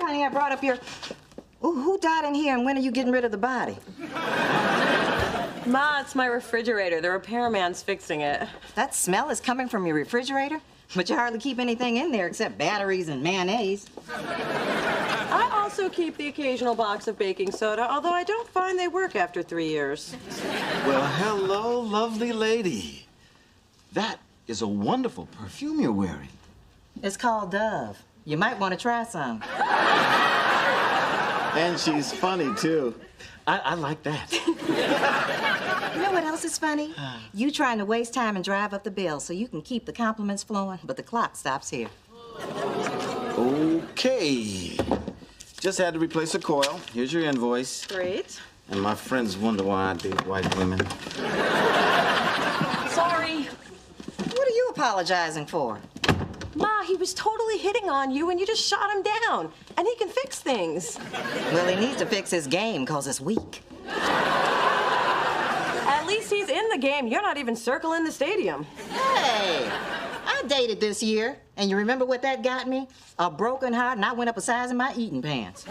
honey, I brought up your... Ooh, who died in here, and when are you getting rid of the body? Ma, it's my refrigerator. The repairman's fixing it. That smell is coming from your refrigerator? But you hardly keep anything in there except batteries and mayonnaise. I also keep the occasional box of baking soda, although I don't find they work after 3 years. Well, hello, lovely lady. That is a wonderful perfume you're wearing. It's called Dove. You might want to try some. And she's funny, too. I like that. You know what else is funny? You trying to waste time and drive up the bill so you can keep the compliments flowing, but the clock stops here. Okay. Just had to replace a coil. Here's your invoice. Great. And my friends wonder why I date white women. Sorry. What are you apologizing for? Ma, he was totally hitting on you and you just shot him down. And he can fix things. Well, he needs to fix his game because it's weak. At least he's in the game. You're not even circling the stadium. Hey, I dated this year, and you remember what that got me? A broken heart, and I went up a size in my eating pants.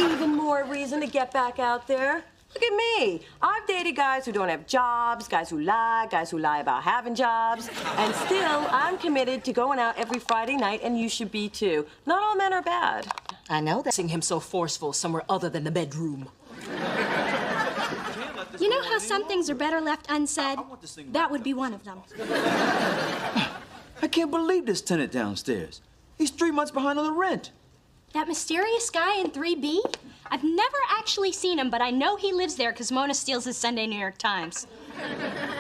Even more reason to get back out there. Look at me. I've dated guys who don't have jobs, guys who lie about having jobs, and still I'm committed to going out every Friday night, and you should be too. Not all men are bad. I know that. Him so forceful somewhere other than the bedroom. You know how some things are better left unsaid? That would be one of them. I can't believe this tenant downstairs. He's 3 months behind on the rent. That mysterious guy in 3B? I've never actually seen him, but I know he lives there because Mona steals his Sunday New York Times.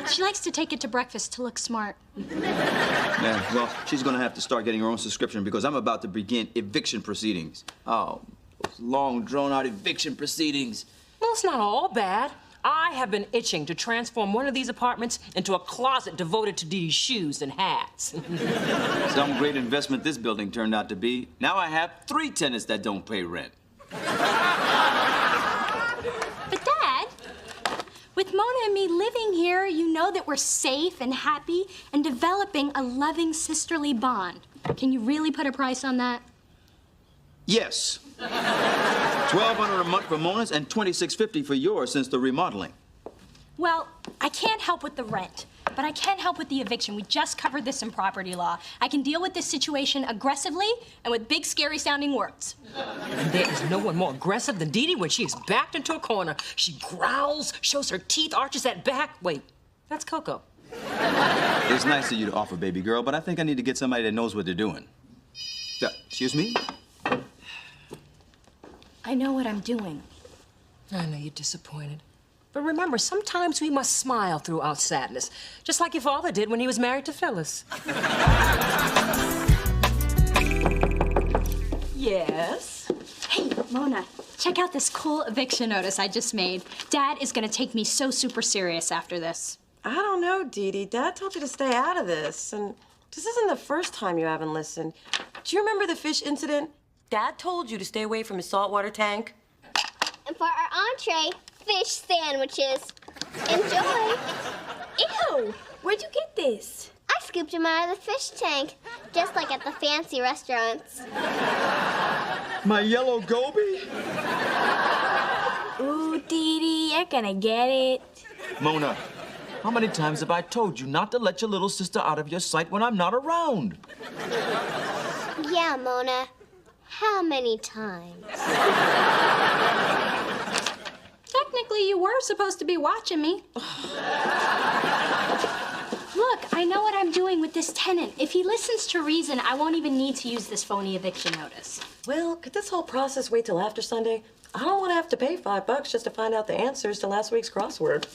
She likes to take it to breakfast to look smart. Yeah, well, she's gonna have to start getting her own subscription because I'm about to begin eviction proceedings. Oh, those long, drawn-out eviction proceedings. Well, it's not all bad. I have been itching to transform one of these apartments into a closet devoted to Dee Dee's shoes and hats. Some great investment this building turned out to be. Now I have 3 tenants that don't pay rent. But Dad, with Mona and me living here, you know that we're safe and happy and developing a loving sisterly bond. Can you really put a price on that? Yes. $1,200 a month for Mona's and $2,650 for yours since the remodeling. Well, I can't help with the rent, but I can help with the eviction. We just covered this in property law. I can deal with this situation aggressively and with big, scary-sounding words. And there is no one more aggressive than Dee Dee when she is backed into a corner. She growls, shows her teeth, arches that back. Wait, that's Coco. It's nice of you to offer, baby girl, but I think I need to get somebody that knows what they're doing. Excuse me? I know what I'm doing. I know you're disappointed. But remember, sometimes we must smile through our sadness, just like your father did when he was married to Phyllis. Yes? Hey, Mona, check out this cool eviction notice I just made. Dad is gonna take me so super serious after this. I don't know, Dee Dee. Dad told you to stay out of this, and this isn't the first time you haven't listened. Do you remember the fish incident? Dad told you to stay away from his saltwater tank. And for our entree, fish sandwiches. Enjoy. Ew! Where'd you get this? I scooped them out of the fish tank, just like at the fancy restaurants. My yellow goby? Ooh, Dee Dee, you're gonna get it. Mona, how many times have I told you not to let your little sister out of your sight when I'm not around? Yeah, Mona. How many times? Technically, you were supposed to be watching me. Look, I know what I'm doing with this tenant. If he listens to reason, I won't even need to use this phony eviction notice. Well, could this whole process wait till after Sunday? I don't want to have to pay $5 just to find out the answers to last week's crossword.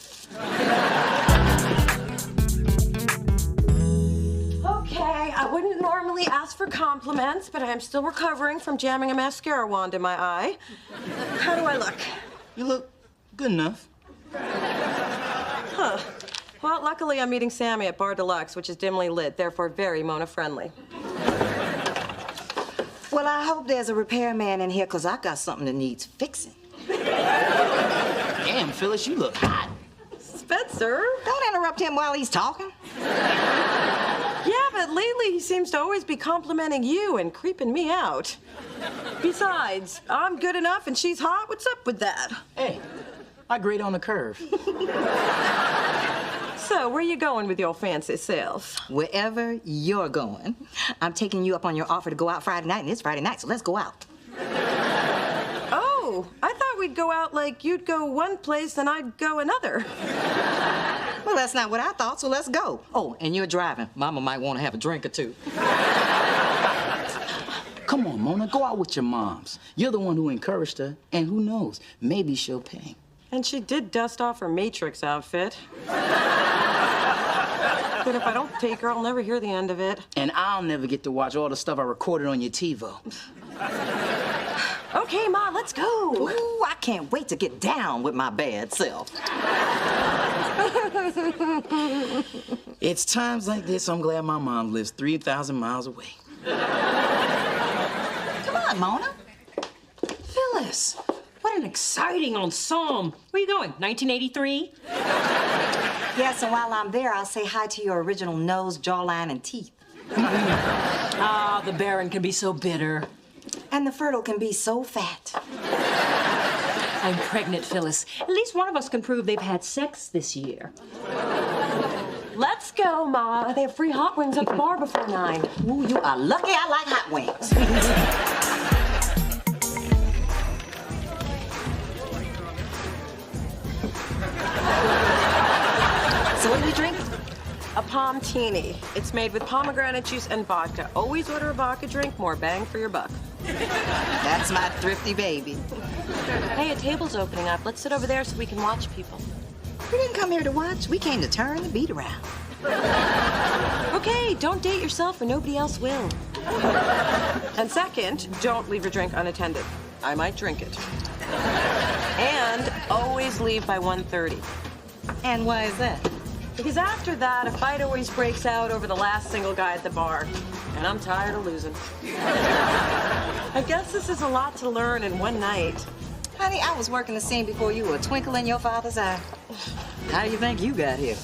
Okay, I wouldn't normally ask for compliments, but I'm still recovering from jamming a mascara wand in my eye. How do I look? You look good enough. Huh. Well, luckily I'm meeting Sammy at Bar Deluxe, which is dimly lit, therefore very Mona-friendly. Well, I hope there's a repairman in here, because I got something that needs fixing. Damn, Phyllis, you look hot. Spencer? Don't interrupt him while he's talking. Yeah, but but lately he seems to always be complimenting you and creeping me out. Besides, I'm good enough and she's hot. What's up with that? Hey, I grade on the curve. So, where you going with your fancy self? Wherever you're going. I'm taking you up on your offer to go out Friday night, and it's Friday night, so let's go out. Oh, I thought we'd go out like you'd go one place and I'd go another. Well, that's not what I thought, so let's go. Oh, and you're driving. Mama might want to have a drink or two. Come on, Mona, go out with your moms. You're the one who encouraged her, and who knows, maybe she'll pay. And she did dust off her Matrix outfit. But if I don't take her, I'll never hear the end of it. And I'll never get to watch all the stuff I recorded on your TiVo. Okay, Ma, let's go. Ooh, I can't wait to get down with my bad self. It's times like this I'm glad my mom lives 3,000 miles away. Come on, Mona. Phyllis, what an exciting ensemble. Where you going, 1983? Yes, and while I'm there, I'll say hi to your original nose, jawline, and teeth. Ah, the Baron can be so bitter. And the fertile can be so fat. I'm pregnant, Phyllis. At least one of us can prove they've had sex this year. Let's go, Ma. They have free hot wings at the bar before 9. Ooh, you are lucky I like hot wings. So what are you drinking? A Palm-tini. It's made with pomegranate juice and vodka. Always order a vodka drink, more bang for your buck. That's my thrifty baby. Hey, a table's opening up. Let's sit over there so we can watch people. We didn't come here to watch. We came to turn the beat around. Okay, don't date yourself or nobody else will. And second, don't leave your drink unattended. I might drink it. And always leave by 1:30. And why is that? Because after that, a fight always breaks out over the last single guy at the bar. And I'm tired of losing. I guess this is a lot to learn in one night. Honey, I was working the scene before you were a twinkle in your father's eye. How do you think you got here?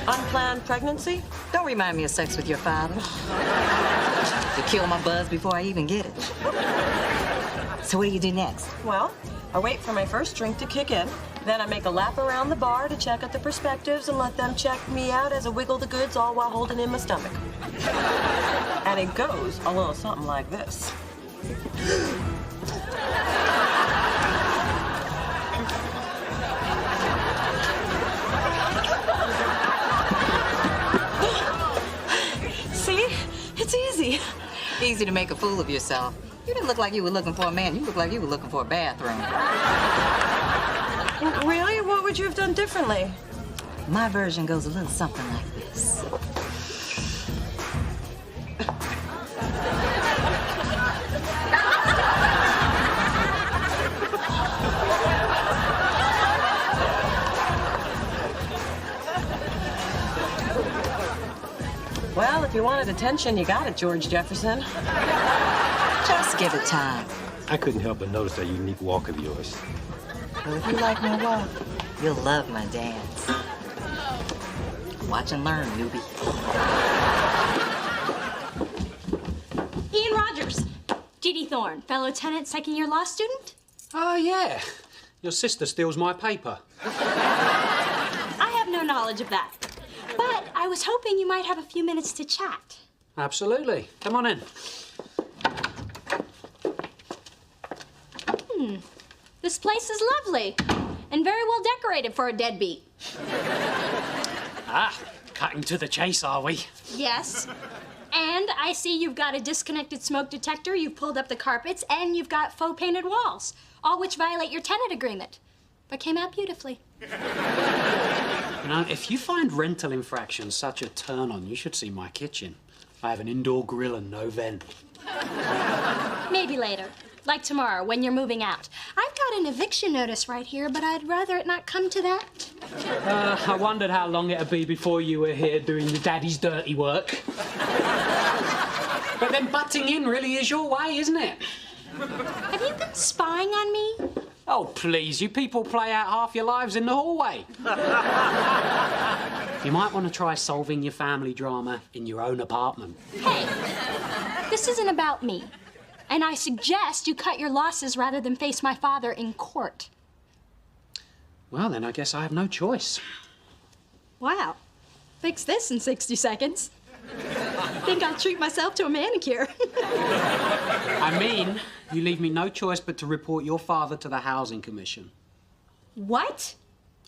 Unplanned pregnancy? Don't remind me of sex with your father. To kill my buzz before I even get it. So what do you do next? Well, I wait for my first drink to kick in. Then I make a lap around the bar to check out the perspectives and let them check me out as I wiggle the goods all while holding in my stomach. And it goes a little something like this. See? It's easy. Easy to make a fool of yourself. You didn't look like you were looking for a man. You looked like you were looking for a bathroom. Really? What would you have done differently? My version goes a little something like this. Well, if you wanted attention, you got it, George Jefferson. Just give it time. I couldn't help but notice that unique walk of yours. Well, if you like my walk, you'll love my dance. Watch and learn, newbie. Ian Rogers. Dee Thorne, fellow tenant, second-year law student. Oh, yeah. Your sister steals my paper. I have no knowledge of that. But I was hoping you might have a few minutes to chat. Absolutely. Come on in. This place is lovely and very well decorated for a deadbeat. Ah, cutting to the chase, are we? Yes. And I see you've got a disconnected smoke detector, you've pulled up the carpets, and you've got faux painted walls, all which violate your tenant agreement, but came out beautifully. Now, if you find rental infractions such a turn-on, you should see my kitchen. I have an indoor grill and no vent. Maybe later. Like tomorrow, when you're moving out. I've got an eviction notice right here, but I'd rather it not come to that. I wondered how long it'd be before you were here doing the daddy's dirty work. But then butting in really is your way, isn't it? Have you been spying on me? Oh, please, you people play out half your lives in the hallway. You might want to try solving your family drama in your own apartment. Hey, this isn't about me. And I suggest you cut your losses rather than face my father in court. Well, then I guess I have no choice. Wow. Fix this in 60 seconds. Think I'll treat myself to a manicure. I mean, you leave me no choice but to report your father to the Housing Commission. What?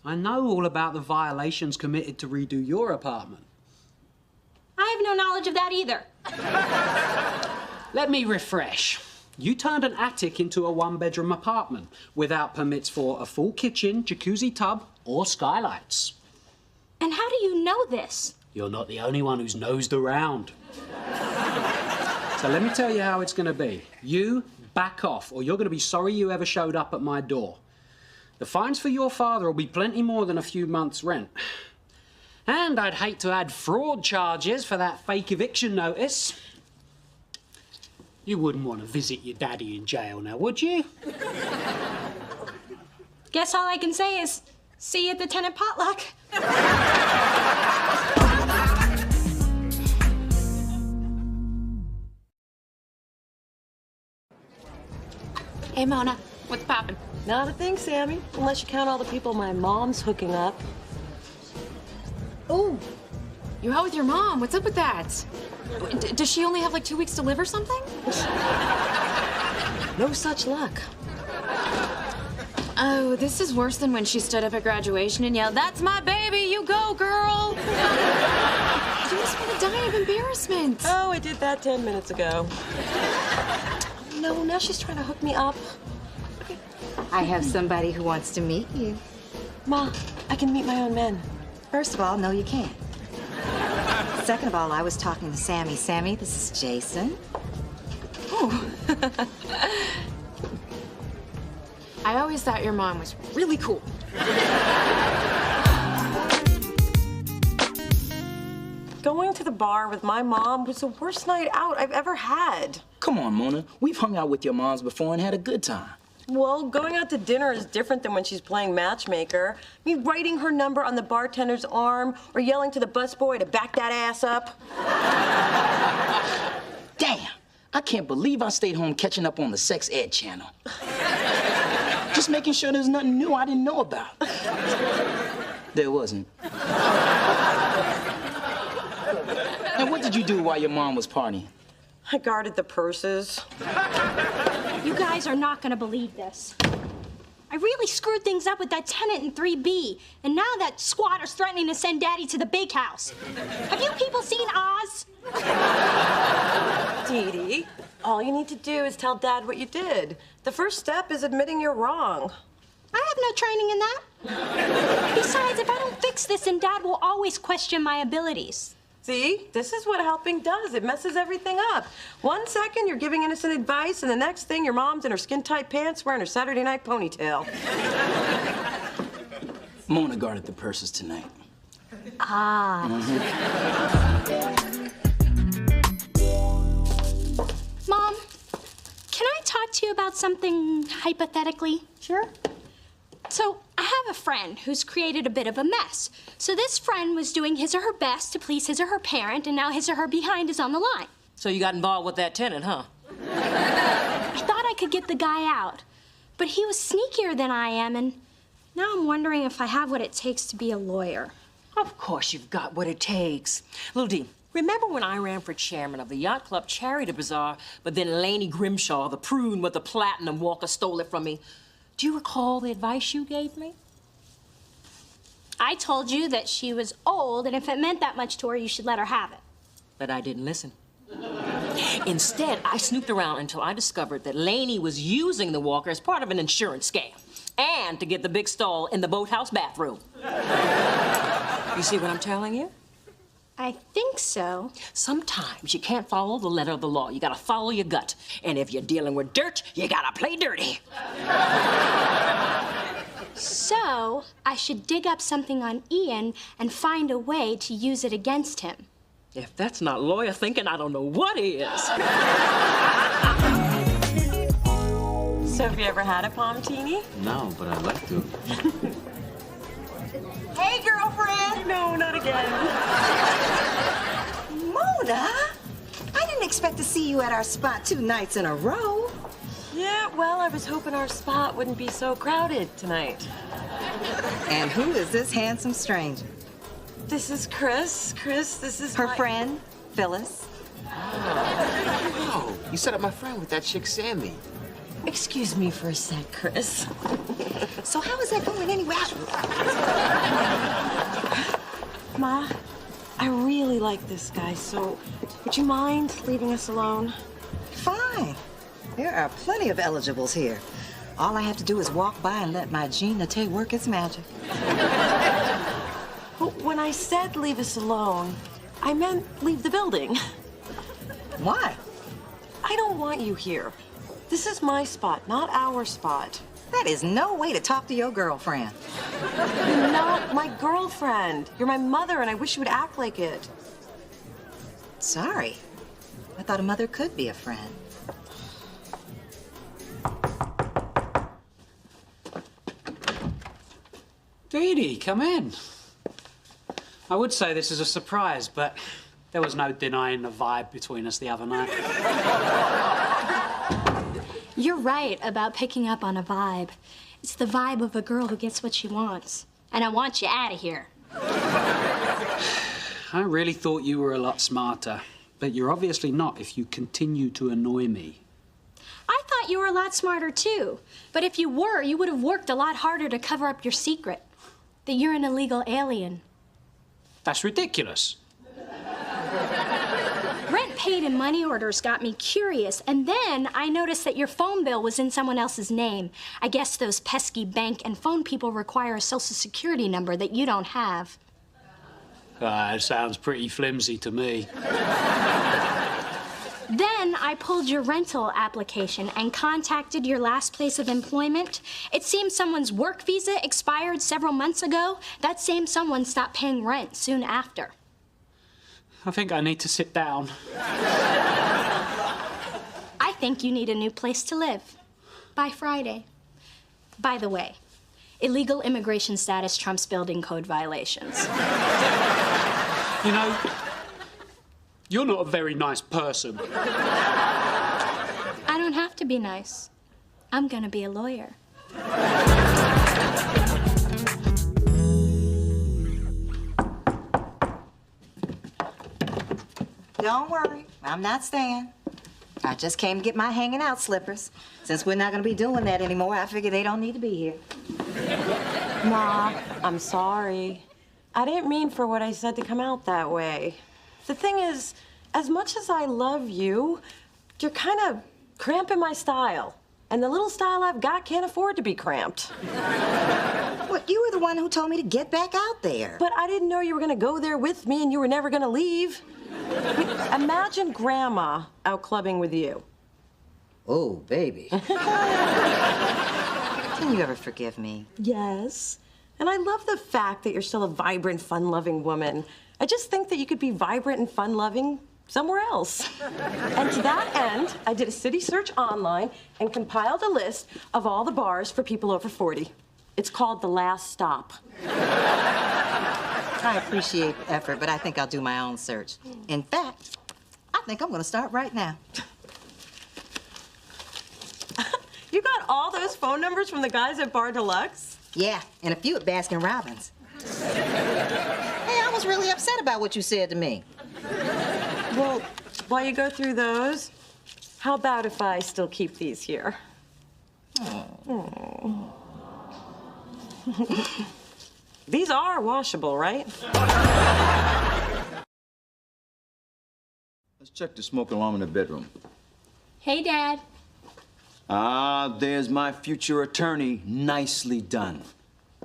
I know all about the violations committed to redo your apartment. I have no knowledge of that either. Let me refresh. You turned an attic into a one-bedroom apartment without permits for a full kitchen, jacuzzi tub, or skylights. And how do you know this? You're not the only one who's nosed around. So let me tell you how it's going to be. You back off, or you're going to be sorry you ever showed up at my door. The fines for your father will be plenty more than a few months' rent. And I'd hate to add fraud charges for that fake eviction notice. You wouldn't want to visit your daddy in jail now, would you? Guess all I can say is, see you at the tenant potluck. Hey, Mona, what's poppin'? Not a thing, Sammy, unless you count all the people my mom's hooking up. Oh, you're out with your mom. What's up with that? Does she only have like 2 weeks to live or something? No such luck. Oh, this is worse than when she stood up at graduation and yelled, "That's my baby, you go, girl!" You must be dying of embarrassment. Oh, I did that 10 minutes ago. No, now she's trying to hook me up. I have somebody who wants to meet you. Ma, I can meet my own men. First of all, no, you can't. Second of all, I was talking to Sammy. Sammy, this is Jason. Oh. I always thought your mom was really cool. Going to the bar with my mom was the worst night out I've ever had. Come on, Mona. We've hung out with your moms before and had a good time. Well, going out to dinner is different than when she's playing matchmaker. Me writing her number on the bartender's arm or yelling to the busboy to back that ass up. Damn, I can't believe I stayed home catching up on the sex ed channel. Just making sure there's nothing new I didn't know about. There wasn't. And what did you do while your mom was partying? I guarded the purses. You guys are not gonna believe this. I really screwed things up with that tenant in 3B, and now that squatter's threatening to send Daddy to the big house. Have you people seen Oz? Dee Dee, all you need to do is tell Dad what you did. The first step is admitting you're wrong. I have no training in that. Besides, if I don't fix this, then Dad will always question my abilities. See, this is what helping does. It messes everything up. 1 second, you're giving innocent advice, and the next thing, your mom's in her skin-tight pants wearing her Saturday night ponytail. Mona guarded the purses tonight. Ah. Mom, can I talk to you about something hypothetically? Sure. So, I have a friend who's created a bit of a mess. So this friend was doing his or her best to please his or her parent, and now his or her behind is on the line. So you got involved with that tenant, huh? I thought I could get the guy out, but he was sneakier than I am, and now I'm wondering if I have what it takes to be a lawyer. Of course you've got what it takes. Lil D, remember when I ran for chairman of the Yacht Club Charity Bazaar, but then Laney Grimshaw, the prune with the platinum walker, stole it from me? Do you recall the advice you gave me? I told you that she was old, and if it meant that much to her, you should let her have it. But I didn't listen. Instead, I snooped around until I discovered that Laney was using the walker as part of an insurance scam and to get the big stall in the boathouse bathroom. You see what I'm telling you? I think so. Sometimes you can't follow the letter of the law. You gotta follow your gut. And if you're dealing with dirt, you gotta play dirty. So, I should dig up something on Ian and find a way to use it against him. If that's not lawyer thinking, I don't know what is. So have you ever had a palmtini? No, but I'd like to. Hey, girlfriend. No, not again. Mona, I didn't expect to see you at our spot 2 nights in a row. Yeah, well, I was hoping our spot wouldn't be so crowded tonight. And who is this handsome stranger? This is Chris. Chris, this is Her my... friend, Phyllis. Oh, you set up my friend with that chick, Sammy. Excuse me for a sec, Chris. So how is that going anyway? Ma, I really like this guy, so would you mind leaving us alone? Fine. There are plenty of eligibles here. All I have to do is walk by and let my Jean Nate work its magic. But when I said leave us alone, I meant leave the building. Why? I don't want you here. This is my spot, not our spot. That is no way to talk to your girlfriend. You're not my girlfriend. You're my mother, and I wish you would act like it. Sorry. I thought a mother could be a friend. Dee Dee, come in. I would say this is a surprise, but there was no denying the vibe between us the other night. You're right about picking up on a vibe. It's the vibe of a girl who gets what she wants. And I want you out of here. I really thought you were a lot smarter, but you're obviously not if you continue to annoy me. I thought you were a lot smarter too. But if you were, you would have worked a lot harder to cover up your secret. That you're an illegal alien. That's ridiculous. Rent paid and money orders got me curious, and then I noticed that your phone bill was in someone else's name. I guess those pesky bank and phone people require a social security number that you don't have. It sounds pretty flimsy to me. Then I pulled your rental application and contacted your last place of employment. It seems someone's work visa expired several months ago. That same someone stopped paying rent soon after. I think I need to sit down. I think you need a new place to live. By Friday. By the way, illegal immigration status trumps building code violations. You know, you're not a very nice person. I don't have to be nice. I'm gonna be a lawyer. Don't worry, I'm not staying. I just came to get my hanging out slippers. Since we're not gonna be doing that anymore, I figure they don't need to be here. Ma, I'm sorry. I didn't mean for what I said to come out that way. The thing is, as much as I love you, you're kind of cramping my style. And the little style I've got can't afford to be cramped. What, you were the one who told me to get back out there. But I didn't know you were gonna go there with me and you were never gonna leave. Imagine Grandma out clubbing with you. Oh, baby. Can you ever forgive me? Yes. And I love the fact that you're still a vibrant, fun-loving woman. I just think that you could be vibrant and fun-loving somewhere else. And to that end, I did a city search online and compiled a list of all the bars for people over 40. It's called The Last Stop. I appreciate the effort, but I think I'll do my own search. In fact, I think I'm gonna start right now. You got all those phone numbers from the guys at Bar Deluxe? Yeah, and a few at Baskin Robbins. Hey, I was really upset about what you said to me. Well, while you go through those, how about if I still keep these here? Oh. These are washable, right? Let's check the smoke alarm in the bedroom. Hey, Dad. Ah, there's my future attorney. Nicely done.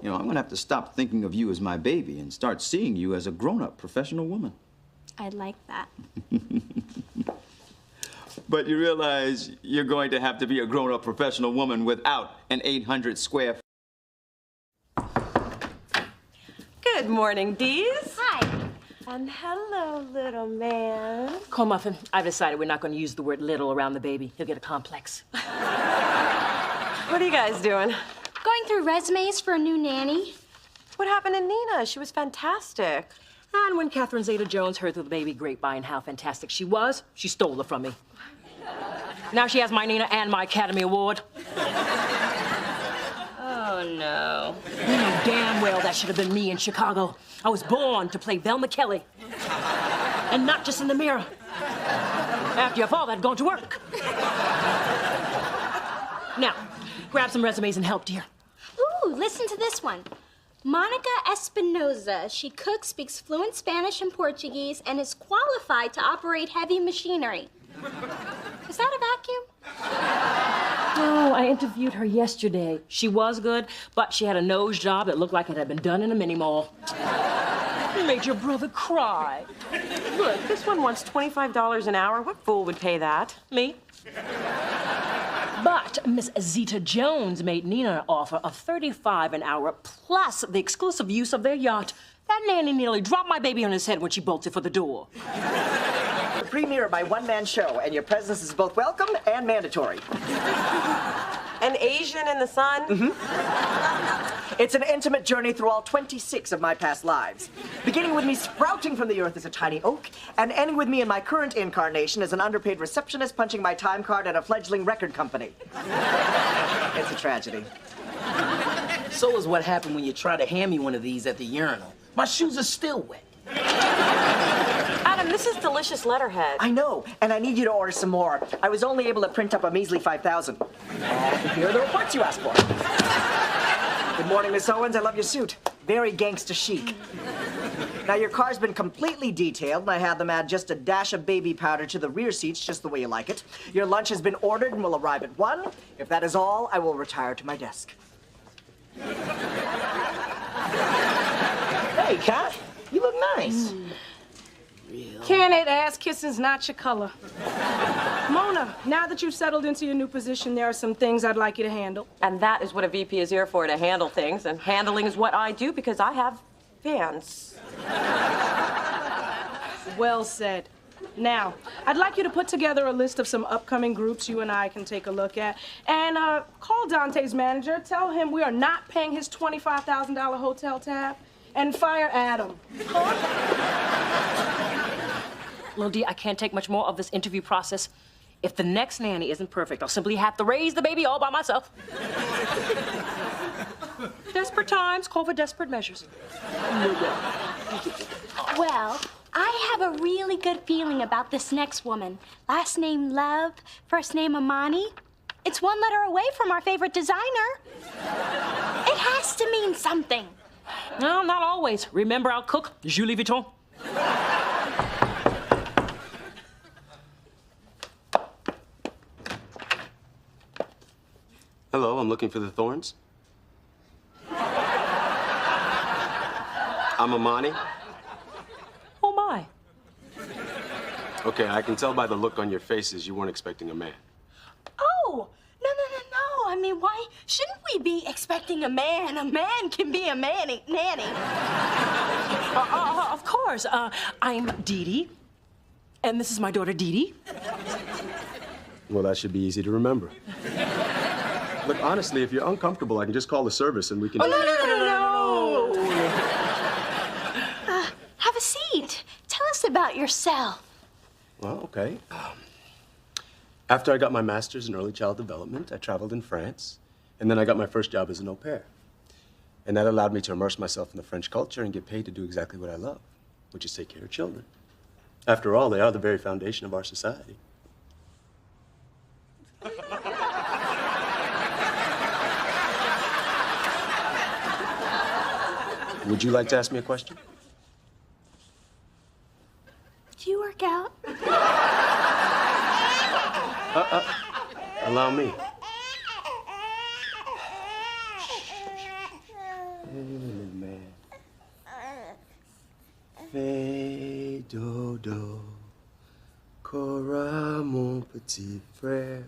You know, I'm gonna have to stop thinking of you as my baby and start seeing you as a grown-up professional woman. I'd like that. But you realize you're going to have to be a grown-up professional woman without an 800 square. Good morning, Dees. Hi. And hello, little man. Coal Muffin, I've decided we're not going to use the word little around the baby. He'll get a complex. What are you guys doing? Going through resumes for a new nanny. What happened to Nina? She was fantastic. And when Catherine Zeta-Jones heard through the baby grapevine how fantastic she was, she stole her from me. Now she has my Nina and my Academy Award. Oh, no. You know damn well that should have been me in Chicago. I was born to play Velma Kelly. And not just in the mirror. After your father had gone to work. Now, grab some resumes and help, dear. Ooh, listen to this one. Monica Espinoza. She cooks, speaks fluent Spanish and Portuguese, and is qualified to operate heavy machinery. Is that a vacuum? Oh, I interviewed her yesterday. She was good, but she had a nose job that looked like it had been done in a mini mall. You made your brother cry. Look, this one wants $25 an hour. What fool would pay that? Me? But Miss Zeta-Jones made Nina an offer of $35 an hour plus the exclusive use of their yacht. That nanny nearly dropped my baby on his head when she bolted for the door. The premiere of my one-man show, and your presence is both welcome and mandatory. An Asian in the sun? Mm-hmm. It's an intimate journey through all 26 of my past lives, beginning with me sprouting from the earth as a tiny oak, and ending with me in my current incarnation as an underpaid receptionist punching my time card at a fledgling record company. It's a tragedy. So is what happened when you try to hand me one of these at the urinal. My shoes are still wet. Adam, this is delicious letterhead. I know, and I need you to order some more. I was only able to print up a measly 5,000. Here are the reports you asked for. Good morning, Miss Owens. I love your suit. Very gangster chic. Now, your car's been completely detailed, and I had them add just a dash of baby powder to the rear seats, just the way you like it. Your lunch has been ordered and will arrive at 1. If that is all, I will retire to my desk. Hey, Kat, you look nice. Can it? Ass kissing's not your color. Mona, now that you've settled into your new position, there are some things I'd like you to handle. And that is what a VP is here for, to handle things. And handling is what I do because I have fans. Well said. Now, I'd like you to put together a list of some upcoming groups you and I can take a look at. And call Dante's manager, tell him we are not paying his $25,000 hotel tab, and fire Adam. Little D, I can't take much more of this interview process. If the next nanny isn't perfect, I'll simply have to raise the baby all by myself. Desperate times call for desperate measures. Well, I have a really good feeling about this next woman. Last name Love, first name Amani. It's one letter away from our favorite designer. It has to mean something. No, not always. Remember our cook, Julie Vuitton? Hello, I'm looking for the Thorns. I'm Amani. Oh, my. Okay, I can tell by the look on your faces you weren't expecting a man. Oh, no. I mean, why shouldn't we be expecting a man? A man can be a nanny. Of course. I'm Dee Dee, and this is my daughter Dee Dee. Well, that should be easy to remember. Look, honestly, if you're uncomfortable, I can just call the service and we can... Oh, no. Have a seat. Tell us about yourself. Well, okay. After I got my master's in early child development, I traveled in France, and then I got my first job as an au pair. And that allowed me to immerse myself in the French culture and get paid to do exactly what I love, which is take care of children. After all, they are the very foundation of our society. Would you like to ask me a question? Do you work out? Allow me. Fais dodo, Cora, mon petit frère.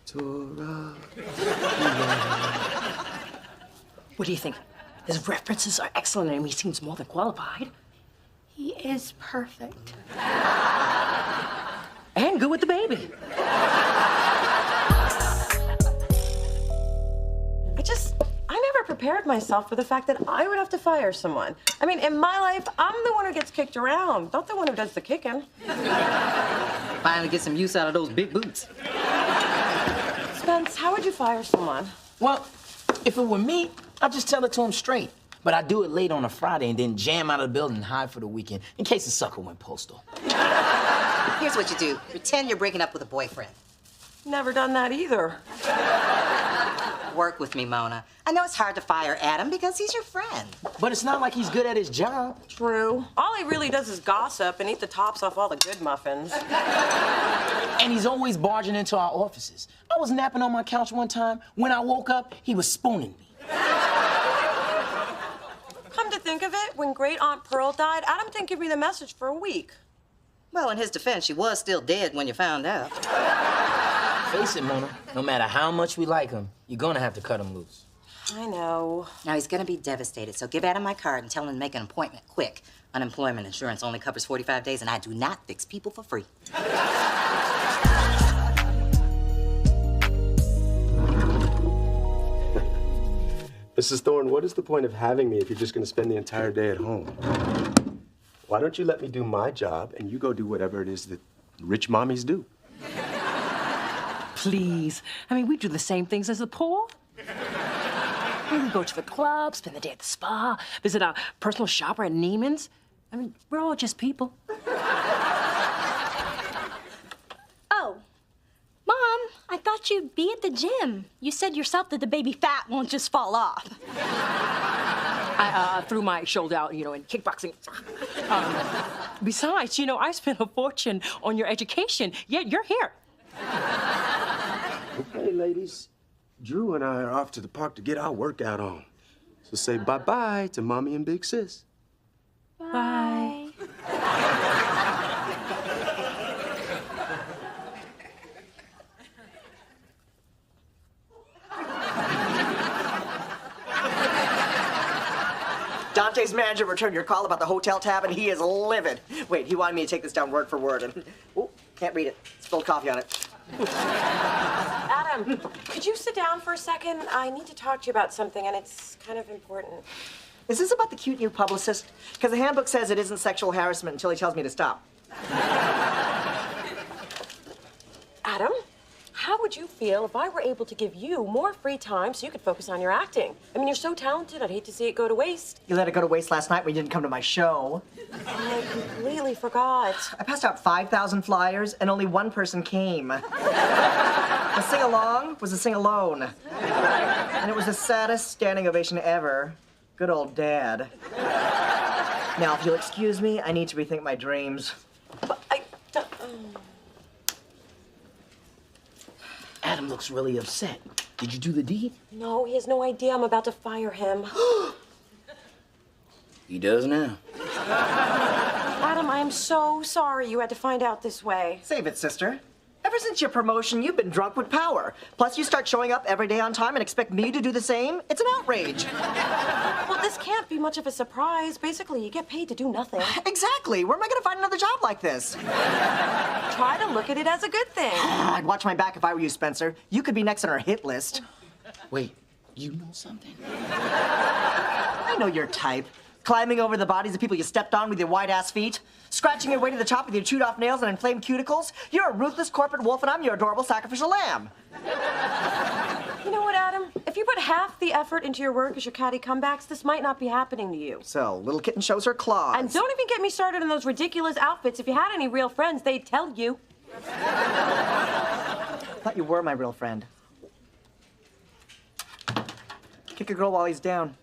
Torah. What do you think? His references are excellent, and he seems more than qualified. He is perfect. And good with the baby. I never prepared myself for the fact that I would have to fire someone. I mean, in my life, I'm the one who gets kicked around, not the one who does the kicking. Finally get some use out of those big boots. Spence, how would you fire someone? Well, if it were me, I'd just tell it to him straight. But I do it late on a Friday and then jam out of the building and hide for the weekend in case the sucker went postal. Here's what you do. Pretend you're breaking up with a boyfriend. Never done that either. Work with me, Mona. I know it's hard to fire Adam because he's your friend. But it's not like he's good at his job. True. All he really does is gossip and eat the tops off all the good muffins. And he's always barging into our offices. I was napping on my couch one time. When I woke up, he was spooning me. Come to think of it, when Great Aunt Pearl died, Adam didn't give me the message for a week. Well, in his defense, she was still dead when you found out. Face it, Mona, no matter how much we like him, you're gonna have to cut him loose. I know. Now, he's gonna be devastated, so give Adam my card and tell him to make an appointment quick. Unemployment insurance only covers 45 days, and I do not fix people for free. Mrs. Thorne, what is the point of having me if you're just going to spend the entire day at home? Why don't you let me do my job and you go do whatever it is that rich mommies do? Please. I mean, we do the same things as the poor. We go to the club, spend the day at the spa, visit our personal shopper at Neiman's. I mean, we're all just people. Oh, Mom, I thought you'd be at the gym. You said yourself that the baby fat won't just fall off. I threw my shoulder out, in kickboxing. Besides, I spent a fortune on your education, yet you're here. Okay, ladies. Drew and I are off to the park to get our workout on. So say bye-bye to Mommy and Big Sis. Bye. Dante's manager returned your call about the hotel tab, and he is livid. Wait, he wanted me to take this down word for word, and can't read it. Spilled coffee on it. Adam, could you sit down for a second? I need to talk to you about something, and it's kind of important. Is this about the cute new publicist? Because the handbook says it isn't sexual harassment until he tells me to stop. Adam, how would you feel if I were able to give you more free time so you could focus on your acting? I mean, you're so talented, I'd hate to see it go to waste. You let it go to waste last night when you didn't come to my show. I completely forgot. I passed out 5,000 flyers, and only one person came. The sing-along was a sing-alone. And it was the saddest standing ovation ever. Good old Dad. Now, if you'll excuse me, I need to rethink my dreams. But Adam looks really upset. Did you do the deed? No, he has no idea I'm about to fire him. He does now. Adam, I am so sorry you had to find out this way. Save it, sister. Ever since your promotion, you've been drunk with power. Plus, you start showing up every day on time and expect me to do the same? It's an outrage. Well, this can't be much of a surprise. Basically, you get paid to do nothing. Exactly. Where am I going to find another job like this? Try to look at it as a good thing. I'd watch my back if I were you, Spencer. You could be next on our hit list. Wait, you know something? I know your type. Climbing over the bodies of people you stepped on with your white-ass feet. Scratching your way to the top with your chewed-off nails and inflamed cuticles. You're a ruthless corporate wolf, and I'm your adorable sacrificial lamb. You know what, Adam? If you put half the effort into your work as your catty comebacks, this might not be happening to you. So, little kitten shows her claws. And don't even get me started on those ridiculous outfits. If you had any real friends, they'd tell you. I thought you were my real friend. Kick a girl while he's down.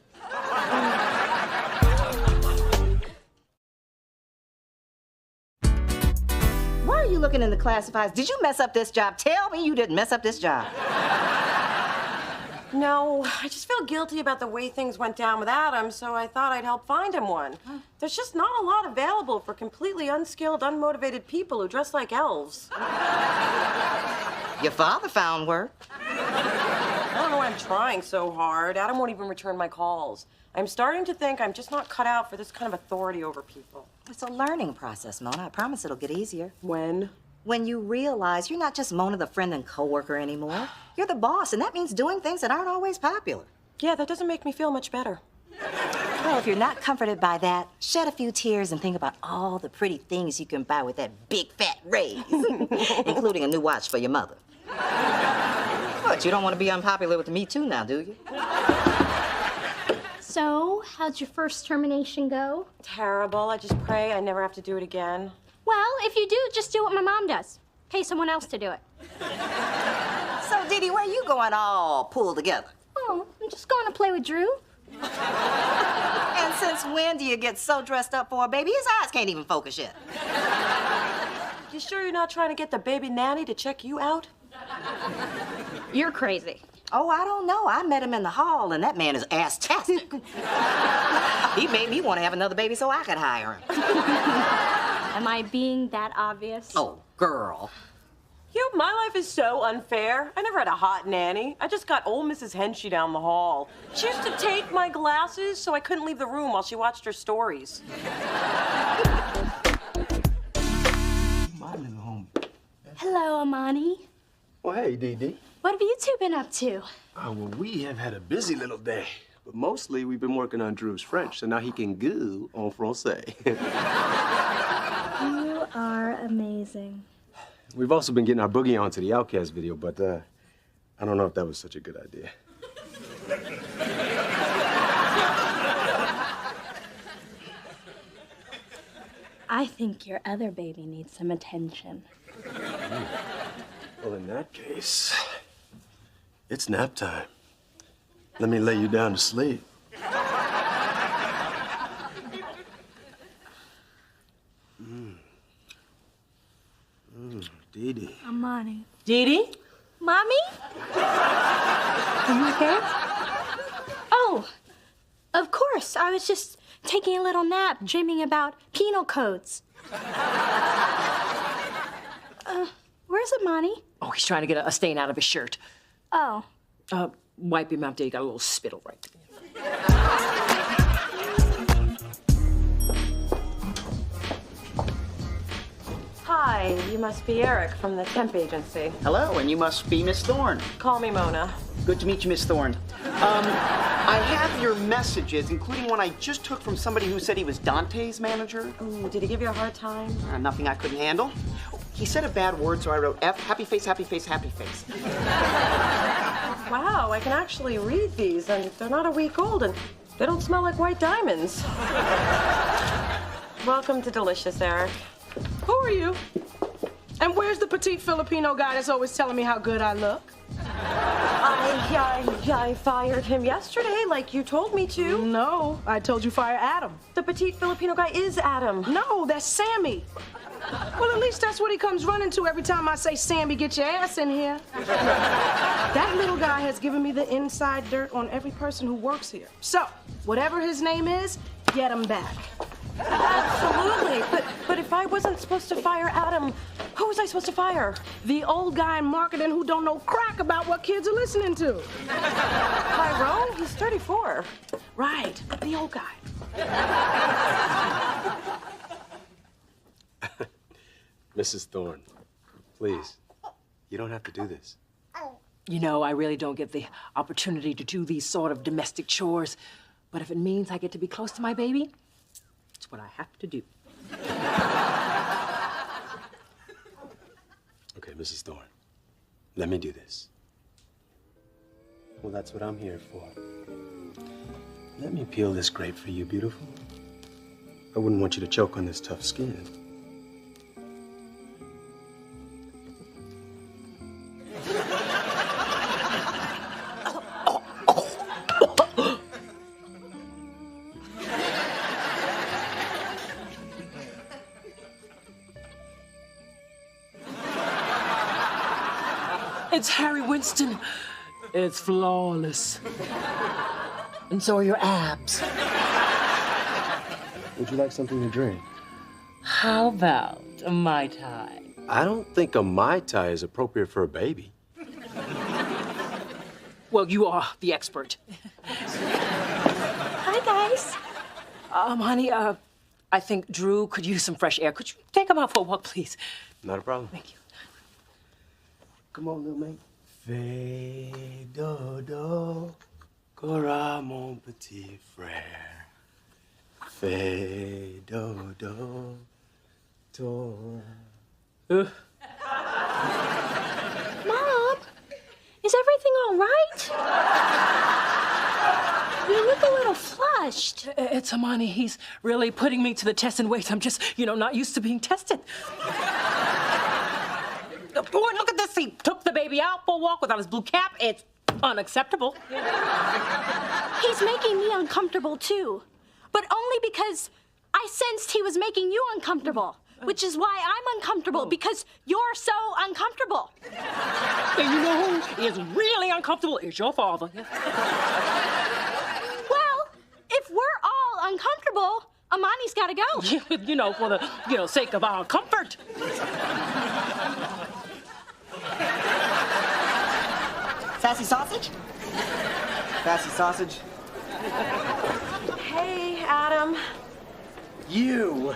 Why are you looking in the classifieds? Did you mess up this job? Tell me you didn't mess up this job. No, I just feel guilty about the way things went down with Adam, so I thought I'd help find him one. There's just not a lot available for completely unskilled, unmotivated people who dress like elves. Your father found work. I don't know why I'm trying so hard. Adam won't even return my calls. I'm starting to think I'm just not cut out for this kind of authority over people. It's a learning process, Mona. I promise it'll get easier. When? when you realize you're not just Mona the friend and coworker anymore. You're the boss, and that means doing things that aren't always popular. Yeah, that doesn't make me feel much better. Well, if you're not comforted by that, shed a few tears and think about all the pretty things you can buy with that big fat raise, including a new watch for your mother. But you don't want to be unpopular with Me Too now, do you? So, how'd your first termination go? Terrible. I just pray I never have to do it again. Well, if you do, just do what my mom does. Pay someone else to do it. So, Dee Dee, where you going all pulled together? Oh, I'm just going to play with Drew. And since when do you get so dressed up for a baby? His eyes can't even focus yet. You sure you're not trying to get the baby nanny to check you out? You're crazy. Oh, I don't know. I met him in the hall, and that man is ass-tastic. He made me want to have another baby so I could hire him. Am I being that obvious? Oh, girl. You know, my life is so unfair. I never had a hot nanny. I just got old Mrs. Henchy down the hall. She used to take my glasses so I couldn't leave the room while she watched her stories. My little home. Hello, Amani. Well, hey, Dee Dee. What have you two been up to? Well, we have had a busy little day. But mostly we've been working on Drew's French, so now he can go en français. You are amazing. We've also been getting our boogie on to the Outcast video, but I don't know if that was such a good idea. I think your other baby needs some attention. Well, in that case, it's nap time. Let me lay you down to sleep. Dee Dee. Amani. Dee Dee? Mommy? Are you okay? Oh, of course. I was just taking a little nap, dreaming about penal codes. Where's Amani? Oh, he's trying to get a stain out of his shirt. Oh. Wipe him out there. You got a little spittle right there. Hi, you must be Eric from the temp agency. Hello, and you must be Miss Thorne. Call me Mona. Good to meet you, Miss Thorne. I have your messages, including one I just took from somebody who said he was Dante's manager. Ooh, did he give you a hard time? Nothing I couldn't handle. He said a bad word, so I wrote F, happy face, happy face, happy face. Wow, I can actually read these, and they're not a week old, and they don't smell like white diamonds. Welcome to Delicious, Eric. Who are you? And where's the petite Filipino guy that's always telling me how good I look? I fired him yesterday, like you told me to. No, I told you fire Adam. The petite Filipino guy is Adam. No, that's Sammy. Well, at least that's what he comes running to every time I say, Sammy, get your ass in here. That little guy has given me the inside dirt on every person who works here. So, whatever his name is, get him back. Absolutely. But if I wasn't supposed to fire Adam, who was I supposed to fire? The old guy in marketing who don't know crack about what kids are listening to. Tyrone? He's 34. Right, the old guy. Mrs. Thorne, please, you don't have to do this. You know, I really don't get the opportunity to do these sort of domestic chores. But if it means I get to be close to my baby, it's what I have to do. Okay, Mrs. Thorne, let me do this. Well, that's what I'm here for. Let me peel this grape for you, beautiful. I wouldn't want you to choke on this tough skin. It's Harry Winston. It's flawless. And so are your abs. Would you like something to drink? How about a Mai Tai? I don't think a Mai Tai is appropriate for a baby. Well, you are the expert. Hi, guys. Honey, I think Drew could use some fresh air. Could you take him out for a walk, please? Not a problem. Thank you. Come on, little mate. Fais dodo, cora mon petit frère. Fais dodo, toi. Mom, is everything all right? You look a little flushed. It's Amani. He's really putting me to the test in ways I'm just, not used to being tested. Boy, look at this. He took the baby out for a walk without his blue cap. It's unacceptable. He's making me uncomfortable, too. But only because I sensed he was making you uncomfortable. Which is why I'm uncomfortable, because you're so uncomfortable. And you know who is really uncomfortable? Is your father. Well, if we're all uncomfortable, Amani's got to go. For the, sake of our comfort. Sassy sausage? Sassy sausage. Hey, Adam. You.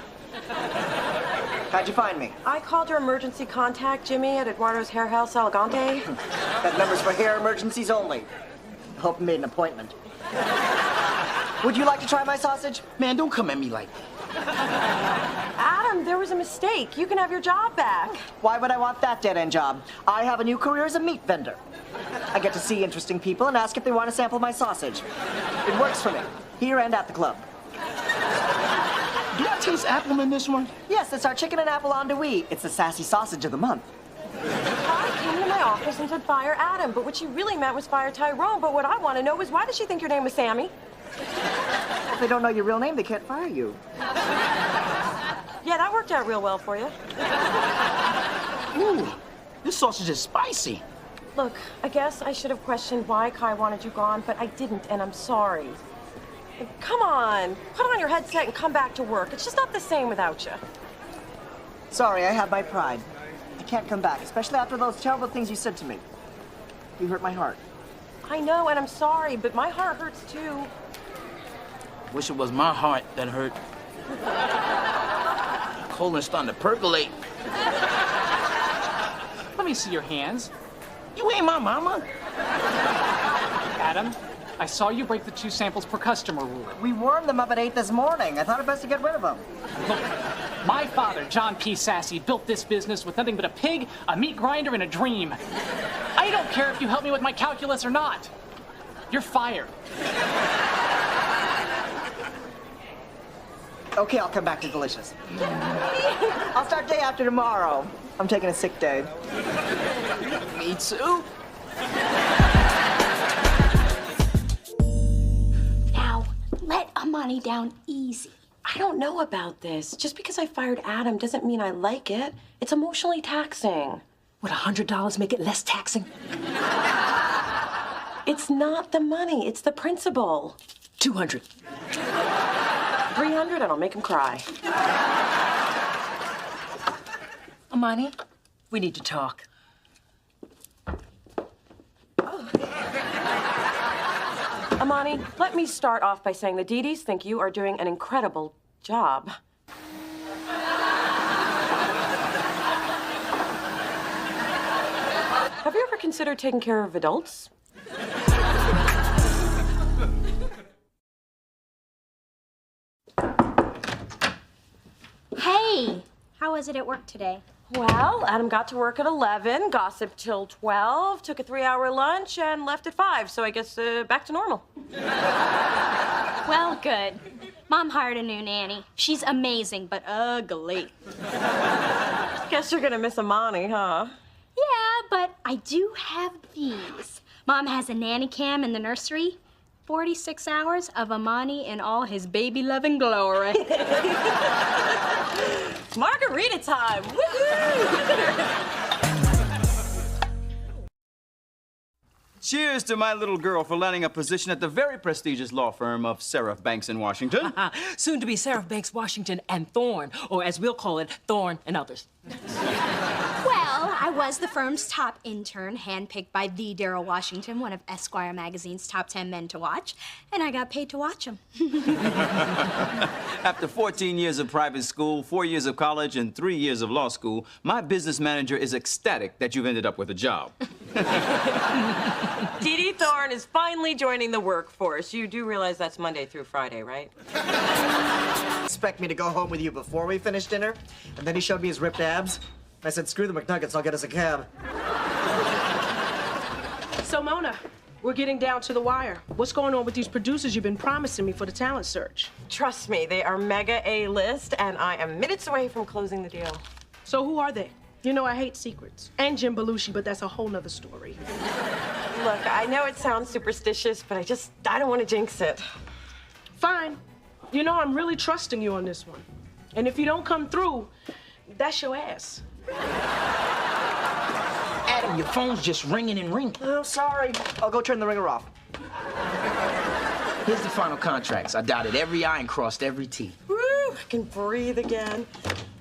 How'd you find me? I called your emergency contact, Jimmy, at Eduardo's Hair House, Elegante. That number's for hair emergencies only. Hope you made an appointment. Would you like to try my sausage? Man, don't come at me like that. Adam, there was a mistake. You can have your job back. Why would I want that dead-end job? I have a new career as a meat vendor. I get to see interesting people and ask if they want to sample my sausage. It works for me, here and at the club. Do I taste apple in this one? Yes, it's our chicken and apple andouille. It's the sassy sausage of the month. I came into my office and said fire Adam, but what she really meant was fire Tyrone. But what I want to know is why does she think your name was Sammy? If they don't know your real name, they can't fire you. Yeah, that worked out real well for you. Ooh, this sausage is spicy. Look, I guess I should have questioned why Kai wanted you gone, but I didn't, and I'm sorry. Come on, put on your headset and come back to work. It's just not the same without you. Sorry, I have my pride. I can't come back, especially after those terrible things you said to me. You hurt my heart. I know, and I'm sorry, but my heart hurts too. Wish it was my heart that hurt. Colon's starting to percolate. Let me see your hands. You ain't my mama. Adam, I saw you break the 2 samples per customer rule. We warmed them up at 8 this morning. I thought it best to get rid of them. Look, my father, John P. Sassy, built this business with nothing but a pig, a meat grinder, and a dream. I don't care if you help me with my calculus or not. You're fired. Okay, I'll come back to Delicious. I'll start day after tomorrow. I'm taking a sick day. Me too. Now, let Amani down easy. I don't know about this. Just because I fired Adam doesn't mean I like it. It's emotionally taxing. Would $100 make it less taxing? It's not the money, it's the principle. 200. 300 and I'll make him cry. Amani, we need to talk. Amani, let me start off by saying the Dee-Dees think you are doing an incredible job. Have you ever considered taking care of adults? Hey, how was it at work today? Well, Adam got to work at 11, gossiped till 12, took a 3-hour lunch, and left at 5, so I guess back to normal. Well, good. Mom hired a new nanny. She's amazing, but ugly. Guess you're gonna miss Amani, huh? Yeah, but I do have these. Mom has a nanny cam in the nursery. 46 hours of Amani in all his baby-loving glory. Margarita time! Woohoo! Cheers to my little girl for landing a position at the very prestigious law firm of Seraph Banks in Washington. Soon to be Seraph Banks, Washington, and Thorne, or as we'll call it, Thorne and Others. Well, I was the firm's top intern, handpicked by the Daryl Washington, one of Esquire magazine's top 10 men to watch, and I got paid to watch him. After 14 years of private school, 4 years of college, and 3 years of law school, my business manager is ecstatic that you've ended up with a job. Dee Dee Thorne is finally joining the workforce. You do realize that's Monday through Friday, right? Expect me to go home with you before we finish dinner? And then he showed me his ripped abs. I said, screw the McNuggets, I'll get us a cab. So, Mona, we're getting down to the wire. What's going on with these producers you've been promising me for the talent search? Trust me, they are mega A-list, and I am minutes away from closing the deal. So who are they? You know I hate secrets. And Jim Belushi, but that's a whole nother story. Look, I know it sounds superstitious, but I don't want to jinx it. Fine. You know I'm really trusting you on this one. And if you don't come through, that's your ass. Adam, your phone's just ringing and ringing. Oh, sorry. I'll go turn the ringer off. Here's the final contracts. I dotted every I and crossed every T. Woo! I can breathe again.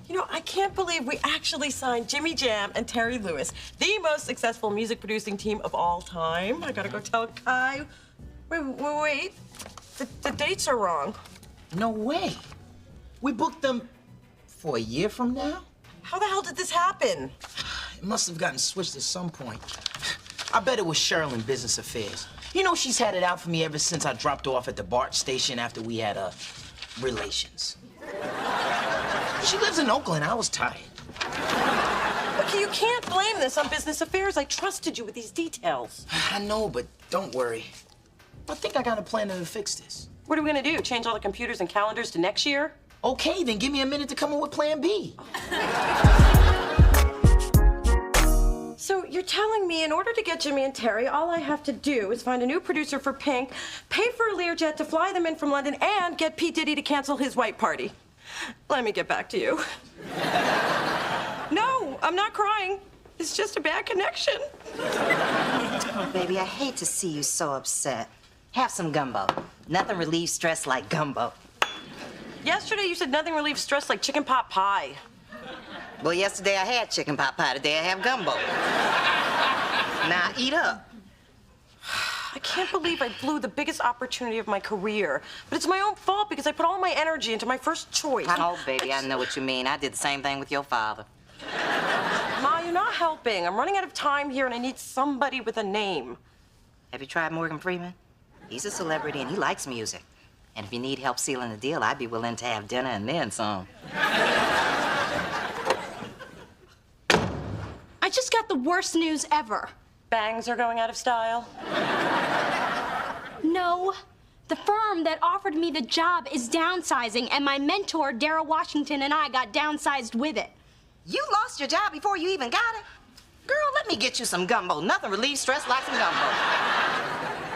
You know, I can't believe we actually signed Jimmy Jam and Terry Lewis, the most successful music producing team of all time. I gotta go tell Kai. Wait. The dates are wrong. No way. We booked them for a year from now? How the hell did this happen? It must have gotten switched at some point. I bet it was Cheryl in business affairs. You know, she's had it out for me ever since I dropped off at the BART station after we had relations. She lives in Oakland. I was tired. Okay, you can't blame this on business affairs. I trusted you with these details. I know, but don't worry. I think I got a plan to fix this. What are we gonna do? Change all the computers and calendars to next year? Okay, then give me a minute to come up with plan B. So you're telling me in order to get Jimmy and Terry, all I have to do is find a new producer for Pink, pay for a Learjet to fly them in from London, and get P. Diddy to cancel his white party. Let me get back to you. No, I'm not crying. It's just a bad connection. Oh, baby, I hate to see you so upset. Have some gumbo. Nothing relieves stress like gumbo. Yesterday you said nothing relieves stress like chicken pot pie. Well, yesterday I had chicken pot pie. Today I have gumbo. Now eat up. I can't believe I blew the biggest opportunity of my career. But it's my own fault because I put all my energy into my first choice. Oh, baby, I know what you mean. I did the same thing with your father. Ma, you're not helping. I'm running out of time here and I need somebody with a name. Have you tried Morgan Freeman? He's a celebrity and he likes music. And if you need help sealing the deal, I'd be willing to have dinner and then some. I just got the worst news ever. Bangs are going out of style? No. The firm that offered me the job is downsizing, and my mentor, Daryl Washington, and I got downsized with it. You lost your job before you even got it? Girl, let me get you some gumbo. Nothing relieves stress like some gumbo.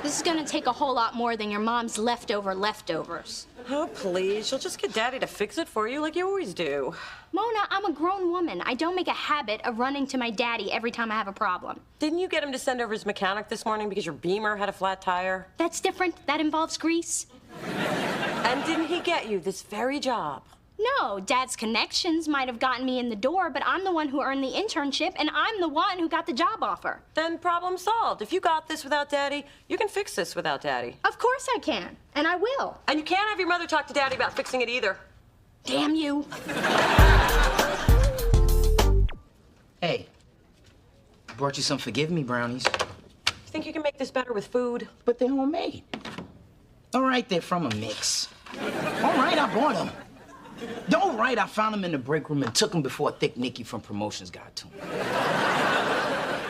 This is gonna take a whole lot more than your mom's leftovers. Oh, please. You'll just get Daddy to fix it for you like you always do. Mona, I'm a grown woman. I don't make a habit of running to my daddy every time I have a problem. Didn't you get him to send over his mechanic this morning because your Beamer had a flat tire? That's different. That involves grease. And didn't he get you this very job? No, Dad's connections might have gotten me in the door, but I'm the one who earned the internship, and I'm the one who got the job offer. Then problem solved. If you got this without Daddy, you can fix this without Daddy. Of course I can, and I will. And you can't have your mother talk to Daddy about fixing it either. Damn you. Hey, I brought you some Forgive Me brownies. You think you can make this better with food? But they're homemade. All right, they're from a mix. All right, I bought them. All right, I found them in the break room and took them before Thick Nicky from promotions got to them.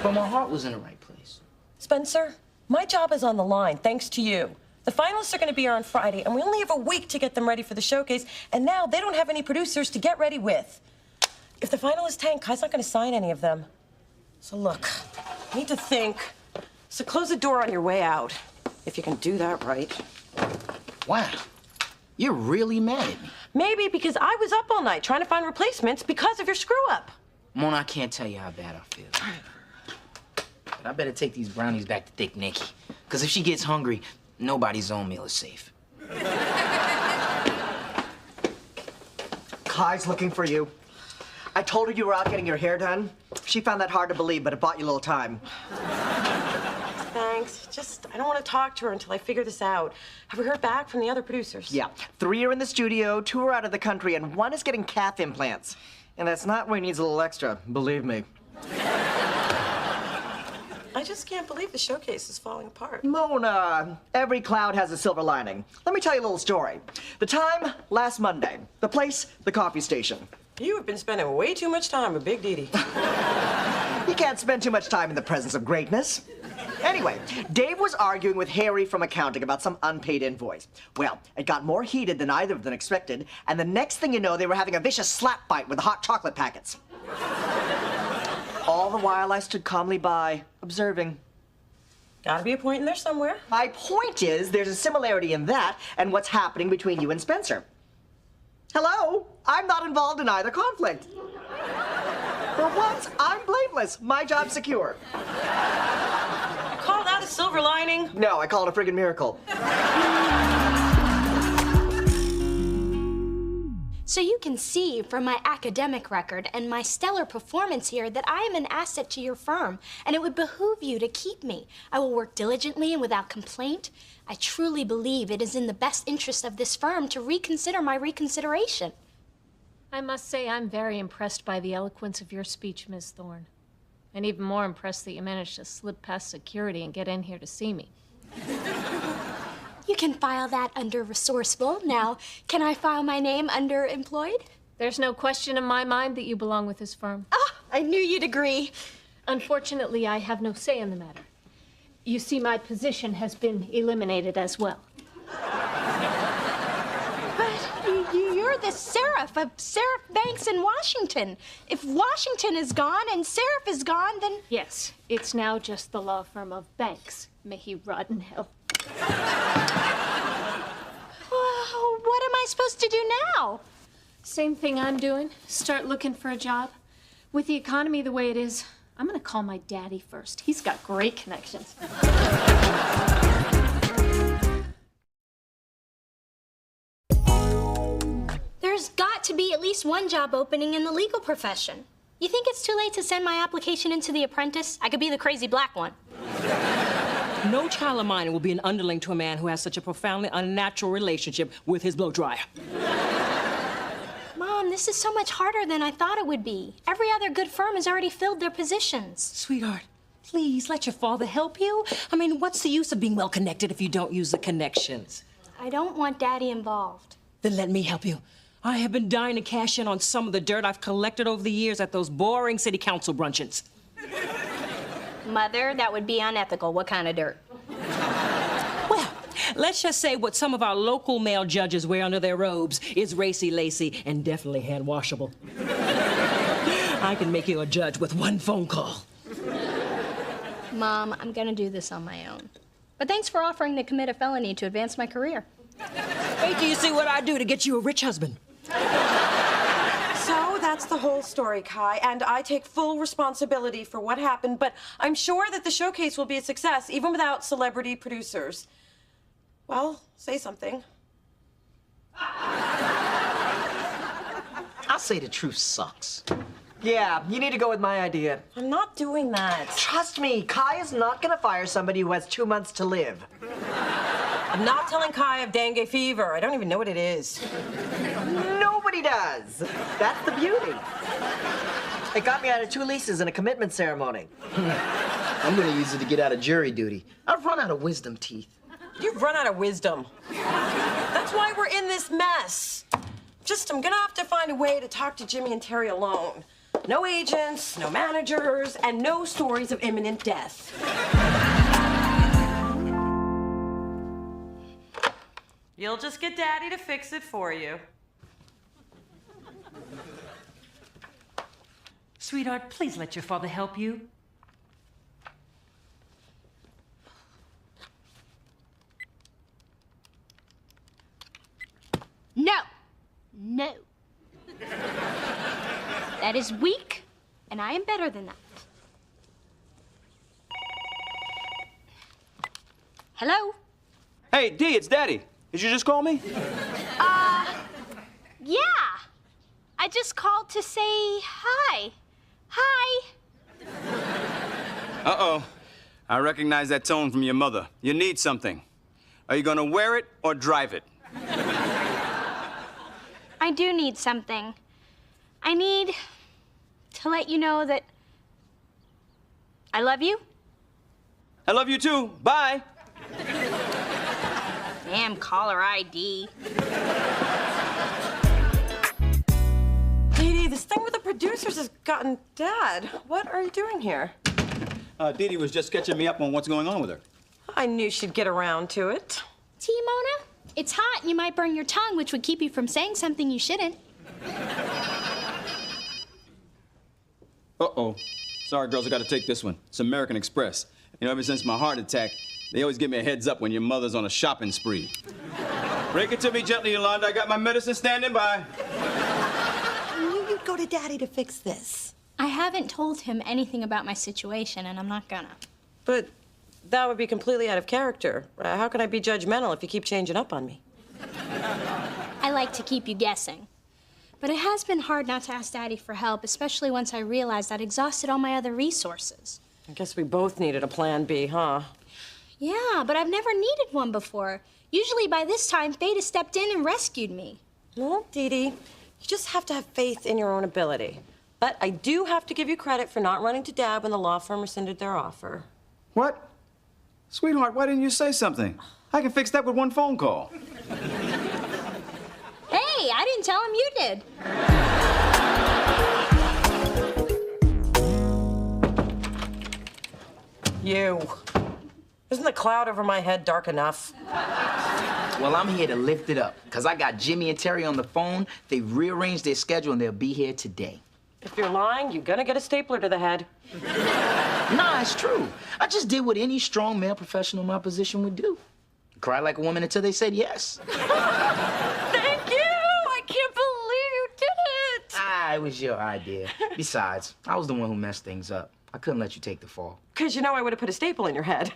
But my heart was in the right place. Spencer, my job is on the line, thanks to you. The finalists are going to be here on Friday, and we only have a week to get them ready for the showcase, and now they don't have any producers to get ready with. If the finalists tank, Kai's not going to sign any of them. So look, I need to think. So close the door on your way out, if you can do that right. Wow, you're really mad at me. Maybe because I was up all night trying to find replacements because of your screw-up. Mona, I can't tell you how bad I feel. But I better take these brownies back to Thick Nicky. Because if she gets hungry, nobody's own meal is safe. Kai's looking for you. I told her you were out getting your hair done. She found that hard to believe, but it bought you a little time. Thanks. Just, I don't want to talk to her until I figure this out. Have we heard back from the other producers? Yeah. 3 are in the studio, 2 are out of the country, and 1 is getting calf implants. And that's not where he needs a little extra, believe me. I just can't believe the showcase is falling apart. Mona, every cloud has a silver lining. Let me tell you a little story. The time, last Monday. The place, the coffee station. You have been spending way too much time with Big Dee Dee. You can't spend too much time in the presence of greatness. Anyway, Dave was arguing with Harry from accounting about some unpaid invoice. Well, it got more heated than either of them expected, and the next thing you know, they were having a vicious slap fight with the hot chocolate packets. All the while, I stood calmly by, observing. Gotta be a point in there somewhere. My point is, there's a similarity in that and what's happening between you and Spencer. Hello? I'm not involved in either conflict. For once, I'm blameless. My job's secure. Call that a silver lining? No, I call it a friggin' miracle. So you can see from my academic record and my stellar performance here that I am an asset to your firm, and it would behoove you to keep me. I will work diligently and without complaint. I truly believe it is in the best interest of this firm to reconsider my reconsideration. I must say I'm very impressed by the eloquence of your speech, Ms. Thorne. And even more impressed that you managed to slip past security and get in here to see me. You can file that under resourceful. Now, can I file my name under employed? There's no question in my mind that you belong with this firm. Ah, I knew you'd agree. Unfortunately, I have no say in the matter. You see, my position has been eliminated as well. But you're the Seraph of Seraph Banks in Washington. If Washington is gone and Seraph is gone, then... Yes, it's now just the law firm of Banks. May he rot in hell. Oh, what am I supposed to do now? Same thing I'm doing. Start looking for a job. With the economy the way it is, I'm gonna call my daddy first. He's got great connections. There's got to be at least one job opening in the legal profession. You think it's too late to send my application into The Apprentice? I could be the crazy black one. No child of mine will be an underling to a man who has such a profoundly unnatural relationship with his blow dryer. Mom, this is so much harder than I thought it would be. Every other good firm has already filled their positions. Sweetheart, please let your father help you. I mean, what's the use of being well connected if you don't use the connections? I don't want Daddy involved. Then let me help you. I have been dying to cash in on some of the dirt I've collected over the years at those boring city council bruncheons. Mother, that would be unethical. What kind of dirt? Well, let's just say what some of our local male judges wear under their robes is racy-lacy and definitely hand-washable. I can make you a judge with one phone call. Mom, I'm gonna do this on my own. But thanks for offering to commit a felony to advance my career. Wait till you see what I do to get you a rich husband. So that's the whole story, Kai, and I take full responsibility for what happened, but I'm sure that the showcase will be a success, even without celebrity producers. Well, say something. I'll say the truth sucks. Yeah, you need to go with my idea. I'm not doing that. Trust me, Kai is not gonna fire somebody who has 2 months to live. I'm not telling Kai of dengue fever. I don't even know what it is. Nobody does. That's the beauty. It got me out of 2 leases and a commitment ceremony. I'm gonna use it to get out of jury duty. I've run out of wisdom teeth. You've run out of wisdom. That's why we're in this mess. I'm gonna have to find a way to talk to Jimmy and Terry alone. No agents, no managers, and no stories of imminent death. You'll just get Daddy to fix it for you. Sweetheart, please let your father help you. No. No. That is weak, and I am better than that. Hello? Hey, Dee, it's Daddy. Did you just call me? Yeah. I just called to say hi. Hi. Uh-oh. I recognize that tone from your mother. You need something. Are you gonna wear it or drive it? I do need something. I need to let you know that I love you. I love you too. Bye. Damn caller ID. Dee Dee, this thing with the producers has gotten dead. What are you doing here? Dee Dee was just catching me up on what's going on with her. I knew she'd get around to it. Tea, Mona? It's hot and you might burn your tongue, which would keep you from saying something you shouldn't. Uh-oh. Sorry, girls, I gotta take this one. It's American Express. You know, ever since my heart attack, they always give me a heads up when your mother's on a shopping spree. Break it to me gently, Yolanda. I got my medicine standing by. I knew you'd go to Daddy to fix this. I haven't told him anything about my situation, and I'm not gonna. But that would be completely out of character. How can I be judgmental if you keep changing up on me? I like to keep you guessing. But it has been hard not to ask Daddy for help, especially once I realized I'd exhausted all my other resources. I guess we both needed a plan B, huh? Yeah, but I've never needed one before. Usually by this time, fate has stepped in and rescued me. Well, Dee Dee, you just have to have faith in your own ability. But I do have to give you credit for not running to Dad when the law firm rescinded their offer. What? Sweetheart, why didn't you say something? I can fix that with one phone call. Hey, I didn't tell him you did. You. Isn't the cloud over my head dark enough? Well, I'm here to lift it up, because I got Jimmy and Terry on the phone. They've rearranged their schedule, and they'll be here today. If you're lying, you're gonna get a stapler to the head. Nah, it's true. I just did what any strong male professional in my position would do. Cry like a woman until they said yes. Thank you! I can't believe you did it! It was your idea. Besides, I was the one who messed things up. I couldn't let you take the fall. Because you know I would have put a staple in your head.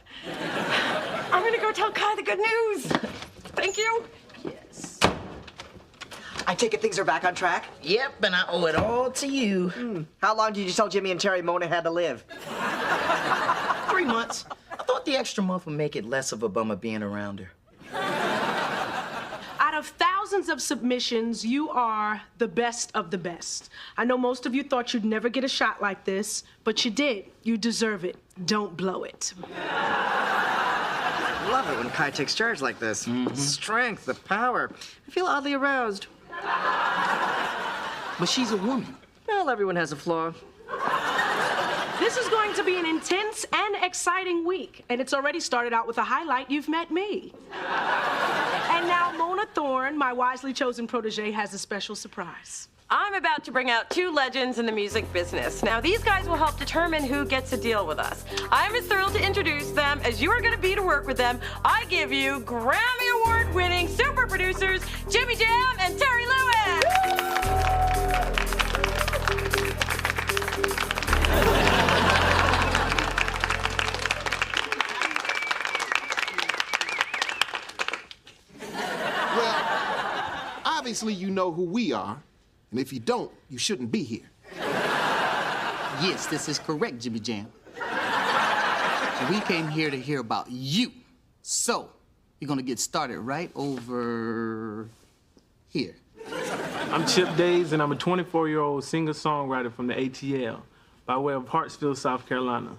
I'm gonna go tell Kai the good news. Thank you. Yes. I take it things are back on track? Yep, and I owe it all to you. How long did you tell Jimmy and Terry Mona had to live? 3 months. I thought the extra month would make it less of a bummer being around her. Out of thousands of submissions, you are the best of the best. I know most of you thought you'd never get a shot like this, but you did. You deserve it. Don't blow it. I love it when Kai takes charge like this. The strength, the power. I feel oddly aroused. But she's a woman. Well, everyone has a flaw. This is going to be an intense and exciting week, and it's already started out with a highlight. You've met me. And now Mona Thorne, my wisely chosen protege, has a special surprise. I'm about to bring out 2 legends in the music business. Now, these guys will help determine who gets to deal with us. I'm as thrilled to introduce them as you are going to be to work with them. I give you Grammy Award-winning super producers Jimmy Jam and Terry Lewis. Well, obviously you know who we are. And if you don't, you shouldn't be here. Yes, this is correct, Jimmy Jam. And we came here to hear about you. So, you're gonna get started right over here. I'm Chip Days, and I'm a 24-year-old singer-songwriter from the ATL by way of Hartsville, South Carolina.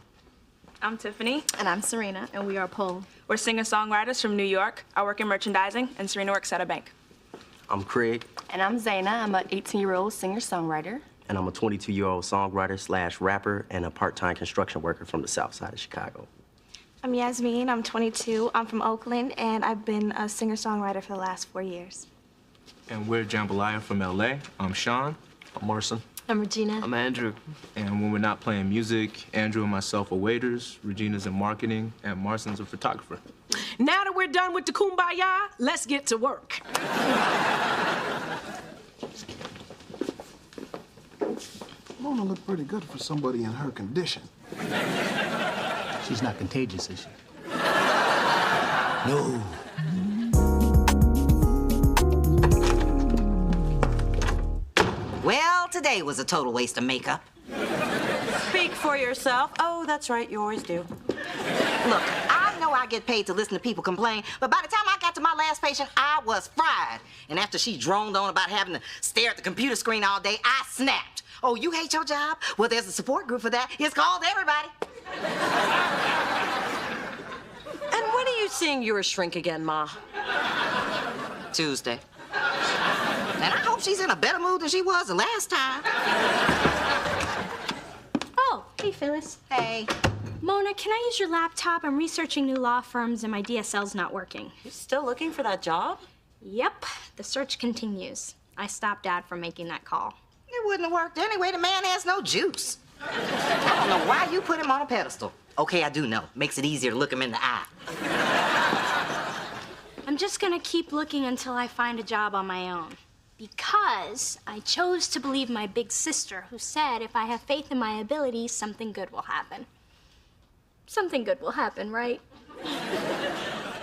I'm Tiffany. And I'm Serena, and we are Pole. We're singer-songwriters from New York. I work in merchandising, and Serena works at a bank. I'm Craig. And I'm Zaina. I'm an 18-year-old singer-songwriter. And I'm a 22-year-old songwriter / rapper and a part-time construction worker from the south side of Chicago. I'm Yasmin. I'm 22. I'm from Oakland, and I've been a singer-songwriter for the last 4 years. And we're Jambalaya from LA. I'm Sean. I'm Marson. I'm Regina. I'm Andrew. And when we're not playing music, Andrew and myself are waiters, Regina's in marketing, and Marson's a photographer. Now that we're done with the kumbaya, let's get to work. Mona looked pretty good for somebody in her condition. She's not contagious, is she? No. Well, today was a total waste of makeup. Speak for yourself. Oh, that's right, you always do. Look, I know I get paid to listen to people complain, but by the time I got to my last patient, I was fried. And after she droned on about having to stare at the computer screen all day, I snapped. Oh, you hate your job? Well, there's a support group for that. It's called Everybody. And when are you seeing yours shrink again, Ma? Tuesday. And I hope she's in a better mood than she was the last time. Oh, hey, Phyllis. Hey. Mona, can I use your laptop? I'm researching new law firms and my DSL's not working. You're still looking for that job? Yep, the search continues. I stopped Dad from making that call. It wouldn't have worked anyway. The man has no juice. I don't know why you put him on a pedestal. Okay, I do know. Makes it easier to look him in the eye. I'm just gonna keep looking until I find a job on my own. Because I chose to believe my big sister, who said if I have faith in my abilities, something good will happen. Something good will happen, right?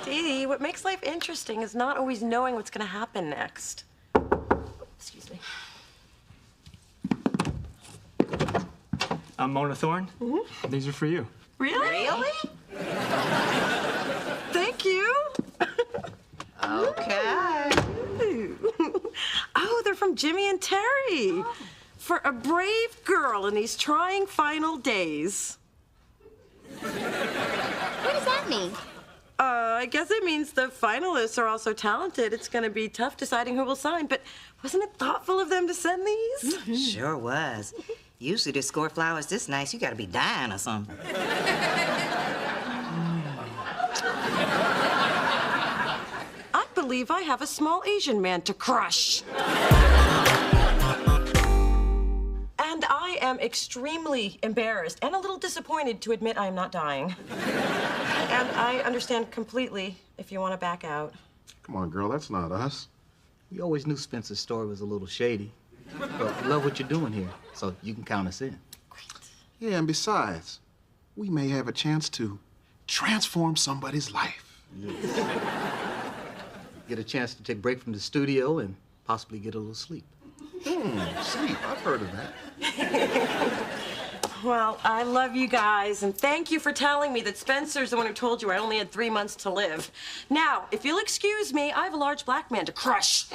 Dee Dee, what makes life interesting is not always knowing what's gonna happen next. Excuse me. I'm Mona Thorne. These are for you. Really? Thank you. Okay. Oh, they're from Jimmy and Terry. For a brave girl in these trying final days. What does that mean? I guess it means the finalists are all so talented, it's gonna be tough deciding who will sign, but wasn't it thoughtful of them to send these? Sure was. Usually to score flowers this nice, you gotta be dying or something. I believe I have a small Asian man to crush. And I am extremely embarrassed and a little disappointed to admit I am not dying. And I understand completely if you want to back out. Come on, girl, that's not us. We always knew Spencer's story was a little shady. But we love what you're doing here, so you can count us in. Yeah, and besides, we may have a chance to transform somebody's life. Get a chance to take a break from the studio and possibly get a little sleep. Sleep. I've heard of that. Well, I love you guys, and thank you for telling me that Spencer's the one who told you I only had 3 months to live. Now, if you'll excuse me, I have a large black man to crush.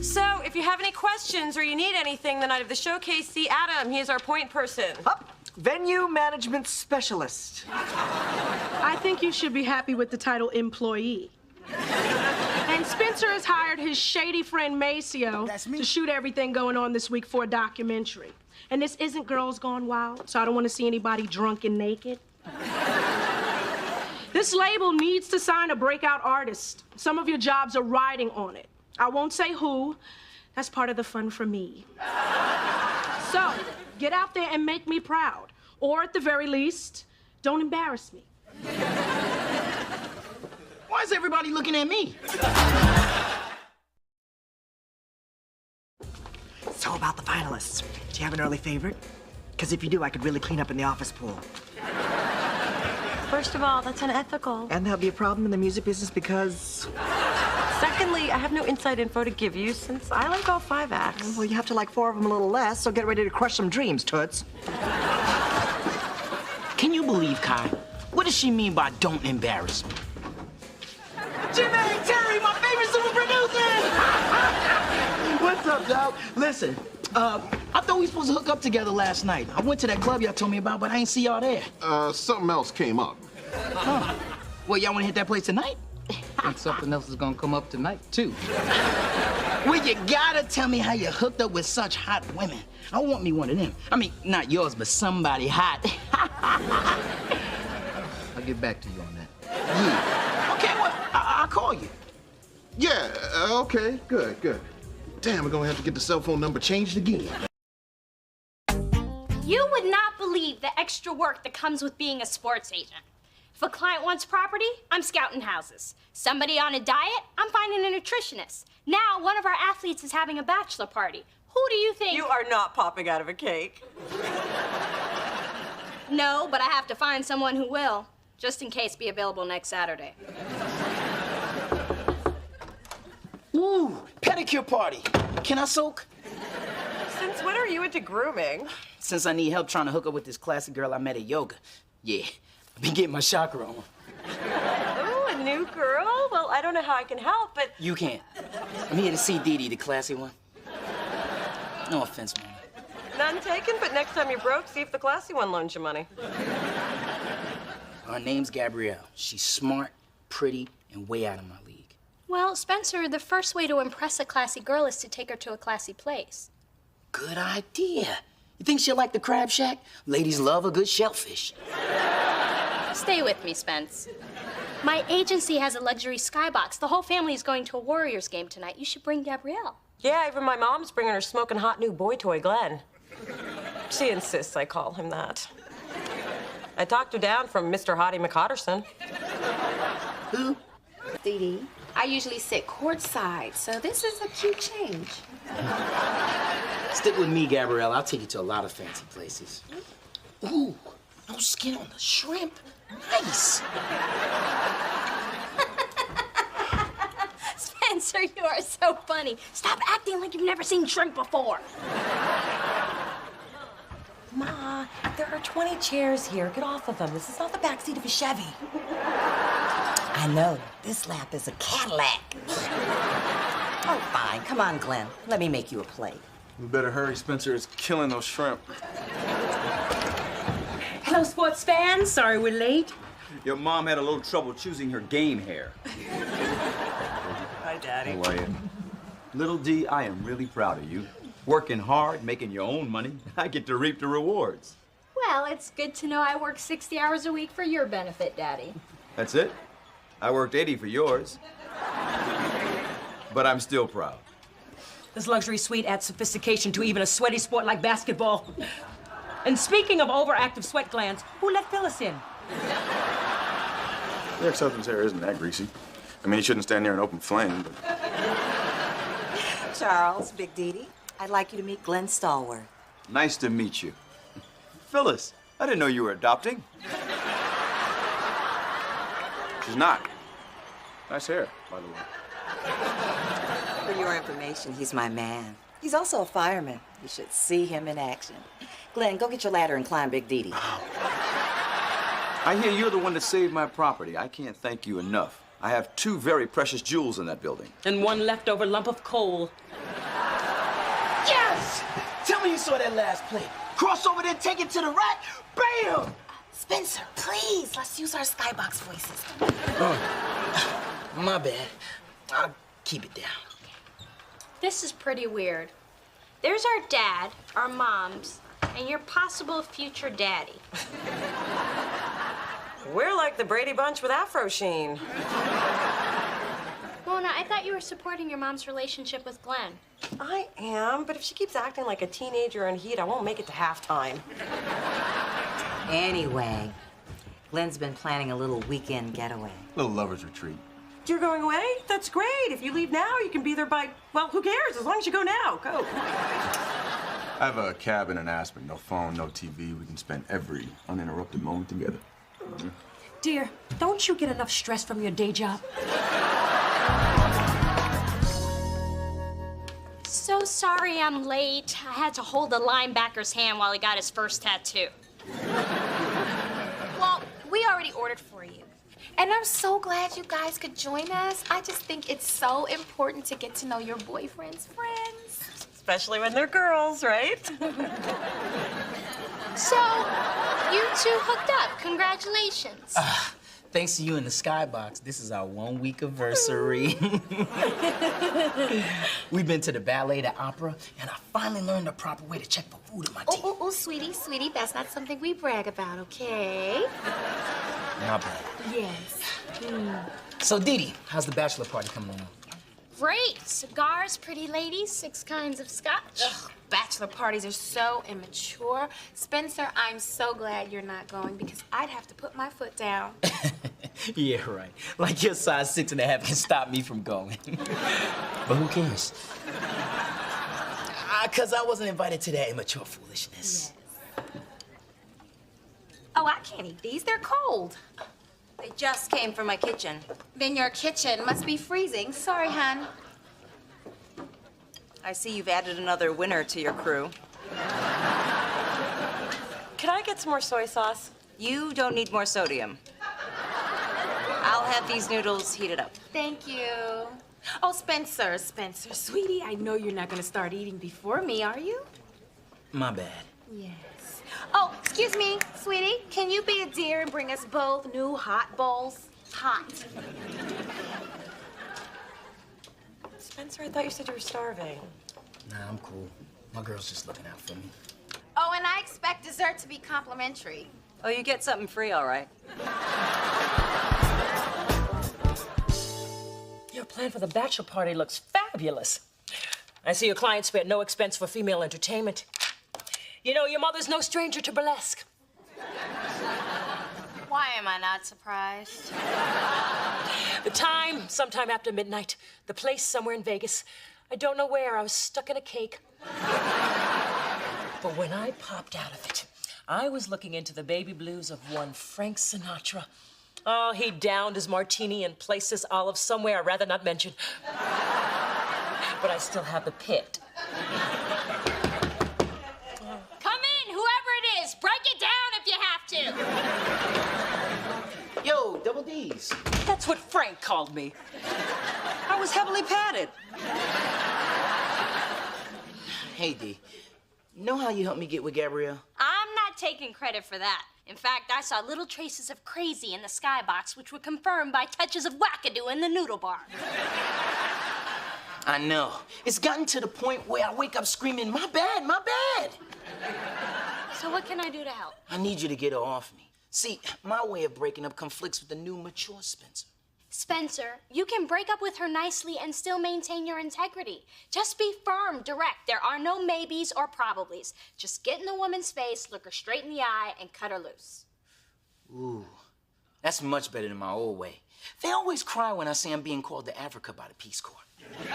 So, if you have any questions or you need anything the night of the showcase, see Adam. He is our point person. Venue management specialist. I think you should be happy with the title employee. And Spencer has hired his shady friend Maceo to shoot everything going on this week for a documentary. And this isn't Girls Gone Wild, so I don't want to see anybody drunk and naked. This label needs to sign a breakout artist. Some of your jobs are riding on it. I won't say who. That's part of the fun for me. So, get out there and make me proud. Or at the very least, don't embarrass me. Why is everybody looking at me? So about the finalists, do you have an early favorite? Because if you do, I could really clean up in the office pool. First of all, that's unethical. And there'll be a problem in the music business because... Secondly, I have no inside info to give you since I like all 5 acts. Well, you have to like 4 of them a little less, so get ready to crush some dreams, Toots. Can you believe, Kai? What does she mean by don't embarrass me? Jimmy and Terry, my favorite super producers! What's up, dog? Listen, I thought we were supposed to hook up together last night. I went to that club y'all told me about, but I ain't see y'all there. Something else came up. Huh. Well, y'all wanna hit that place tonight? And something else is gonna come up tonight, too. Well, you gotta tell me how you hooked up with such hot women. I want me one of them. I mean, not yours, but somebody hot. I'll get back to you on that. Yeah. Okay, well, I'll call you. Yeah, okay, good. Damn, we're gonna have to get the cell phone number changed again. You would not believe the extra work that comes with being a sports agent. If a client wants property, I'm scouting houses. Somebody on a diet, I'm finding a nutritionist. Now, one of our athletes is having a bachelor party. Who do you think? You are not popping out of a cake. No, but I have to find someone who will. Just in case be available next Saturday. Ooh, pedicure party. Can I soak? Since when are you into grooming? Since I need help trying to hook up with this classy girl I met at yoga. Yeah, I've been getting my chakra on. Oh, a new girl? Well, I don't know how I can help, but... You can't. I'm here to see Dee Dee, the classy one. No offense, Mama. None taken, but next time you're broke, see if the classy one loans you money. Her name's Gabrielle. She's smart, pretty, and way out of my league. Well, Spencer, the first way to impress a classy girl is to take her to a classy place. Good idea. You think she'll like the crab shack? Ladies love a good shellfish. Stay with me, Spence. My agency has a luxury skybox. The whole family is going to a Warriors game tonight. You should bring Gabrielle. Yeah, even my mom's bringing her smoking hot new boy toy, Glenn. She insists I call him that. I talked her down from Mr. Hottie McHotterson. Who? Dee Dee, I usually sit courtside, so this is a cute change. Stick with me, Gabrielle. I'll take you to a lot of fancy places. Ooh, no skin on the shrimp. Nice. Spencer, you are so funny. Stop acting like you've never seen shrimp before. Ma, there are 20 chairs here. Get off of them. This is not the backseat of a Chevy. I know. This lap is a Cadillac. Oh, fine. Come on, Glenn. Let me make you a plate. We better hurry. Spencer is killing those shrimp. Hello, sports fans. Sorry we're late. Your mom had a little trouble choosing her game hair. Hi, Daddy. How are you? Little D, I am really proud of you. Working hard, making your own money. I get to reap the rewards. Well, it's good to know I work 60 hours a week for your benefit, Daddy. That's it. I worked 80 for yours. But I'm still proud. This luxury suite adds sophistication to even a sweaty sport like basketball. And speaking of overactive sweat glands, who let Phyllis in? Your ex-husband's hair isn't that greasy. I mean, he shouldn't stand near an open flame, but... Charles, Big Dee Dee, I'd like you to meet Glenn Stallworth. Nice to meet you. Phyllis, I didn't know you were adopting. She's not. Nice hair, by the way. For your information, he's my man. He's also a fireman. You should see him in action. Glenn, go get your ladder and climb Big Dee Dee. I hear you're the one that saved my property. I can't thank you enough. I have 2 very precious jewels in that building. And 1 leftover lump of coal. Yes! Tell me you saw that last play. Cross over there, take it to the rack. Bam! Spencer, please, let's use our skybox voices. My bad. I'll keep it down. This is pretty weird. There's our dad, our moms, and your possible future daddy. We're like the Brady Bunch with Afro Sheen. Mona, I thought you were supporting your mom's relationship with Glenn. I am, but if she keeps acting like a teenager in heat, I won't make it to halftime. Anyway, Glenn's been planning a little weekend getaway. Little lover's retreat. You're going away? That's great. If you leave now, you can be there by, well, who cares? As long as you go now. Go. I have a cabin in Aspen. No phone, no TV. We can spend every uninterrupted moment together. Dear, don't you get enough stress from your day job? So sorry I'm late. I had to hold the linebacker's hand while he got his first tattoo. Well, we already ordered for you. And I'm so glad you guys could join us. I just think it's so important to get to know your boyfriend's friends. Especially when they're girls, right? So, you 2 hooked up. Congratulations. Thanks to you in the skybox, this is our 1-week anniversary. We've been to the ballet, the opera, and I finally learned the proper way to check for food in my teeth. Oh, sweetie, that's not something we brag about, okay? My bad. Yes. So, Dee Dee, how's the bachelor party coming along? Great. Cigars, pretty ladies, 6 kinds of scotch. Ugh, bachelor parties are so immature. Spencer, I'm so glad you're not going because I'd have to put my foot down. Yeah, right. Like your size 6.5 can stop me from going. But who cares? Because I wasn't invited to that immature foolishness. Yes. Oh, I can't eat these. They're cold. They just came from my kitchen. Then your kitchen must be freezing. Sorry, hon. I see you've added another winner to your crew. Can I get some more soy sauce? You don't need more sodium. I'll have these noodles heated up. Thank you. Oh, Spencer, sweetie, I know you're not gonna start eating before me, are you? My bad. Yes. Oh, excuse me, sweetie. Can you be a dear and bring us both new hot bowls? Hot. Spencer, I thought you said you were starving. Nah, I'm cool. My girl's just looking out for me. Oh, and I expect dessert to be complimentary. Oh, you get something free, all right. Your plan for the bachelor party looks fabulous. I see your client spared no expense for female entertainment. You know, your mother's no stranger to burlesque. Why am I not surprised? The time, sometime after midnight. The place, somewhere in Vegas. I don't know where. I was stuck in a cake. But when I popped out of it, I was looking into the baby blues of one Frank Sinatra. Oh, he downed his martini and placed his olive somewhere I'd rather not mention. But I still have the pit. Come in, whoever it is. Break it down if you have to. Yo, double D's. That's what Frank called me. I was heavily padded. Hey, D. You know how you helped me get with Gabrielle? I'm not taking credit for that. In fact, I saw little traces of crazy in the skybox, which were confirmed by touches of wackadoo in the noodle bar. I know. It's gotten to the point where I wake up screaming, my bad, my bad. So what can I do to help? I need you to get her off me. See, my way of breaking up conflicts with the new mature Spencer. Spencer, you can break up with her nicely and still maintain your integrity. Just be firm, direct. There are no maybes or probablys. Just get in the woman's face, look her straight in the eye, and cut her loose. Ooh, that's much better than my old way. They always cry when I say I'm being called to Africa by the Peace Corps. I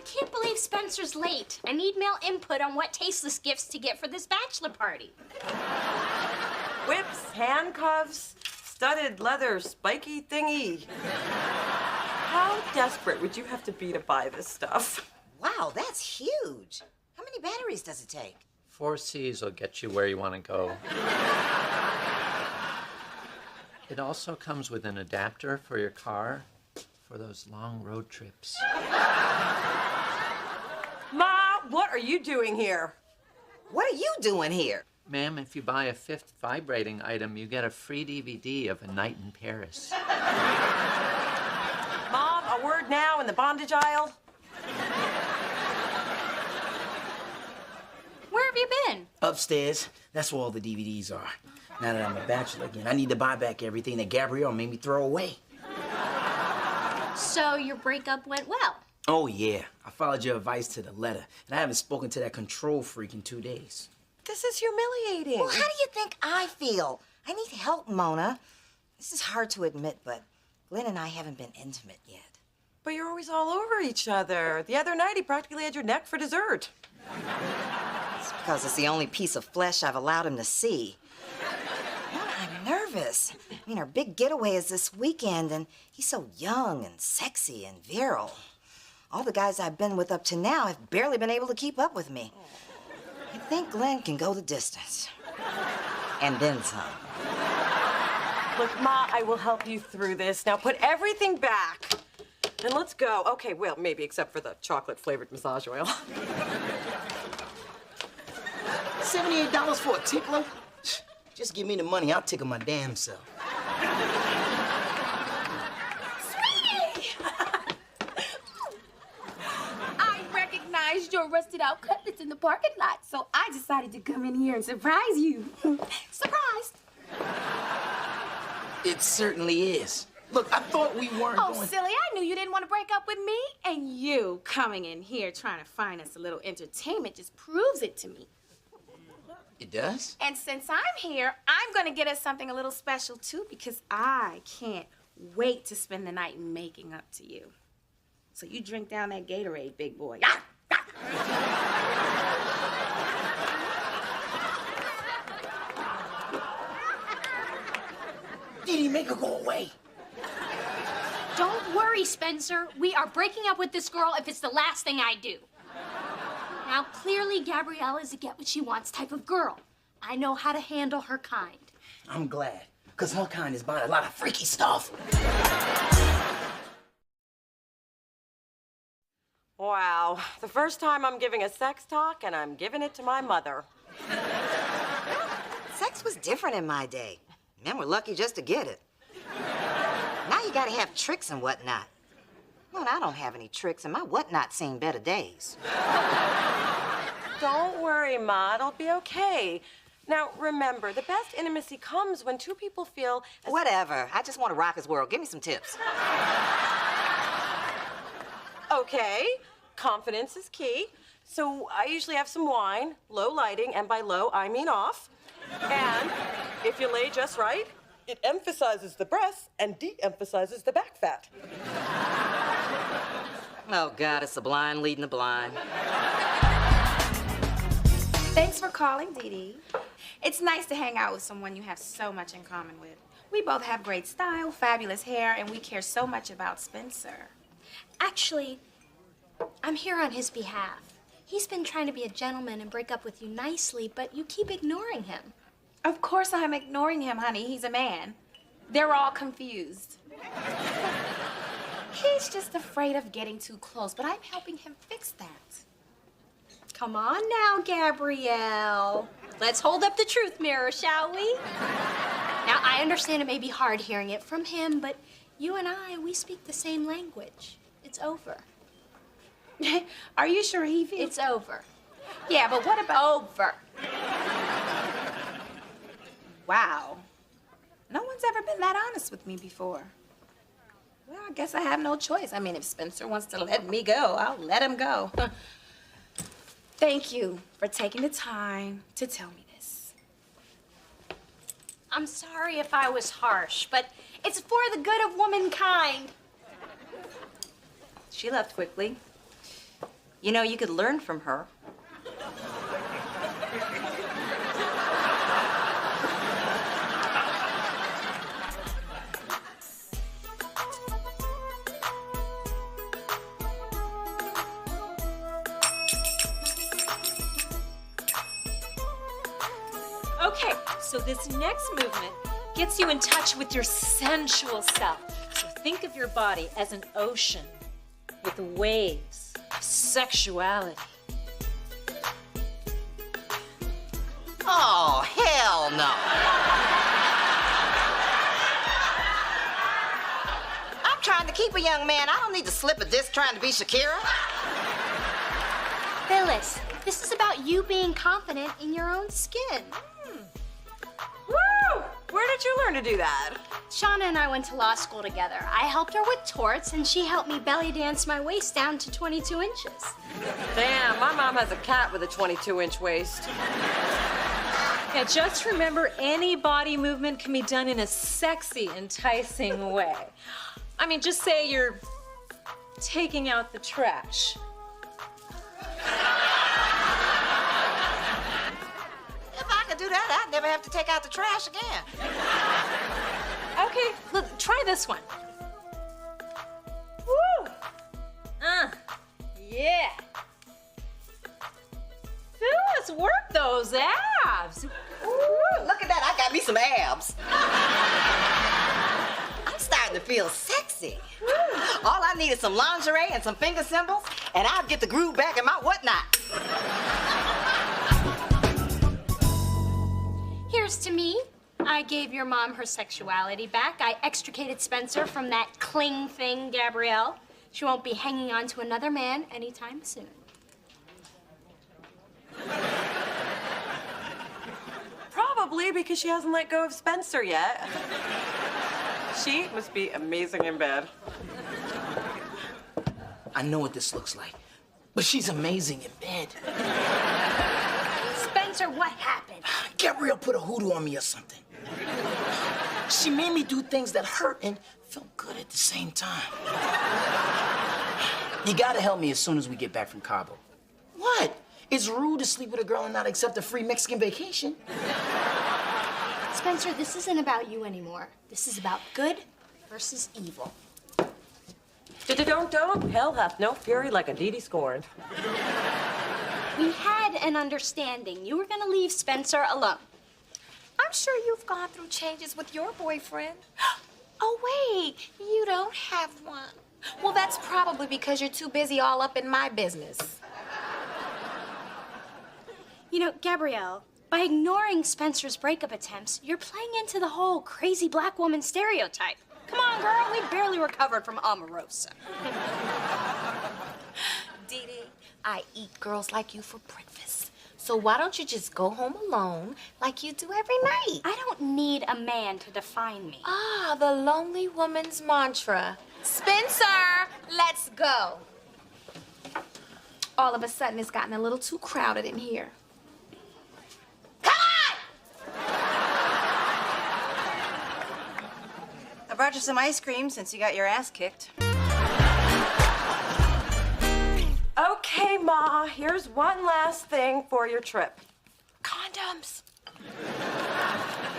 can't believe Spencer's late. I need male input on what tasteless gifts to get for this bachelor party. Whips, handcuffs, studded leather, spiky thingy. How desperate would you have to be to buy this stuff? Wow, that's huge. How many batteries does it take? 4 C's will get you where you want to go. It also comes with an adapter for your car for those long road trips. Ma, what are you doing here? What are you doing here? Ma'am, if you buy a 5th vibrating item, you get a free DVD of A Night in Paris. Mom, a word now in the bondage aisle. Where have you been? Upstairs. That's where all the DVDs are. Now that I'm a bachelor again, I need to buy back everything that Gabrielle made me throw away. So your breakup went well? Oh, yeah. I followed your advice to the letter, and I haven't spoken to that control freak in 2 days. This is humiliating. Well, how do you think I feel? I need help, Mona. This is hard to admit, but Glenn and I haven't been intimate yet. But you're always all over each other. The other night, he practically had your neck for dessert. It's because it's the only piece of flesh I've allowed him to see. Mona, I'm nervous. I mean, our big getaway is this weekend, and he's so young and sexy and virile. All the guys I've been with up to now have barely been able to keep up with me. I think Glenn can go the distance. And then some. Look, Ma, I will help you through this. Now put everything back. And let's go. Okay, well, maybe except for the chocolate-flavored massage oil. $78 for a tickler? Just give me the money, I'll tickle my damn self. Your rusted out cutlets in the parking lot, so I decided to come in here and surprise you. Surprise! It certainly is. Look, I thought we weren't Oh, going... silly, I knew you didn't want to break up with me. And you coming in here trying to find us a little entertainment just proves it to me. It does? And since I'm here, I'm going to get us something a little special, too, because I can't wait to spend the night making up to you. So you drink down that Gatorade, big boy. Ah! Did he make her go away? Don't worry, Spencer. We are breaking up with this girl if it's the last thing I do. Now, clearly, Gabrielle is a get-what-she-wants type of girl. I know how to handle her kind. I'm glad, because her kind is buying a lot of freaky stuff. Wow, the first time I'm giving a sex talk, and I'm giving it to my mother. Sex was different in my day. Men were lucky just to get it. Now you gotta have tricks and whatnot. Well, I don't have any tricks, and my whatnot seen better days. Don't worry, Ma, it'll be okay. Now, remember, the best intimacy comes when two people feel... Whatever. I just want to rock his world. Give me some tips. Okay, confidence is key. So I usually have some wine, low lighting, and by low, I mean off. And if you lay just right, it emphasizes the breasts and de-emphasizes the back fat. Oh, God, it's the blind leading the blind. Thanks for calling, Dee Dee. It's nice to hang out with someone you have so much in common with. We both have great style, fabulous hair, and we care so much about Spencer. Actually, I'm here on his behalf. He's been trying to be a gentleman and break up with you nicely, but you keep ignoring him. Of course I'm ignoring him, honey. He's a man. They're all confused. He's just afraid of getting too close, but I'm helping him fix that. Come on now, Gabrielle. Let's hold up the truth mirror, shall we? Now, I understand it may be hard hearing it from him, but you and I, we speak the same language. It's over. Are you sure he feels... It's over. Yeah, but what about... Over. Wow. No one's ever been that honest with me before. Well, I guess I have no choice. I mean, if Spencer wants to let me go, I'll let him go. Thank you for taking the time to tell me this. I'm sorry if I was harsh, but it's for the good of womankind. She left quickly. You know, you could learn from her. Okay, so this next movement gets you in touch with your sensual self. So think of your body as an ocean with waves of sexuality. Oh, hell no. I'm trying to keep a young man. I don't need to slip a disc trying to be Shakira. Phyllis, this is about you being confident in your own skin. Woo! Where did you learn to do that? Shauna and I went to law school together. I helped her with torts, and she helped me belly dance my waist down to 22 inches. Damn, my mom has a cat with a 22-inch waist. Yeah, just remember, any body movement can be done in a sexy, enticing way. I mean, just say you're taking out the trash. If I could do that, I'd never have to take out the trash again. Okay, look, try this one. Woo! Yeah. Phyllis, work those abs. Ooh, look at that, I got me some abs. I'm starting to feel sexy. All I need is some lingerie and some finger cymbals, and I'll get the groove back in my whatnot. Here's to me. I gave your mom her sexuality back. I extricated Spencer from that cling thing, Gabrielle. She won't be hanging on to another man anytime soon. Probably because she hasn't let go of Spencer yet. She must be amazing in bed. I know what this looks like, but she's amazing in bed. Spencer, what happened? Gabrielle put a hoodoo on me or something. She made me do things that hurt and felt good at the same time. You gotta help me as soon as we get back from Cabo. What? It's rude to sleep with a girl and not accept a free Mexican vacation. Spencer, this isn't about you anymore. This is about good versus evil. Don't. Hell hath no fury like a deedy scorned. We had an understanding. You were gonna leave Spencer alone. I'm sure you've gone through changes with your boyfriend. Oh, wait, you don't have one. Well, that's probably because you're too busy all up in my business. You know, Gabrielle, by ignoring Spencer's breakup attempts, you're playing into the whole crazy black woman stereotype. Come on, girl, we barely recovered from Omarosa. Dee Dee, I eat girls like you for breakfast. So why don't you just go home alone like you do every night? I don't need a man to define me. Ah, the lonely woman's mantra. Spencer, let's go. All of a sudden, it's gotten a little too crowded in here. I brought you some ice cream since you got your ass kicked. Okay, Ma, here's one last thing for your trip. Condoms.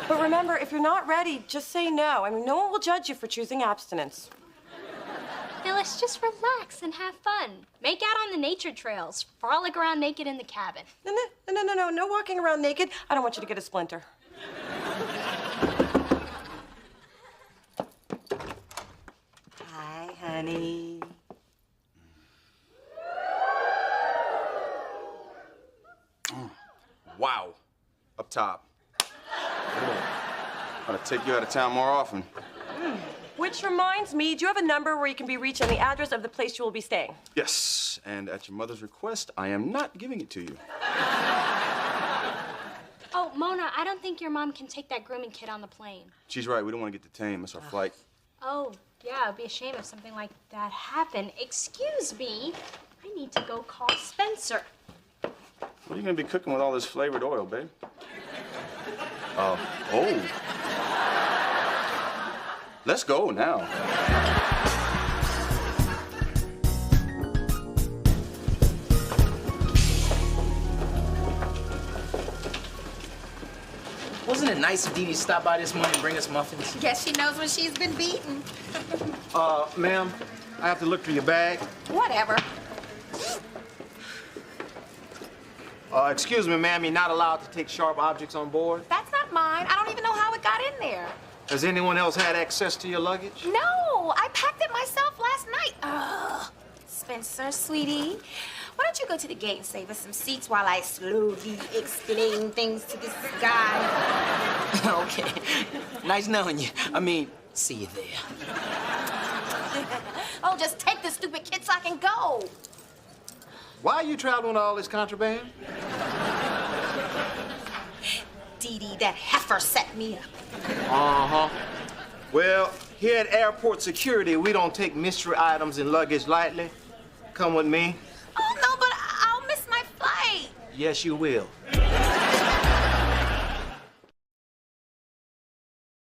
But remember, if you're not ready, just say no. I mean, no one will judge you for choosing abstinence. Now let's just relax and have fun. Make out on the nature trails. Frolic around naked in the cabin. No walking around naked. I don't want you to get a splinter. Hi, honey. Wow. Up top. Ought to take you out of town more often. Which reminds me, do you have a number where you can be reached and the address of the place you will be staying? Yes, and at your mother's request, I am not giving it to you. Oh, Mona, I don't think your mom can take that grooming kit on the plane. She's right. We don't want to get detained. Miss our flight. Oh, yeah, it'd be a shame if something like that happened. Excuse me, I need to go call Spencer. What are you going to be cooking with all this flavored oil, babe? Oh. Let's go now. Wasn't it nice of Dee Dee to stop by this morning and bring us muffins? Guess she knows when she's been beaten. Ma'am, I have to look through your bag. Whatever. Excuse me, ma'am, you're not allowed to take sharp objects on board. That's not mine. I don't even know how it got in there. Has anyone else had access to your luggage? No, I packed it myself last night. Ugh. Spencer, sweetie, why don't you go to the gate and save us some seats while I slowly explain things to this guy? Okay. Nice knowing you. I mean, see you there. Oh, just take this stupid kid so I can go. Why are you traveling with all this contraband? Dee Dee, that heifer set me up. Uh-huh. Well, here at airport security, we don't take mystery items and luggage lightly. Come with me. Oh, no, but I'll miss my flight. Yes, you will.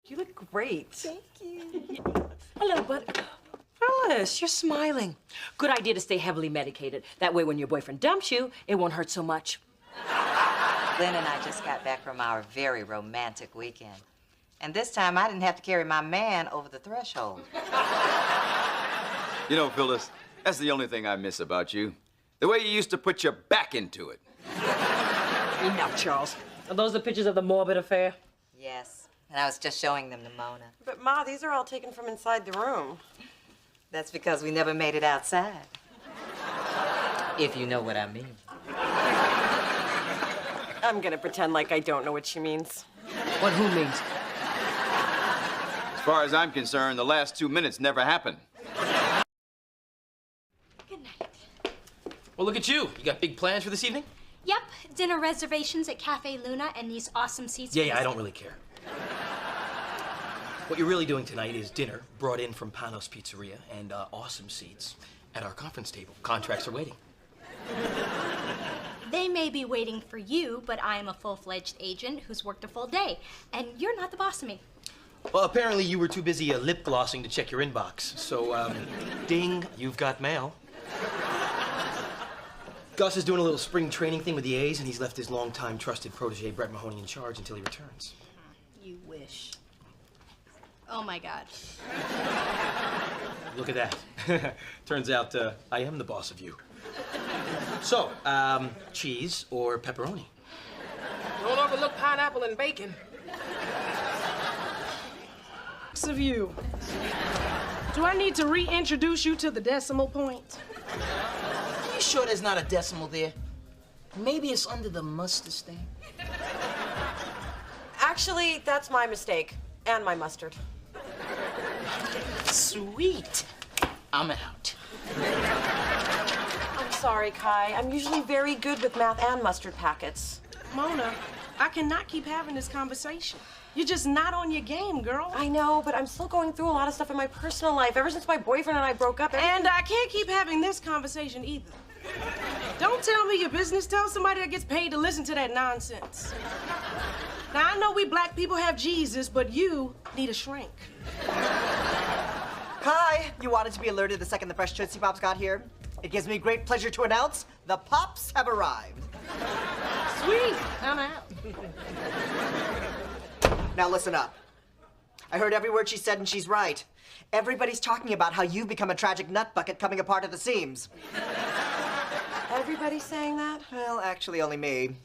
You look great. Thank you. Hello, bud. Phyllis, you're smiling. Good idea to stay heavily medicated. That way when your boyfriend dumps you, it won't hurt so much. Glenn and I just got back from our very romantic weekend. And this time I didn't have to carry my man over the threshold. You know, Phyllis, that's the only thing I miss about you. The way you used to put your back into it. Enough, Charles. Are those the pictures of the morbid affair? Yes, and I was just showing them to Mona. But, Ma, these are all taken from inside the room. That's because we never made it outside. If you know what I mean. I'm gonna pretend like I don't know what she means. What who means? As far as I'm concerned, the last 2 minutes never happened. Well, look at you. You got big plans for this evening? Yep, dinner reservations at Cafe Luna and these awesome seats. Yeah, I don't really care. What you're really doing tonight is dinner brought in from Panos Pizzeria and awesome seats at our conference table. Contracts are waiting. They may be waiting for you, but I am a full-fledged agent who's worked a full day, and you're not the boss of me. Well, apparently you were too busy lip glossing to check your inbox. So, ding, you've got mail. Gus is doing a little spring training thing with the A's, and he's left his longtime trusted protege, Brett Mahoney, in charge until he returns. You wish. Oh my God. Look at that. Turns out I am the boss of you. So, cheese or pepperoni? Don't overlook pineapple and bacon. Of you. Do I need to reintroduce you to the decimal point? Are you sure there's not a decimal there? Maybe it's under the mustard stain. Actually, that's my mistake. And my mustard. Sweet. I'm out. I'm sorry, Kai. I'm usually very good with math and mustard packets. Mona, I cannot keep having this conversation. You're just not on your game, girl. I know, but I'm still going through a lot of stuff in my personal life. Ever since my boyfriend and I broke up, And I can't keep having this conversation either. Don't tell me your business. Tell somebody that gets paid to listen to that nonsense. Now, I know we black people have Jesus, but you need a shrink. Hi, you wanted to be alerted the second the fresh Tootsie Pops got here? It gives me great pleasure to announce the Pops have arrived. Sweet, I'm out. Now listen up. I heard every word she said and she's right. Everybody's talking about how you've become a tragic nut bucket coming apart at the seams. Everybody's saying that? Well, actually only me.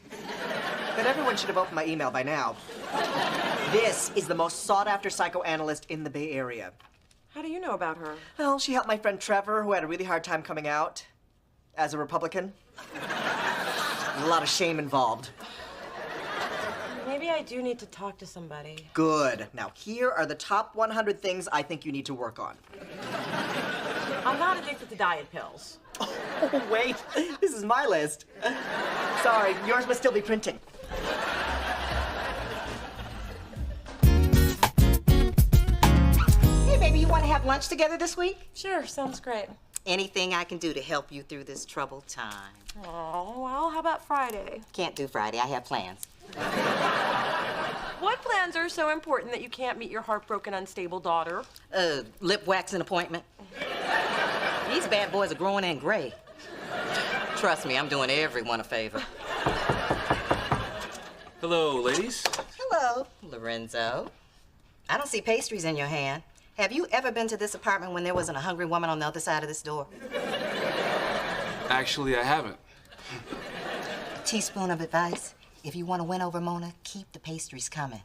But everyone should have opened my email by now. This is the most sought-after psychoanalyst in the Bay Area. How do you know about her? Well, she helped my friend Trevor, who had a really hard time coming out as a Republican. A lot of shame involved. Maybe I do need to talk to somebody. Good. Now, here are the top 100 things I think you need to work on. I'm not addicted to diet pills. Oh, wait. This is my list. Sorry, yours must still be printing. Hey, baby, you want to have lunch together this week? Sure, sounds great. Anything I can do to help you through this troubled time. Oh, well, how about Friday? Can't do Friday. I have plans. What plans are so important that you can't meet your heartbroken, unstable daughter? Lip waxing appointment. These bad boys are growing in gray. Trust me, I'm doing everyone a favor. Hello, ladies. Hello, Lorenzo. I don't see pastries in your hand. Have you ever been to this apartment when there wasn't a hungry woman on the other side of this door? Actually, I haven't. Teaspoon of advice. If you want to win over Mona, keep the pastries coming.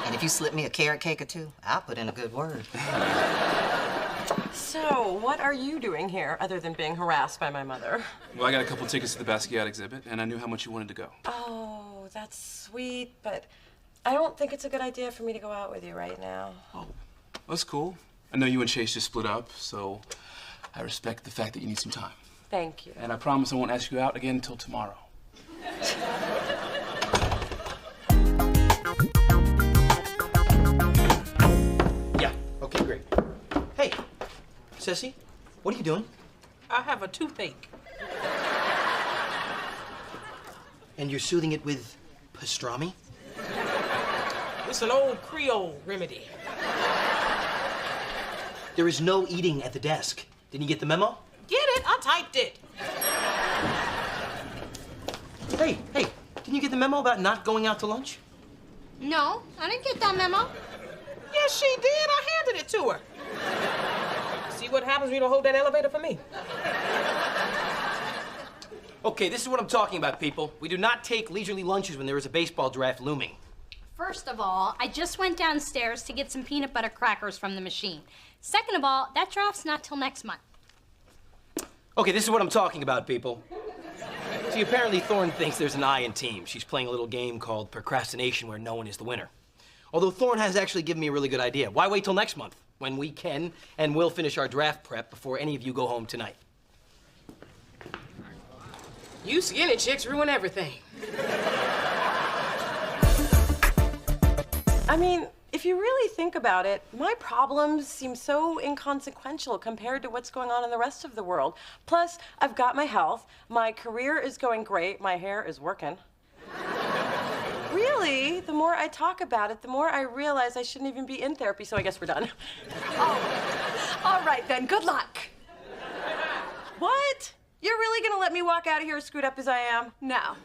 And if you slip me a carrot cake or two, I'll put in a good word. So, what are you doing here other than being harassed by my mother? Well, I got a couple tickets to the Basquiat exhibit, and I knew how much you wanted to go. Oh, that's sweet, but I don't think it's a good idea for me to go out with you right now. Oh, that's cool. I know you and Chase just split up, so I respect the fact that you need some time. Thank you. And I promise I won't ask you out again until tomorrow. Yeah, okay, great. Hey, Sissy, what are you doing? I have a toothache. And you're soothing it with pastrami? It's an old Creole remedy. There is no eating at the desk. Didn't you get the memo? Get it? I typed it. Hey, didn't you get the memo about not going out to lunch? No, I didn't get that memo. Yes, she did. I handed it to her. See what happens when you don't hold that elevator for me. Okay, this is what I'm talking about, people. We do not take leisurely lunches when there is a baseball draft looming. First of all, I just went downstairs to get some peanut butter crackers from the machine. Second of all, that draft's not till next month. Okay, this is what I'm talking about, people. See, apparently Thorne thinks there's an I in team. She's playing a little game called procrastination where no one is the winner. Although Thorne has actually given me a really good idea. Why wait till next month when we can and will finish our draft prep before any of you go home tonight? You skinny chicks ruin everything. I mean, if you really think about it, my problems seem so inconsequential compared to what's going on in the rest of the world. Plus, I've got my health, my career is going great, my hair is working. Really, the more I talk about it, the more I realize I shouldn't even be in therapy, so I guess we're done. Oh, all right then, good luck. What? You're really gonna let me walk out of here as screwed up as I am? No,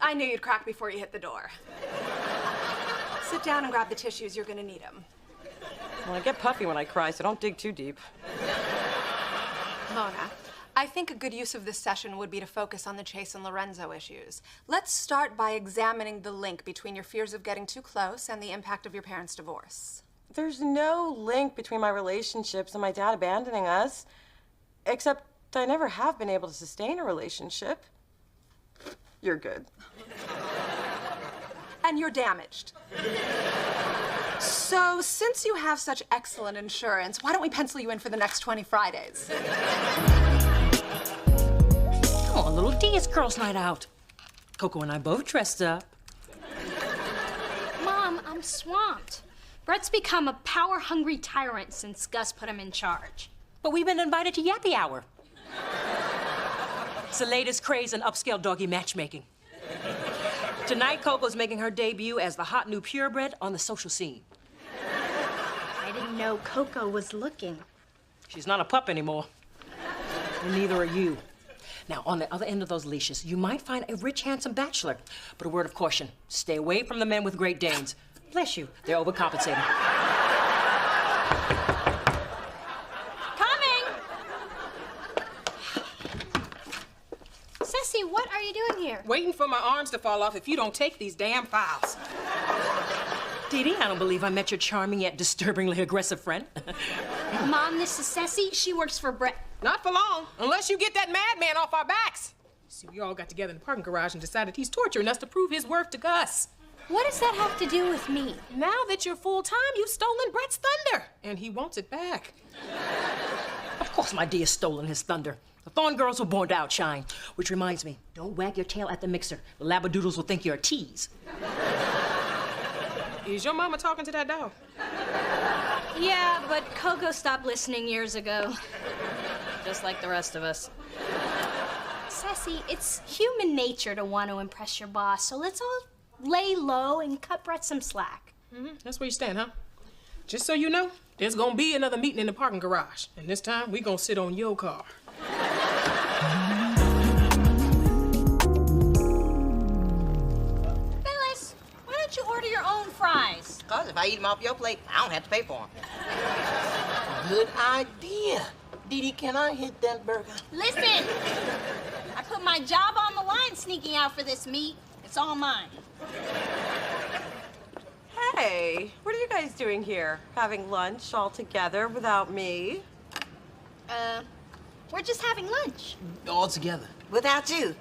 I knew you'd crack before you hit the door. Sit down and grab the tissues, you're gonna need them. Well, I get puffy when I cry, so don't dig too deep. Mona, I think a good use of this session would be to focus on the Chase and Lorenzo issues. Let's start by examining the link between your fears of getting too close and the impact of your parents' divorce. There's no link between my relationships and my dad abandoning us, except I never have been able to sustain a relationship. You're good. And you're damaged. So, since you have such excellent insurance, why don't we pencil you in for the next 20 Fridays? Come on, little D, it's girls' night out. Coco and I both dressed up. Mom, I'm swamped. Brett's become a power-hungry tyrant since Gus put him in charge. But we've been invited to Yappy Hour. It's the latest craze in upscale doggy matchmaking. Tonight, Coco's making her debut as the hot new purebred on the social scene. I didn't know Coco was looking. She's not a pup anymore. And neither are you. Now, on the other end of those leashes, you might find a rich, handsome bachelor. But a word of caution, stay away from the men with Great Danes. Bless you, they're overcompensating. Ceci, what are you doing here? Waiting for my arms to fall off if you don't take these damn files. Dee Dee, I don't believe I met your charming yet disturbingly aggressive friend. Mom, this is Ceci. She works for Brett. Not for long, unless you get that madman off our backs. See, we all got together in the parking garage and decided he's torturing us to prove his worth to Gus. What does that have to do with me? Now that you're full-time, you've stolen Brett's thunder, and he wants it back. Of course my dear stolen his thunder. The Thorn girls were born to outshine. Which reminds me, don't wag your tail at the mixer. The labradoodles will think you're a tease. Is your mama talking to that dog? Yeah, but Coco stopped listening years ago. Just like the rest of us. Ceci, it's human nature to want to impress your boss, so let's all lay low and cut Brett some slack. That's where you stand, huh? Just so you know, there's gonna be another meeting in the parking garage, and this time we gonna sit on your car. Phyllis, why don't you order your own fries? Because if I eat them off your plate, I don't have to pay for them. Good idea. Dee Dee, can I hit that burger? Listen, I put my job on the line sneaking out for this meat. It's all mine. Hey, what are you guys doing here? Having lunch all together without me? We're just having lunch. All together. Without you.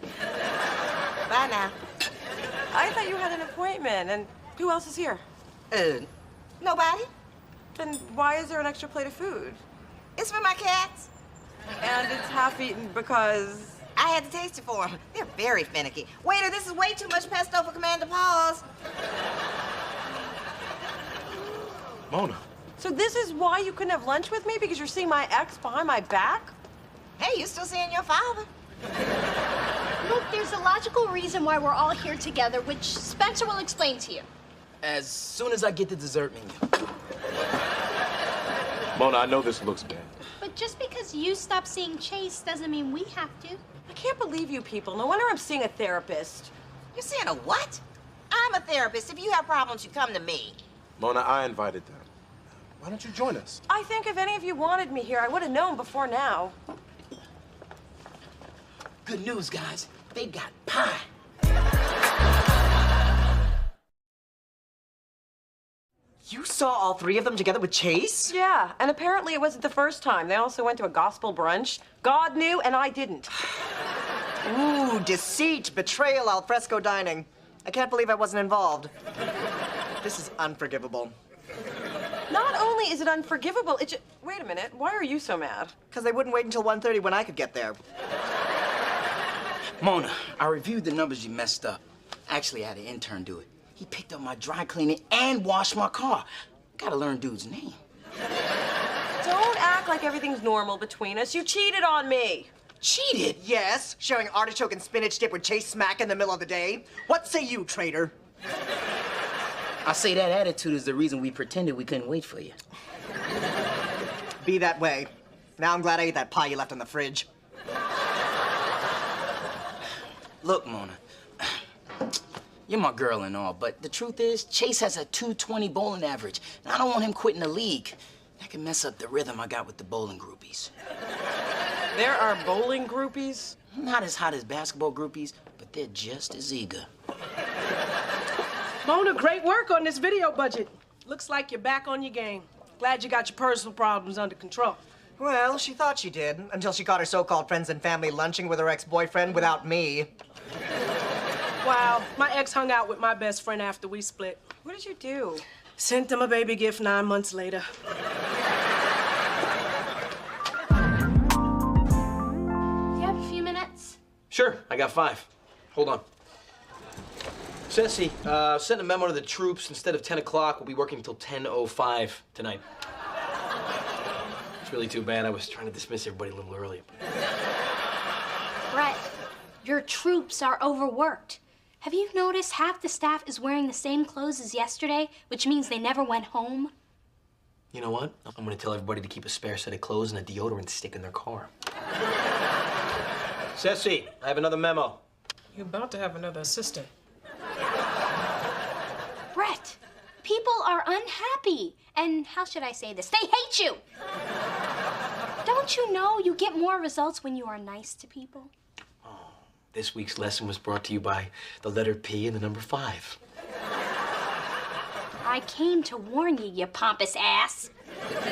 Bye now. I thought you had an appointment, and who else is here? Nobody. Then why is there an extra plate of food? It's for my cats. And it's half-eaten because... I had to taste it for them. They're very finicky. Waiter, this is way too much pesto for Commander Paws. Mona. So this is why you couldn't have lunch with me? Because you're seeing my ex behind my back? Hey, you're still seeing your father. Look, there's a logical reason why we're all here together, which Spencer will explain to you. As soon as I get the dessert menu. Mona, I know this looks bad. But just because you stop seeing Chase doesn't mean we have to. I can't believe you people. No wonder I'm seeing a therapist. You're seeing a what? I'm a therapist. If you have problems, you come to me. Mona, I invited them. Why don't you join us? I think if any of you wanted me here, I would have known before now. Good news, guys. They got pie. You saw all three of them together with Chase? Yeah, and apparently it wasn't the first time. They also went to a gospel brunch. God knew, and I didn't. Ooh, deceit, betrayal, al fresco dining. I can't believe I wasn't involved. This is unforgivable. Not only is it unforgivable, it just... Wait a minute, why are you so mad? Because they wouldn't wait until 1:30 when I could get there. Mona, I reviewed the numbers you messed up. Actually, I had an intern do it. He picked up my dry cleaning and washed my car. Gotta learn dude's name. Don't act like everything's normal between us. You cheated on me. Cheated? Yes, sharing artichoke and spinach dip with Chase smack in the middle of the day. What say you, traitor? I say that attitude is the reason we pretended we couldn't wait for you. Be that way. Now I'm glad I ate that pie you left in the fridge. Look, Mona. you're my girl and all, but the truth is, Chase has a 220 bowling average, and I don't want him quitting the league. That can mess up the rhythm I got with the bowling groupies. There are bowling groupies? Not as hot as basketball groupies, but they're just as eager. Mona, great work on this video budget. Looks like you're back on your game. Glad you got your personal problems under control. Well, she thought she did, until she caught her so-called friends and family lunching with her ex-boyfriend without me. Wow, my ex hung out with my best friend after we split. What did you do? Sent him a baby gift 9 months later. Do you have a few minutes? Sure, I got 5. Hold on. Ceci, send a memo to the troops. Instead of 10 o'clock, we'll be working until 10:05 tonight. It's really too bad. I was trying to dismiss everybody a little early. Brett, your troops are overworked. Have you noticed half the staff is wearing the same clothes as yesterday, which means they never went home? You know what? I'm gonna tell everybody to keep a spare set of clothes and a deodorant stick in their car. Ceci, I have another memo. You're about to have another assistant. Brett, people are unhappy. And how should I say this? They hate you. Don't you know you get more results when you are nice to people? This week's lesson was brought to you by the letter P and the number 5. I came to warn you, you pompous ass.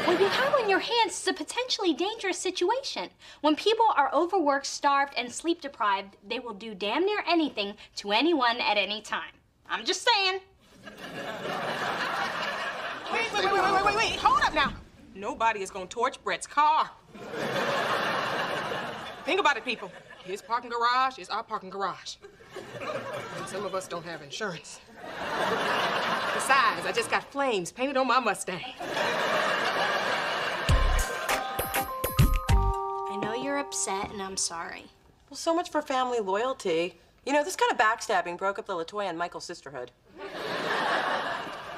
What you have on your hands is a potentially dangerous situation. When people are overworked, starved, and sleep deprived, they will do damn near anything to anyone at any time. I'm just saying. Wait. Hold up now. Nobody is gonna torch Brett's car. Think about it, people. His parking garage is our parking garage. And some of us don't have insurance. Besides, I just got flames painted on my Mustang. I know you're upset, and I'm sorry. Well, so much for family loyalty. You know, this kind of backstabbing broke up the LaToya and Michael sisterhood.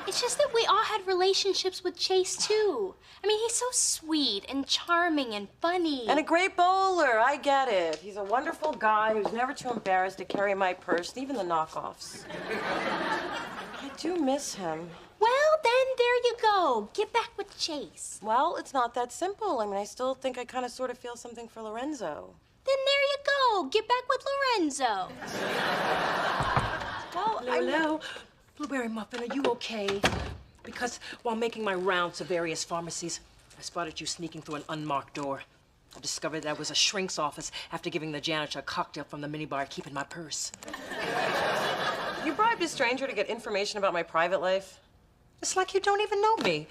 It's just that we all had relationships with Chase, too. I mean, he's so sweet and charming and funny. And a great bowler, I get it. He's a wonderful guy who's never too embarrassed to carry my purse, even the knockoffs. I do miss him. Well, then, there you go. Get back with Chase. Well, it's not that simple. I mean, I still think I kind of sort of feel something for Lorenzo. Then there you go. Get back with Lorenzo. Well, Hello. Blueberry Muffin, are you okay? Because while making my rounds to various pharmacies, I spotted you sneaking through an unmarked door. I discovered that was a shrink's office after giving the janitor a cocktail from the minibar, keeping my purse. You bribed a stranger to get information about my private life? It's like you don't even know me.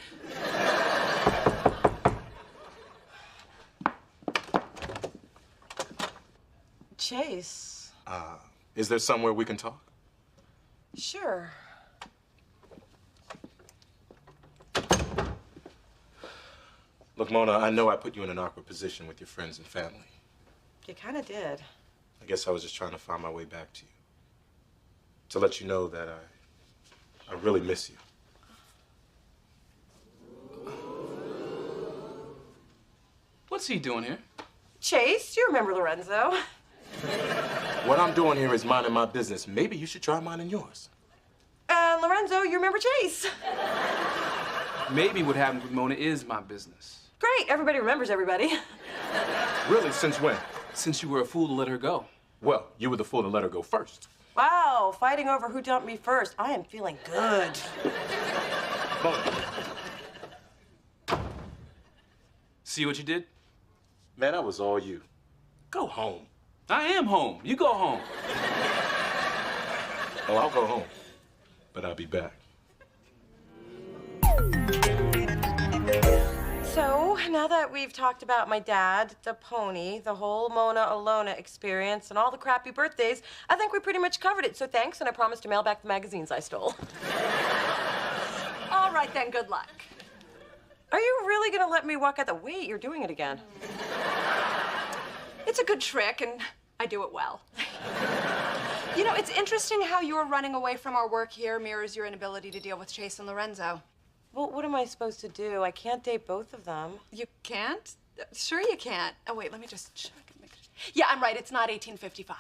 Chase. Is there somewhere we can talk? Sure. Look, Mona, I know I put you in an awkward position with your friends and family. You kind of did. I guess I was just trying to find my way back to you. To let you know that I really miss you. What's he doing here? Chase, you remember Lorenzo? What I'm doing here is minding my business. Maybe you should try minding yours. And Lorenzo, you remember Chase? Maybe what happened with Mona is my business. Great, everybody remembers everybody. Really, since when? Since you were a fool to let her go. Well, you were the fool to let her go first. Wow, fighting over who dumped me first. I am feeling good. Mona. See what you did? Man, that was all you. Go home. I am home. You go home. Well, I'll go home, but I'll be back. So, now that we've talked about my dad, the pony, the whole Mona Alona experience, and all the crappy birthdays, I think we pretty much covered it. So thanks, and I promise to mail back the magazines I stole. All right, then, good luck. Are you really gonna let me walk out the... Wait, you're doing it again. It's a good trick, and I do it well. You know, it's interesting how your running away from our work here mirrors your inability to deal with Chase and Lorenzo. Well, what am I supposed to do? I can't date both of them. You can't? Sure you can't. Oh, wait, let me just check. Yeah, I'm right. It's not 1855.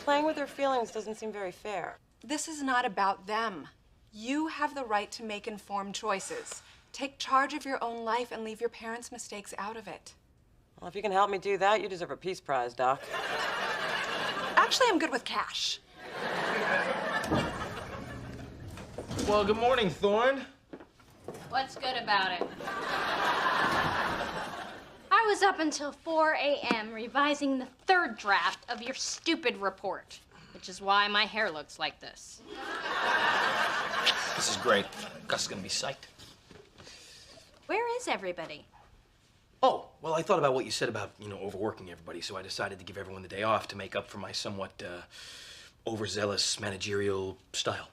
Playing with her feelings doesn't seem very fair. This is not about them. You have the right to make informed choices. Take charge of your own life and leave your parents' mistakes out of it. Well, if you can help me do that, you deserve a peace prize, Doc. Actually, I'm good with cash. Well, good morning, Thorne. What's good about it? I was up until 4 a.m. revising the third draft of your stupid report, which is why my hair looks like this. This is great. Gus is gonna be psyched. Where is everybody? Oh, well, I thought about what you said about, overworking everybody, so I decided to give everyone the day off to make up for my somewhat overzealous managerial style.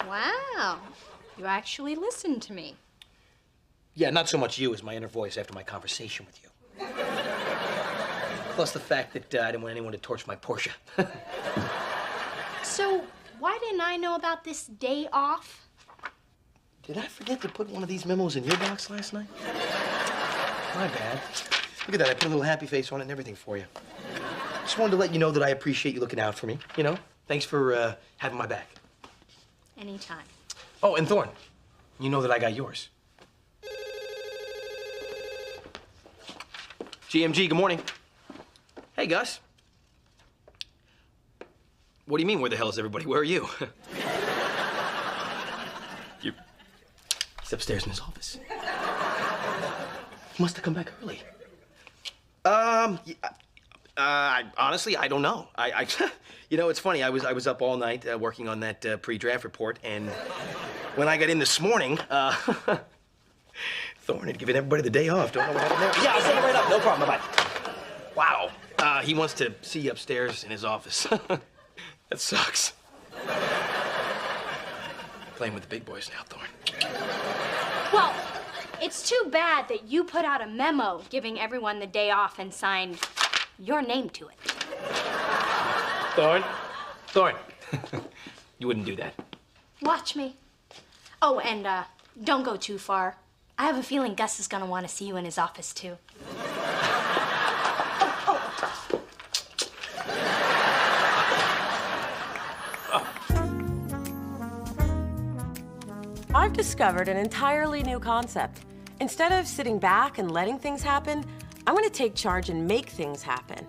Wow. You actually listened to me. Yeah, not so much you as my inner voice after my conversation with you. Plus the fact that I didn't want anyone to torch my Porsche. So, why didn't I know about this day off? Did I forget to put one of these memos in your box last night? My bad. Look at that, I put a little happy face on it and everything for you. Just wanted to let you know that I appreciate you looking out for me, Thanks for having my back. Anytime. Oh, and Thorne, you know that I got yours. GMG, good morning. Hey, Gus. What do you mean, where the hell is everybody? Where are you? He's upstairs in his office. He must have come back early. Honestly, I don't know. It's funny. I was up all night working on that pre-draft report, and when I got in this morning, Thorne had given everybody the day off. Don't know what happened there. Yeah, I'll send it right up. No problem. Bye-bye. Wow. He wants to see you upstairs in his office. That sucks. Playing with the big boys now, Thorne. Well, it's too bad that you put out a memo giving everyone the day off and signed your name to it. Thorne. You wouldn't do that. Watch me. Oh, and don't go too far. I have a feeling Gus is gonna want to see you in his office, too. I've discovered an entirely new concept. Instead of sitting back and letting things happen, I'm gonna take charge and make things happen.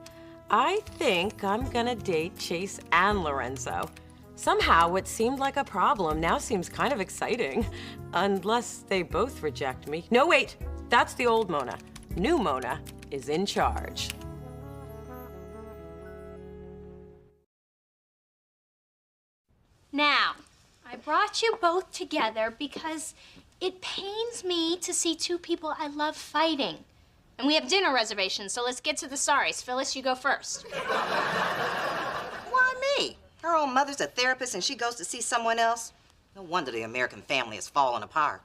I think I'm gonna date Chase and Lorenzo. Somehow, what seemed like a problem now seems kind of exciting. Unless they both reject me. No, wait, that's the old Mona. New Mona is in charge. Now, I brought you both together because it pains me to see two people I love fighting. And we have dinner reservations, so let's get to the sorries. Phyllis, you go first. Why me? Her own mother's a therapist and she goes to see someone else. No wonder the American family is falling apart.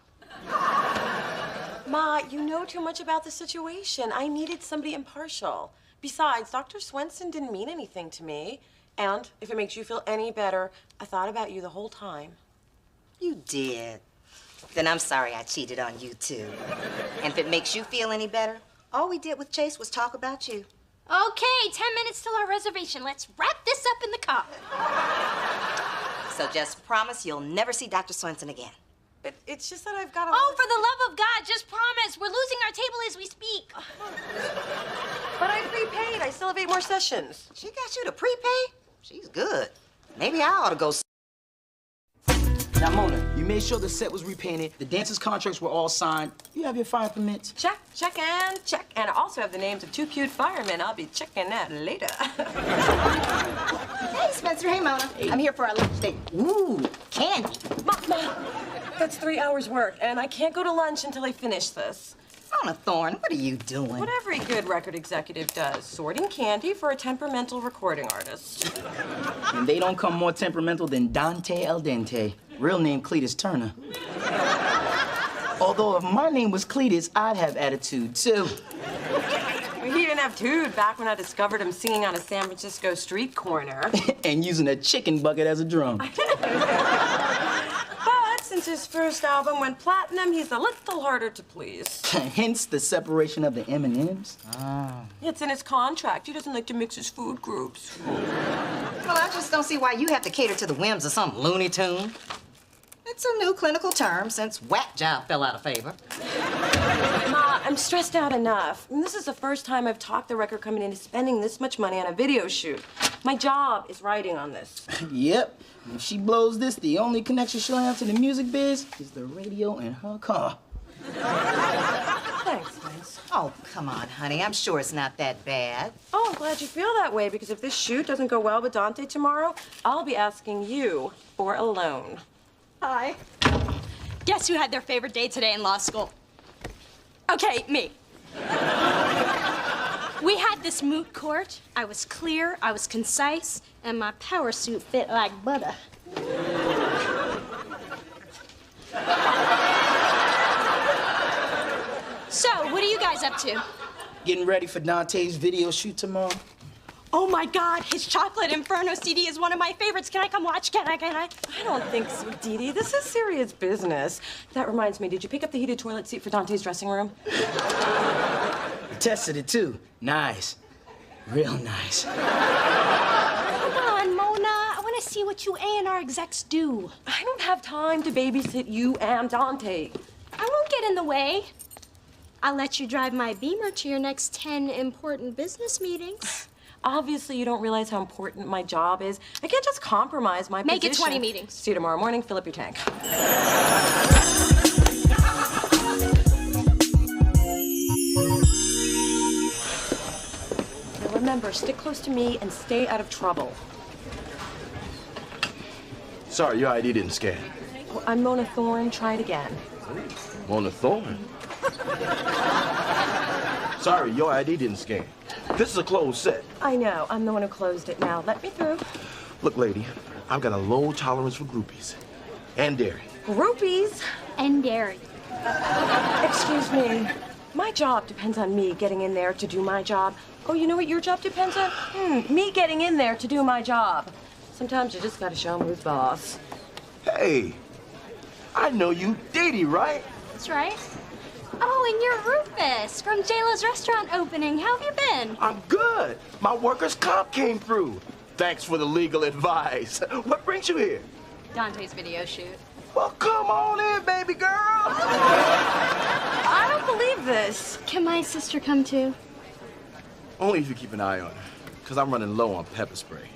Ma, you know too much about the situation. I needed somebody impartial. Besides, Dr. Swenson didn't mean anything to me. And if it makes you feel any better, I thought about you the whole time. You did. Then I'm sorry I cheated on you, too. And if it makes you feel any better, all we did with Chase was talk about you. Okay, 10 minutes till our reservation. Let's wrap this up in the car. So just promise you'll never see Dr. Swenson again. It's just that I've got to... Oh, for the love of God, just promise. We're losing our table as we speak. But I prepaid. I still have 8 more sessions. She got you to prepay? She's good. Maybe I ought to go... Now, Mona, you made sure the set was repainted, the dancers' contracts were all signed. You have your fire permits? Check, check, and check. And I also have the names of 2 cute firemen. I'll be checking that later. Hey, Spencer. Hey, Mona. Hey. I'm here for our lunch date. Ooh, candy. Mom, that's 3 hours work, and I can't go to lunch until I finish this. Mona Thorne, what are you doing? What every good record executive does, sorting candy for a temperamental recording artist. And they don't come more temperamental than Dante El Dente. Real name Cletus Turner. Although if my name was Cletus, I'd have attitude, too. He didn't have tude back when I discovered him singing on a San Francisco street corner. And using a chicken bucket as a drum. But since his first album went platinum, he's a little harder to please. Hence the separation of the M&Ms. It's in his contract. He doesn't like to mix his food groups. Well, I just don't see why you have to cater to the whims of some Looney Tune. It's a new clinical term since whack job fell out of favor. Ma, I'm stressed out enough. And this is the first time I've talked the record company into spending this much money on a video shoot. My job is writing on this. Yep. If she blows this, the only connection she'll have to the music biz is the radio in her car. Thanks, Vince. Oh, come on, honey. I'm sure it's not that bad. Oh, I'm glad you feel that way, because if this shoot doesn't go well with Dante tomorrow, I'll be asking you for a loan. Hi. Guess who had their favorite day today in law school? Okay, me. We had this moot court. I was clear, I was concise, and my power suit fit like butter. So, what are you guys up to? Getting ready for Dante's video shoot tomorrow. Oh my God, his Chocolate Inferno CD is one of my favorites. Can I come watch? Can I? I don't think so, Dee Dee. This is serious business. That reminds me, did you pick up the heated toilet seat for Dante's dressing room? I tested it too. Nice. Real nice. Come on, Mona. I want to see what you A&R execs do. I don't have time to babysit you and Dante. I won't get in the way. I'll let you drive my Beamer to your next 10 important business meetings. Obviously, you don't realize how important my job is. I can't just compromise my Make position. it 20 meetings. See you tomorrow morning. Fill up your tank. Now remember, stick close to me and stay out of trouble. Sorry, your ID didn't scan. Oh, I'm Mona Thorne. Try it again. Mona Thorne? Sorry, your ID didn't scan. This is a closed set. I know. I'm the one who closed it now. Let me through. Look, lady, I've got a low tolerance for groupies. And dairy. Groupies? And dairy. Excuse me. My job depends on me getting in there to do my job. Oh, you know what your job depends on? Me getting in there to do my job. Sometimes you just gotta show 'em who's boss. Hey, I know you, Dee Dee, right? That's right. Oh, and you're Rufus from JLo's restaurant opening. How have you been? I'm good. My workers' comp came through. Thanks for the legal advice. What brings you here? Dante's video shoot. Well, come on in, baby girl. I don't believe this. Can my sister come too? Only if you keep an eye on her, because I'm running low on pepper spray.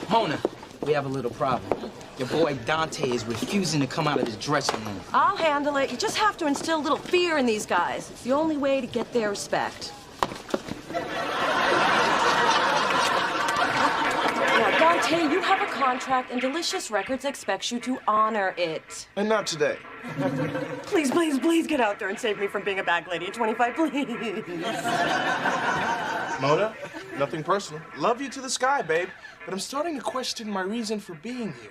Mona, we have a little problem. Your boy Dante is refusing to come out of his dressing room. I'll handle it. You just have to instill a little fear in these guys. It's the only way to get their respect. Now, Dante, you have a contract, and Delicious Records expects you to honor it. And not today. Please, please, please get out there and save me from being a bag lady at 25, please. Mona, nothing personal. Love you to the sky, babe. But I'm starting to question my reason for being here.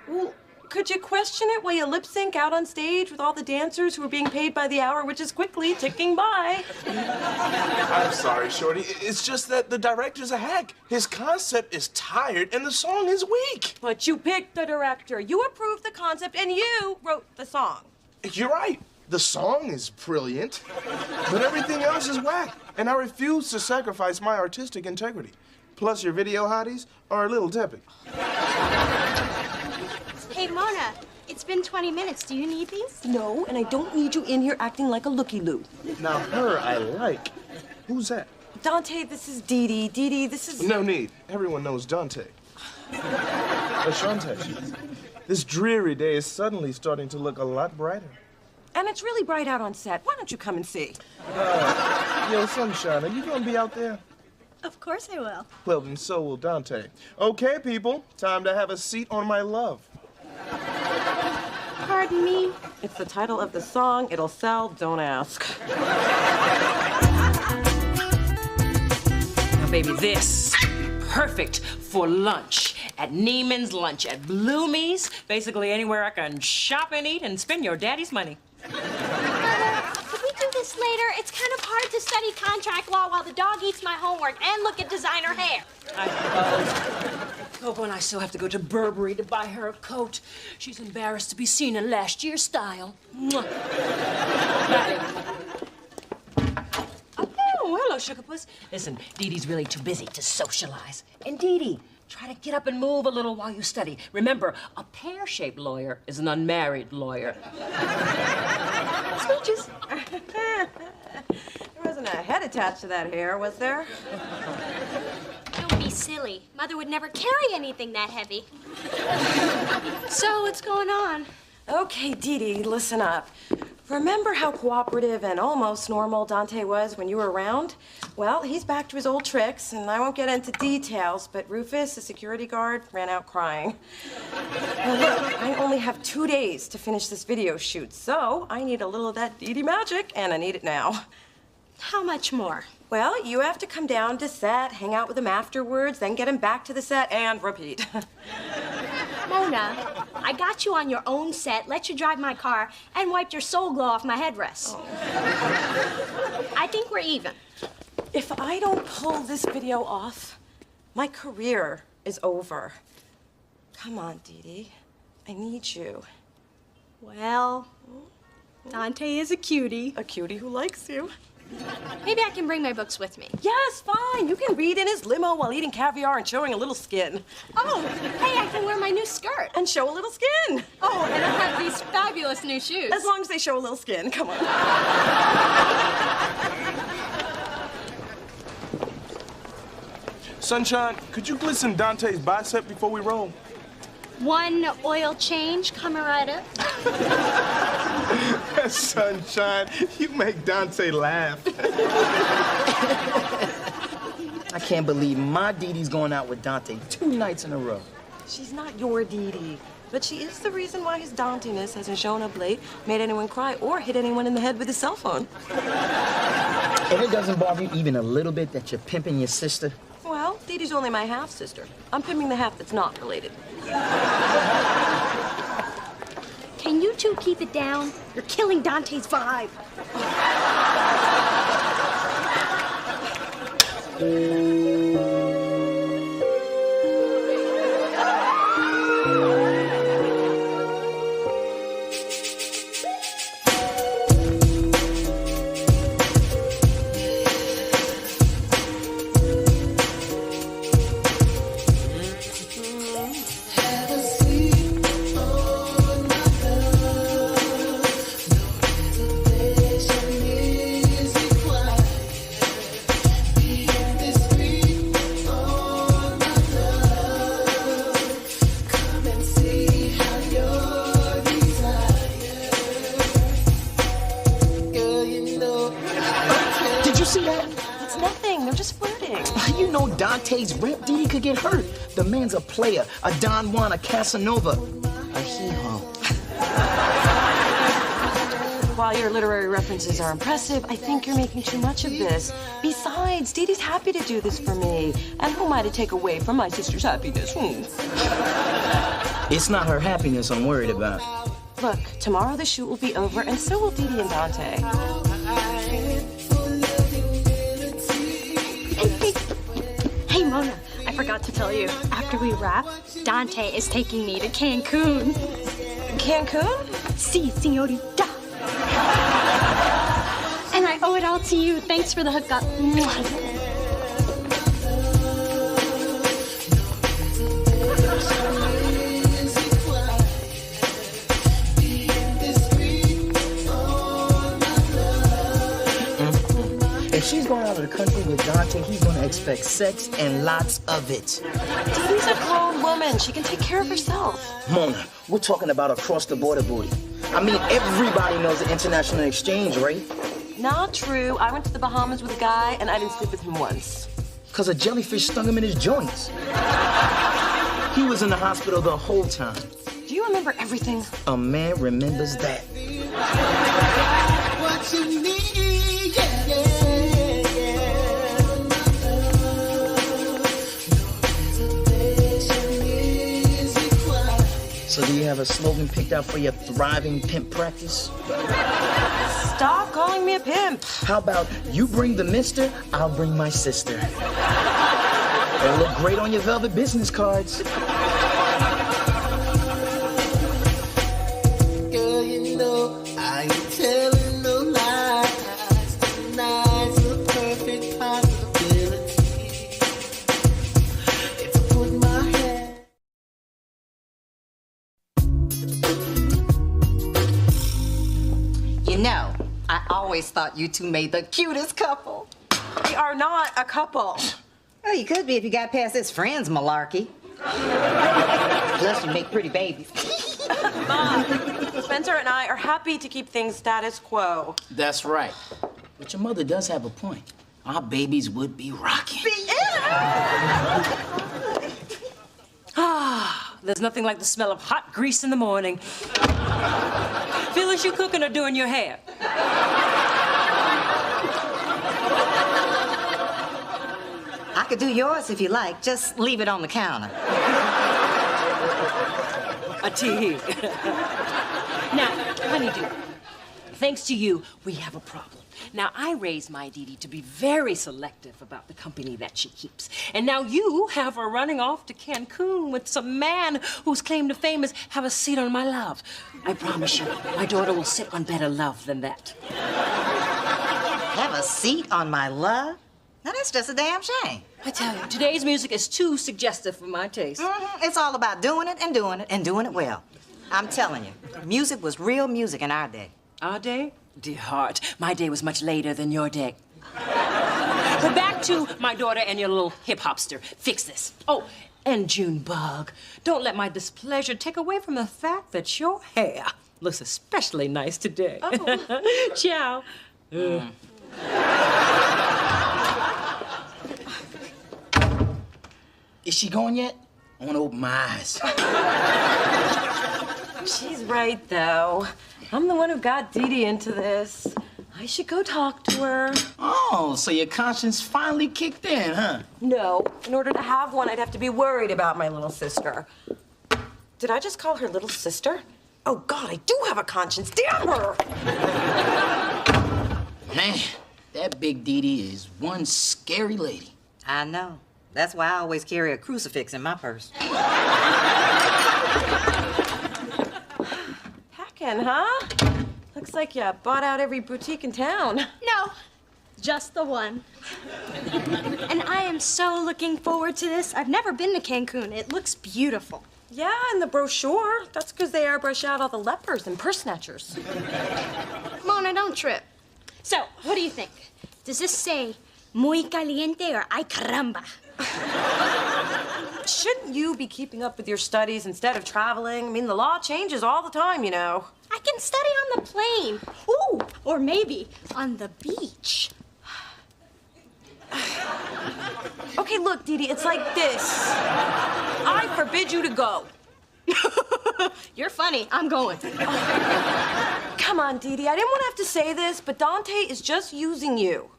Well, could you question it while you lip sync out on stage with all the dancers who are being paid by the hour, which is quickly ticking by? I'm sorry, Shorty. It's just that the director's a hack. His concept is tired and the song is weak. But you picked the director. You approved the concept and you wrote the song. You're right. The song is brilliant, but everything else is whack. And I refuse to sacrifice my artistic integrity. Plus, your video hotties are a little tepid. Hey, Mona, it's been 20 minutes. Do you need these? No, and I don't need you in here acting like a looky-loo. Now, her I like. Who's that? Dante, this is Dee Dee. Dee Dee, this is... No need. Everyone knows Dante. Ashante, this dreary day is suddenly starting to look a lot brighter. And it's really bright out on set. Why don't you come and see? Yo, Sunshine, are you gonna be out there? Of course I will. Well, then so will Dante. Okay, people, time to have a seat on my love. Pardon me? It's the title of the song. It'll sell. Don't ask. Now, baby, this perfect for lunch. At Neiman's Lunch, at Bloomie's, basically anywhere I can shop and eat and spend your daddy's money. Could we do this later? It's kind of hard to study contract law while the dog eats my homework and look at designer hair. I suppose. Oh, and I still have to go to Burberry to buy her a coat. She's embarrassed to be seen in last year's style. Mwah. Oh, hello, Sugar Puss. Listen, Dee Dee's really too busy to socialize. And Dee Dee, try to get up and move a little while you study. Remember, a pear-shaped lawyer is an unmarried lawyer. Smooches. There wasn't a head attached to that hair, was there? Don't be silly. Mother would never carry anything that heavy. So, what's going on? Okay, Dee Dee, listen up. Remember how cooperative and almost normal Dante was when you were around? Well, he's back to his old tricks, and I won't get into details, but Rufus, the security guard, ran out crying. Now look, I only have 2 days to finish this video shoot, so I need a little of that Dee Dee magic, and I need it now. How much more? Well, you have to come down to set, hang out with him afterwards, then get him back to the set, and repeat. Mona, I got you on your own set, let you drive my car, and wiped your soul glow off my headrest. Oh. I think we're even. If I don't pull this video off, my career is over. Come on, Dee Dee. I need you. Well, Dante is a cutie. A cutie who likes you. Maybe I can bring my books with me. Yes, fine. You can read in his limo while eating caviar and showing a little skin. Oh, hey, I can wear my new skirt. And show a little skin. Oh, and I have these fabulous new shoes. As long as they show a little skin. Come on. Sunshine, could you glisten Dante's bicep before we roll? One oil change, camarada. Sunshine, you make Dante laugh. I can't believe my Dee Dee's going out with Dante 2 nights in a row. She's not your Dee Dee, but she is the reason why his Dante-ness hasn't shown up late, made anyone cry, or hit anyone in the head with his cell phone. And it doesn't bother you even a little bit that you're pimping your sister? Well, Dee Dee's only my half-sister. I'm pimping the half that's not related. Can you two keep it down? You're killing Dante's vibe. Dante's rep, Dee Dee could get hurt. The man's a player, a Don Juan, a Casanova, a hee-haw. While your literary references are impressive, I think you're making too much of this. Besides, Dee Dee's happy to do this for me. And who am I to take away from my sister's happiness? It's not her happiness I'm worried about. Look, tomorrow the shoot will be over, and so will Dee Dee and Dante. Hey, Mona, I forgot to tell you. After we wrap, Dante is taking me to Cancun. Cancun? Si, señorita. And I owe it all to you. Thanks for the hookup. If she's going out of the country with Dante, he's going to expect sex and lots of it. Dee Dee's a grown woman. She can take care of herself. Mona, we're talking about across-the-border booty. I mean, everybody knows the international exchange rate. Not true. I went to the Bahamas with a guy, and I didn't sleep with him once. Because a jellyfish stung him in his joints. He was in the hospital the whole time. Do you remember everything? A man remembers that. What you need, yeah, yeah. So do you have a slogan picked out for your thriving pimp practice? Stop calling me a pimp. How about you bring the mister, I'll bring my sister. They look great on your velvet business cards. Girl, you know I ain't telling no lies. Tonight's a perfect possibility. If I put my hand. You know, I always thought you two made the cutest couple. We are not a couple. Well, you could be if you got past this friends malarkey. Plus, you make pretty babies. Mom, Spencer and I are happy to keep things status quo. That's right. But your mother does have a point. Our babies would be rocking. Ah, there's nothing like the smell of hot grease in the morning. Phyllis, you cooking or doing your hair? I could do yours if you like. Just leave it on the counter. A tea. Now, honeydew, thanks to you, we have a problem. Now, I raised my Dee Dee to be very selective about the company that she keeps. And now you have her running off to Cancun with some man whose claim to fame is have a seat on my love. I promise you, my daughter will sit on better love than that. Have a seat on my love? Now, that's just a damn shame. I tell you, today's music is too suggestive for my taste. It's all about doing it and doing it and doing it well. I'm telling you, music was real music in our day. Our day? Dear heart, my day was much later than your day. But back to my daughter and your little hip-hopster. Fix this. Oh, and Junebug, don't let my displeasure take away from the fact that your hair looks especially nice today. Oh. Ciao. Is she going yet? I want to open my eyes. She's right, though. I'm the one who got Dee Dee into this. I should go talk to her. Oh, so your conscience finally kicked in, huh? No. In order to have one, I'd have to be worried about my little sister. Did I just call her little sister? Oh, God, I do have a conscience. Damn her! Man, that big Dee Dee is one scary lady. I know. That's why I always carry a crucifix in my purse. Hacking, huh? Looks like you bought out every boutique in town. No, just the one. And I am so looking forward to this. I've never been to Cancun. It looks beautiful. Yeah, in the brochure. That's because they airbrush out all the lepers and purse snatchers. Mona, don't trip. So, what do you think? Does this say muy caliente or ay caramba? Shouldn't you be keeping up with your studies instead of traveling? I mean, the law changes all the time, you know. I can study on the plane. Ooh, or maybe on the beach. Okay, look, Dee Dee, it's like this. I forbid you to go. You're funny. I'm going. Come on, Dee Dee. I didn't want to have to say this, but Dante is just using you.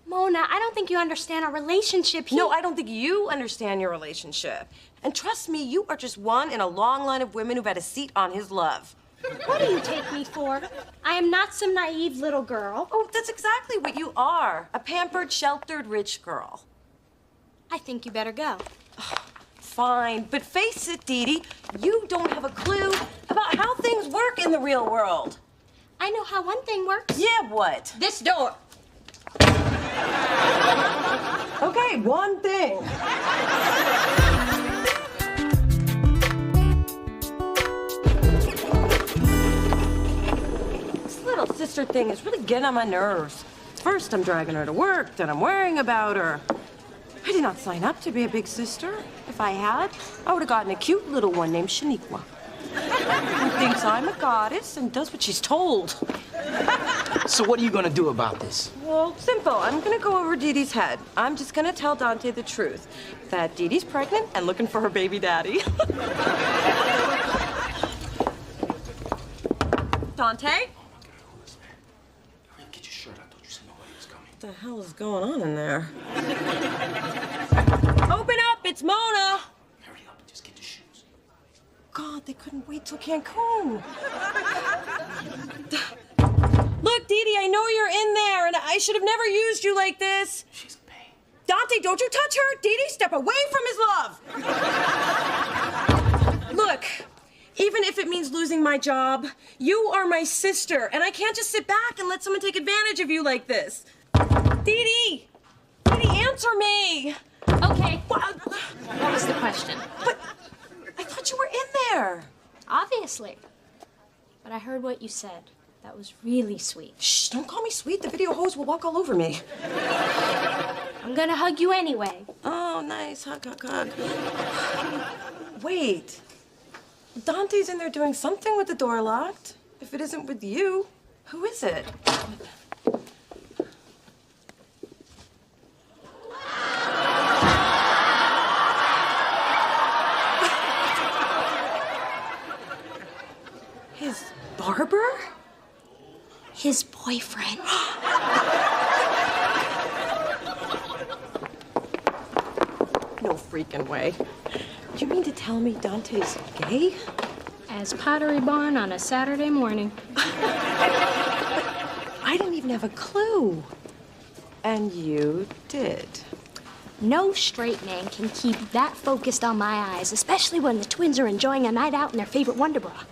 Mona, I don't think you understand our relationship. No, I don't think you understand your relationship. And trust me, you are just one in a long line of women who've had a seat on his love. What do you take me for? I am not some naive little girl. Oh, that's exactly what you are. A pampered, sheltered, rich girl. I think you better go. Fine, but face it, Dee Dee, you don't have a clue about how things work in the real world. I know how one thing works. Yeah, what? This door. Okay, one thing. This little sister thing is really getting on my nerves. First, I'm dragging her to work, then I'm worrying about her. I did not sign up to be a big sister. If I had, I would have gotten a cute little one named Shaniqua. Who thinks I'm a goddess and does what she's told. So what are you gonna do about this? Well, simple. I'm gonna go over Dee Dee's head. I'm just gonna tell Dante the truth. That Dee Dee's pregnant and looking for her baby daddy. Dante? Get your shirt. I thought you said nobody was coming. What the hell is going on in there? Open up! It's Mona! Hurry up and just get your shoes. God, they couldn't wait till Cancun. Look, Dee Dee, I know you're in there, and I should have never used you like this. She's in pain. Dante, don't you touch her. Dee Dee, step away from his love. Look, even if it means losing my job, you are my sister, and I can't just sit back and let someone take advantage of you like this. Dee Dee! Dee Dee, answer me! Okay. What was the question? But I thought you were in there. Obviously. But I heard what you said. That was really sweet. Shh, don't call me sweet. The video hose will walk all over me. I'm gonna hug you anyway. Oh, nice. Hug, hug, hug. Wait. Dante's in there doing something with the door locked. If it isn't with you, who is it? His barber? His boyfriend. No freaking way. You mean to tell me Dante's gay? As Pottery Barn on a Saturday morning. I didn't even have a clue. And you did. No straight man can keep that focused on my eyes, especially when the twins are enjoying a night out in their favorite Wonder Bra.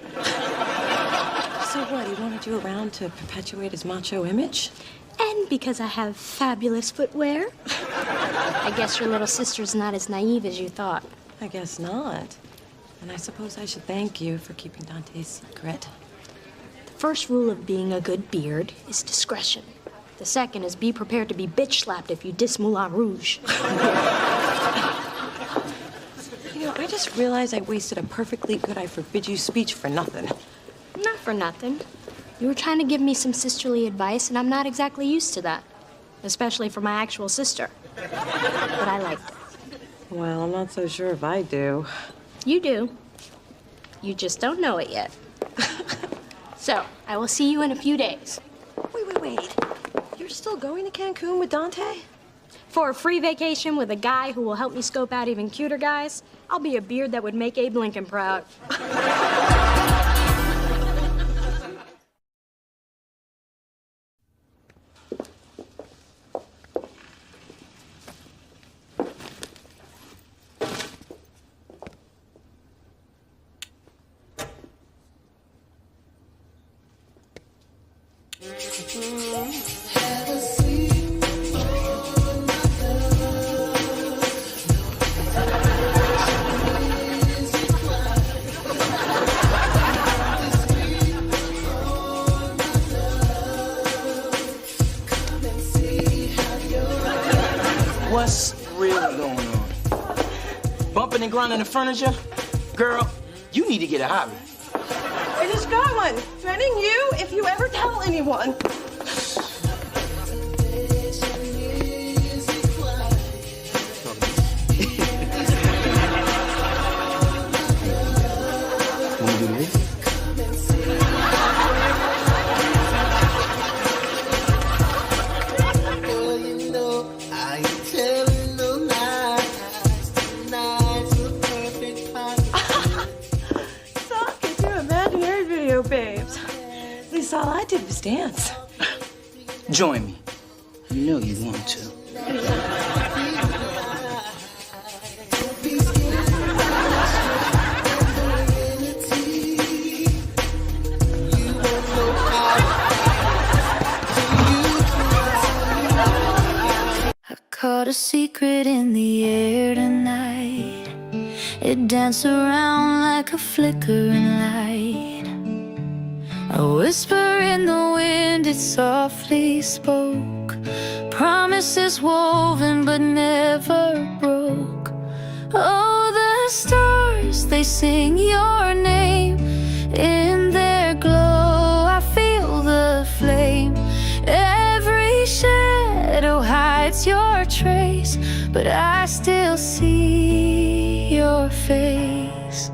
So what, he wanted you around to perpetuate his macho image? And because I have fabulous footwear. I guess your little sister's not as naive as you thought. I guess not. And I suppose I should thank you for keeping Dante's secret. The first rule of being a good beard is discretion. The second is be prepared to be bitch slapped if you diss Moulin Rouge. You know, I just realized I wasted a perfectly good I forbid you speech for nothing. Not for nothing. You were trying to give me some sisterly advice, and I'm not exactly used to that. Especially for my actual sister. But I liked it. Well, I'm not so sure if I do. You do. You just don't know it yet. So, I will see you in a few days. Wait. You're still going to Cancun with Dante? For a free vacation with a guy who will help me scope out even cuter guys, I'll be a beard that would make Abe Lincoln proud. What's really going on? Bumping and grinding the furniture? Girl, you need to get a hobby. I just got one. Threatening you if you ever tell anyone. Wanna do this? Babes. At least all I did was dance. Join me. You know you want to. I caught a secret in the air tonight. It danced around like a flickering light. A whisper in the wind, it softly spoke. Promises woven but never broke. Oh, the stars, they sing your name. In their glow, I feel the flame. Every shadow hides your trace, but I still see your face.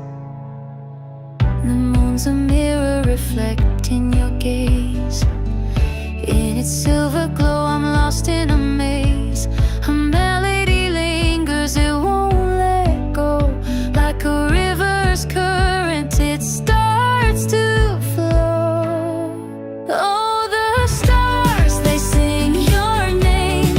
The moon's a mirror reflecting your gaze. In its silver glow, I'm lost in a maze. A melody lingers, it won't let go. Like a river's current, it starts to flow. Oh, the stars, they sing your name.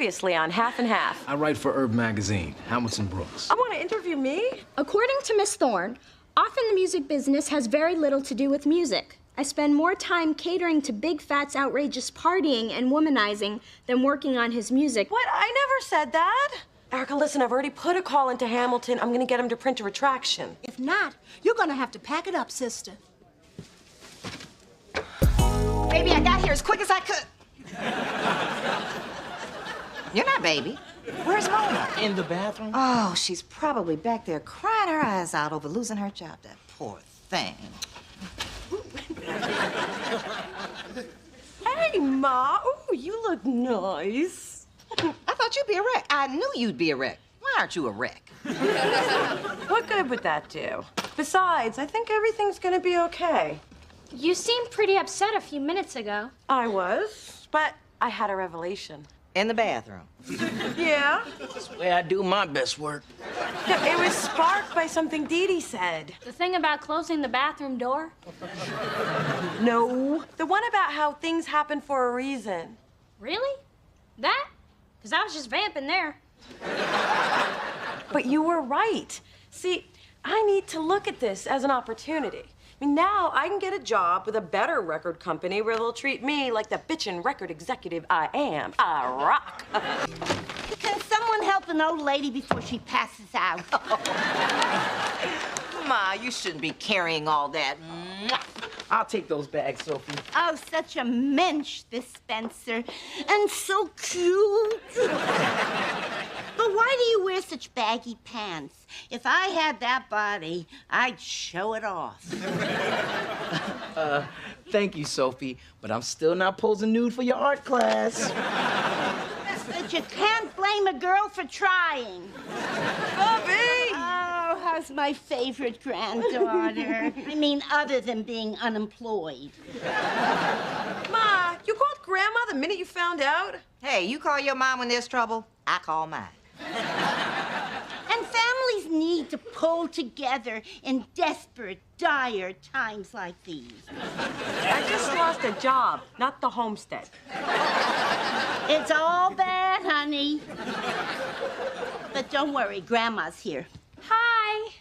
previously on Half and Half. I write for Herb Magazine, Hamilton Brooks. I want to interview me? According to Miss Thorne, often the music business has very little to do with music. I spend more time catering to Big Fat's outrageous partying and womanizing than working on his music. What? I never said that. Erica, listen, I've already put a call into Hamilton. I'm gonna get him to print a retraction. If not, you're gonna have to pack it up, sister. Baby, I got here as quick as I could. You're not baby. Where's Mona? In the bathroom. Oh, she's probably back there crying her eyes out over losing her job. That poor thing. Hey, Ma. Ooh, you look nice. I thought you'd be a wreck. I knew you'd be a wreck. Why aren't you a wreck? What good would that do? Besides, I think everything's gonna be okay. You seemed pretty upset a few minutes ago. I was, but I had a revelation. In the bathroom. Yeah? That's the way I do my best work. It was sparked by something Dee Dee said. The thing about closing the bathroom door? No. The one about how things happen for a reason. Really? That? Because I was just vamping there. But you were right. See, I need to look at this as an opportunity. I mean, now I can get a job with a better record company where they'll treat me like the bitchin' record executive I am. I rock. Can someone help an old lady before she passes out? Ma, you shouldn't be carrying all that. I'll take those bags, Sophie. Oh, such a mensch, this Spencer. And so cute. But why do you wear such baggy pants? If I had that body, I'd show it off. Thank you, Sophie, but I'm still not posing nude for your art class. But you can't blame a girl for trying. Bobby! Oh, how's my favorite granddaughter? I mean, other than being unemployed. Ma, you called Grandma the minute you found out? Hey, you call your mom when there's trouble, I call mine. And families need to pull together in desperate, dire times like these. I just lost a job, not the homestead. It's all bad, honey. But don't worry, Grandma's here. Hi.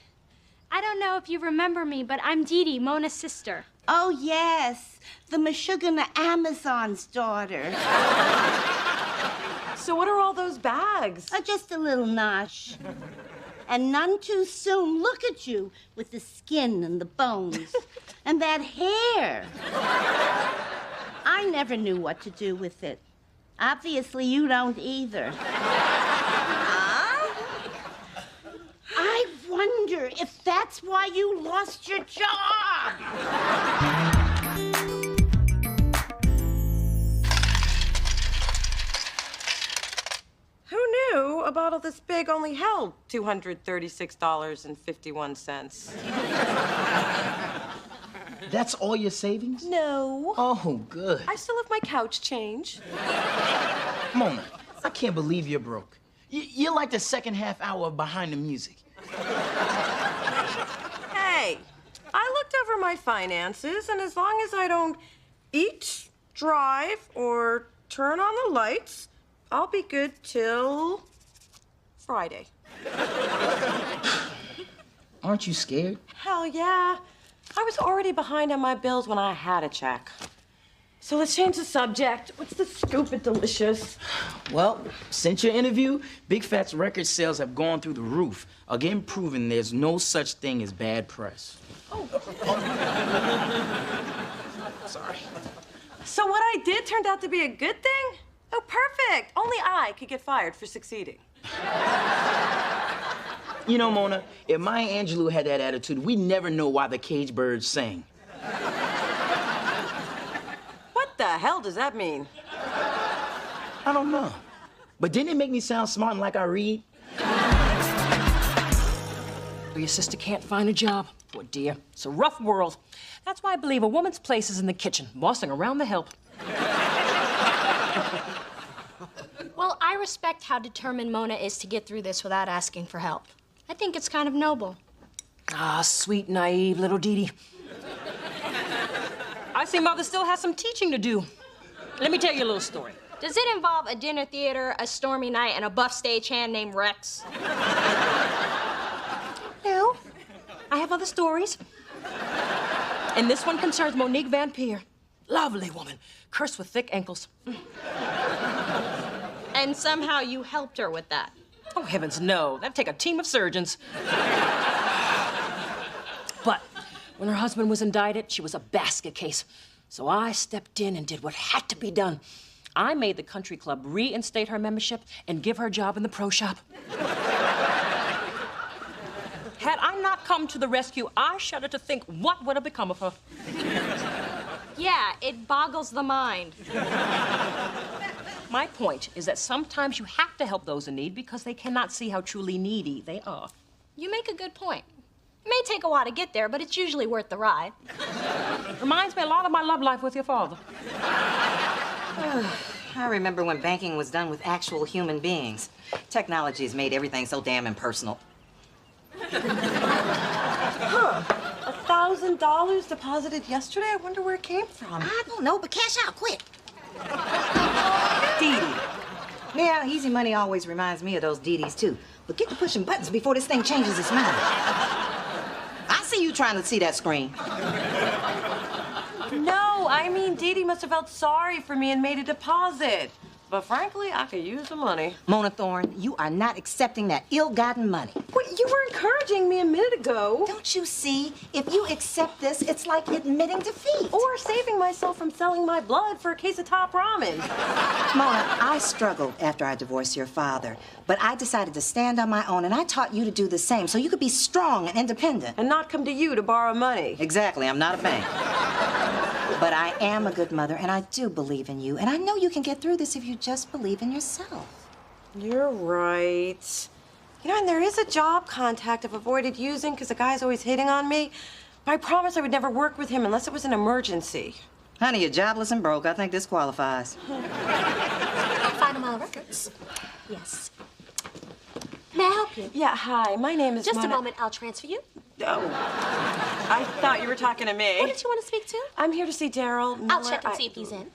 I don't know if you remember me, but I'm Dee Dee, Mona's sister. Oh, yes, the Meshuggah Amazon's daughter. So what are all those bags? Oh, just a little nosh. And none too soon. Look at you with the skin and the bones. And that hair. I never knew what to do with it. Obviously, you don't either. I wonder if that's why you lost your job. Who knew a bottle this big only held $236.51? That's all your savings? No. Oh, good. I still have my couch change. Mona, I can't believe you're broke. You're like the second half hour of Behind the Music. Hey, I looked over my finances, and as long as I don't eat, drive, or turn on the lights, I'll be good till Friday. Aren't you scared? Hell yeah. I was already behind on my bills when I had a check. So let's change the subject. What's the stupid delicious? Well, since your interview, Big Fat's record sales have gone through the roof, again proving there's no such thing as bad press. Sorry. So what I did turned out to be a good thing? Oh, perfect. Only I could get fired for succeeding. You know, Mona, if Maya Angelou had that attitude, we'd never know why the cage birds sang. What the hell does that mean? I don't know. But didn't it make me sound smart and like I read? Your sister can't find a job. Poor dear. It's a rough world. That's why I believe a woman's place is in the kitchen, bossing around the help. Well, I respect how determined Mona is to get through this without asking for help. I think it's kind of noble. Ah, sweet, naive little Dee Dee. I see Mother still has some teaching to do. Let me tell you a little story. Does it involve a dinner theater, a stormy night, and a buff stagehand named Rex? No. I have other stories. And this one concerns Monique Van Peer. Lovely woman, cursed with thick ankles. And somehow you helped her with that. Oh, heavens, no. That'd take a team of surgeons. But when her husband was indicted, she was a basket case. So I stepped in and did what had to be done. I made the country club reinstate her membership and give her a job in the pro shop. Had I not come to the rescue, I shudder to think what would have become of her. Yeah, it boggles the mind. My point is that sometimes you have to help those in need because they cannot see how truly needy they are. You make a good point. It may take a while to get there, but it's usually worth the ride. Reminds me a lot of my love life with your father. I remember when banking was done with actual human beings. Technology has made everything so damn impersonal. Huh. $1,000 deposited yesterday? I wonder where it came from. I don't know, but cash out quick. Dee Dee. Yeah, easy money always reminds me of those Dee Dees, too. But get to pushing buttons before this thing changes its mind. I see you trying to see that screen. No, I mean, Dee Dee must have felt sorry for me and made a deposit. But frankly, I could use the money. Mona Thorne, you are not accepting that ill-gotten money. What, you were encouraging me a minute ago. Don't you see? If you accept this, it's like admitting defeat. Or saving myself from selling my blood for a case of top ramen. Mona, I struggled after I divorced your father, but I decided to stand on my own, and I taught you to do the same so you could be strong and independent. And not come to you to borrow money. Exactly, I'm not a bank. But I am a good mother, and I do believe in you, and I know you can get through this if you just believe in yourself. You're right. You know, and there is a job contact I've avoided using because the guy's always hitting on me. But I promised I would never work with him unless it was an emergency. Honey, you're jobless and broke. I think this qualifies. Find them all records. Yes. May I help you? Yeah, hi. My name is Just Mona. a moment. I'll transfer you. Oh. I thought you were talking to me. Who did you want to speak to? I'm here to see Daryl Miller. I'll check and see if he's in.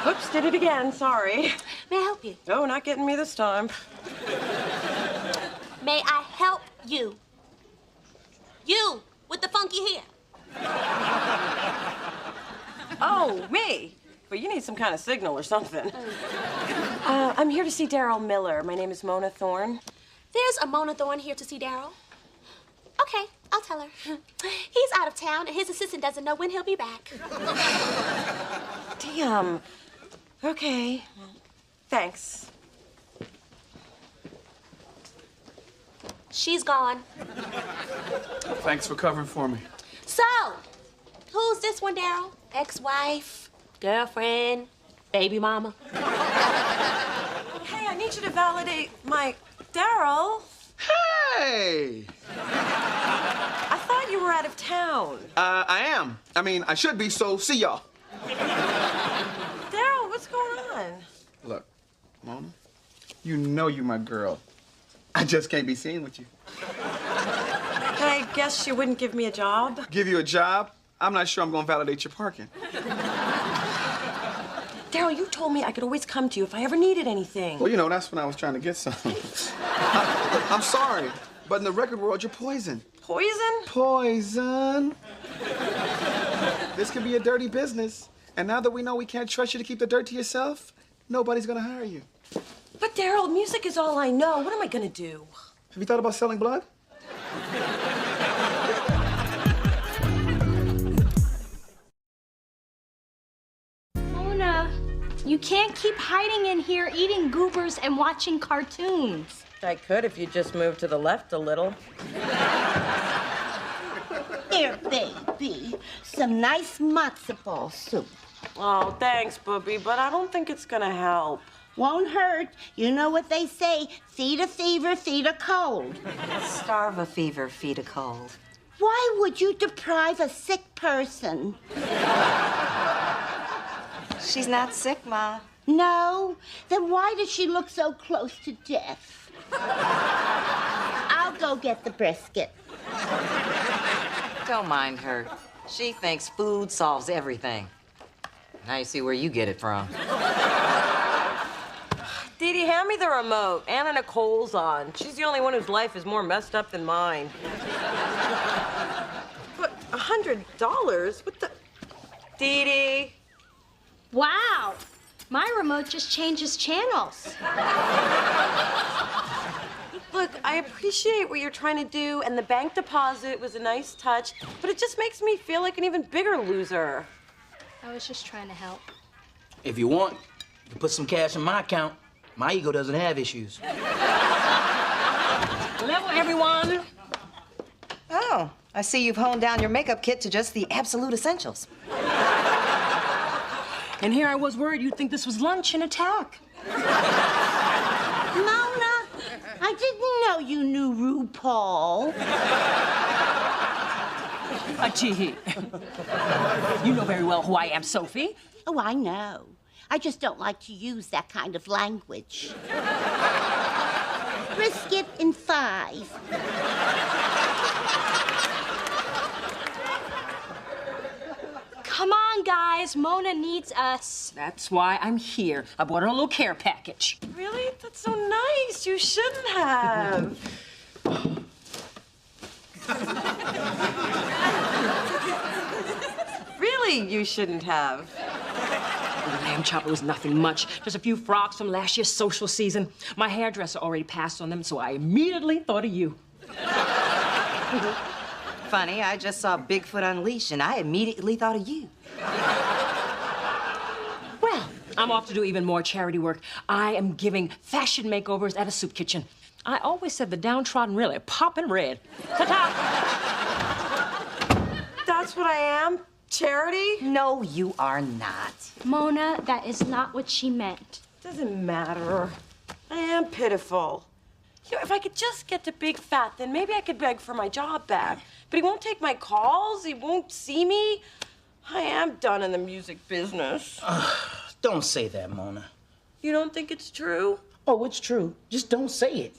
Oops, did it again. Sorry. May I help you? Oh, not getting me this time. May I help you? You, with the funky hair. Oh, me? But you need some kind of signal or something. I'm here to see Daryl Miller. My name is Mona Thorne. There's a Mona Thorne here to see Daryl. Okay, I'll tell her. He's out of town, and his assistant doesn't know when he'll be back. Damn. Okay. Thanks. She's gone. Thanks for covering for me. So, who's this one, Daryl? Ex-wife, girlfriend, baby mama? Hey, I need you to validate my... Daryl? Hey! I thought you were out of town. I am. I mean, I should be, so see y'all. Daryl, what's going on? Look, Mona, you know you my girl. I just can't be seen with you. I guess you wouldn't give me a job? Give you a job? I'm not sure I'm gonna validate your parking. Daryl, you told me I could always come to you if I ever needed anything. Well, you know, that's when I was trying to get some. I'm sorry, but in the record world, you're poison. Poison? Poison. This could be a dirty business. And now that we know we can't trust you to keep the dirt to yourself, nobody's gonna hire you. But Daryl, music is all I know. What am I gonna do? Have you thought about selling blood? Mona, you can't keep hiding in here eating goobers and watching cartoons. I could if you just moved to the left a little. Here, baby, some nice matzo ball soup. Oh, thanks, Booby, but I don't think it's gonna help. Won't hurt. You know what they say, feed a fever, feed a cold. Starve a fever, feed a cold. Why would you deprive a sick person? She's not sick, Ma. No? Then why does she look so close to death? I'll go get the brisket. Don't mind her. She thinks food solves everything. Now you see where you get it from. Dee Dee, hand me the remote. Anna Nicole's on. She's the only one whose life is more messed up than mine. But $100? What the... Dee Dee? Wow. My remote just changes channels. Look, I appreciate what you're trying to do, and the bank deposit was a nice touch, but it just makes me feel like an even bigger loser. I was just trying to help. If you want, you can put some cash in my account. My ego doesn't have issues. Level, everyone. Oh, I see you've honed down your makeup kit to just the absolute essentials. And here I was worried you'd think this was lunch and attack. Mona, I didn't know you knew RuPaul. Gee, you know very well who I am, Sophie. Oh, I know. I just don't like to use that kind of language. Risk it in 5. Come on, guys. Mona needs us. That's why I'm here. I bought her a little care package. Really? That's so nice. You shouldn't have. Really, you shouldn't have. The lamb chopper was nothing much. Just a few frocks from last year's social season. My hairdresser already passed on them, so I immediately thought of you. Funny, I just saw Bigfoot Unleashed, and I immediately thought of you. Well, I'm off to do even more charity work. I am giving fashion makeovers at a soup kitchen. I always said the downtrodden really poppin' red. Ta-ta! That's what I am? Charity? No, you are not. Mona, that is not what she meant. Doesn't matter. I am pitiful. You know, if I could just get to Big Fat, then maybe I could beg for my job back. But he won't take my calls. He won't see me. I am done in the music business. Don't say that, Mona. You don't think it's true? Oh, it's true. Just don't say it.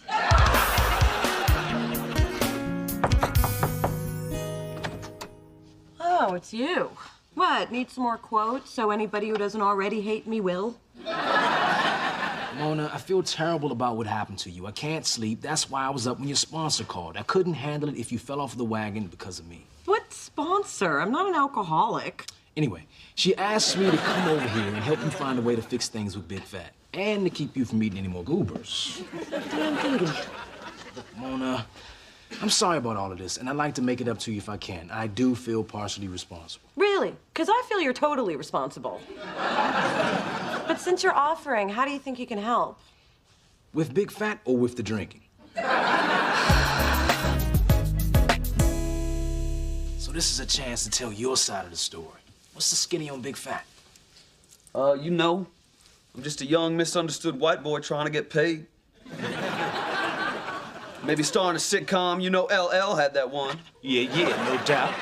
Oh, it's you. What, need some more quotes so anybody who doesn't already hate me will? Mona, I feel terrible about what happened to you. I can't sleep. That's why I was up when your sponsor called. I couldn't handle it if you fell off the wagon because of me. What sponsor? I'm not an alcoholic. Anyway, she asked me to come over here and help you find a way to fix things with Big Fat and to keep you from eating any more goobers. Damn duty. Look, Mona, I'm sorry about all of this, and I'd like to make it up to you if I can. I do feel partially responsible. Really? Because I feel you're totally responsible. But since you're offering, how do you think you can help? With Big Fat or with the drinking? So this is a chance to tell your side of the story. What's the skinny on Big Fat? You know, I'm just a young, misunderstood white boy trying to get paid. Maybe starring a sitcom. You know LL had that one. Yeah, no doubt.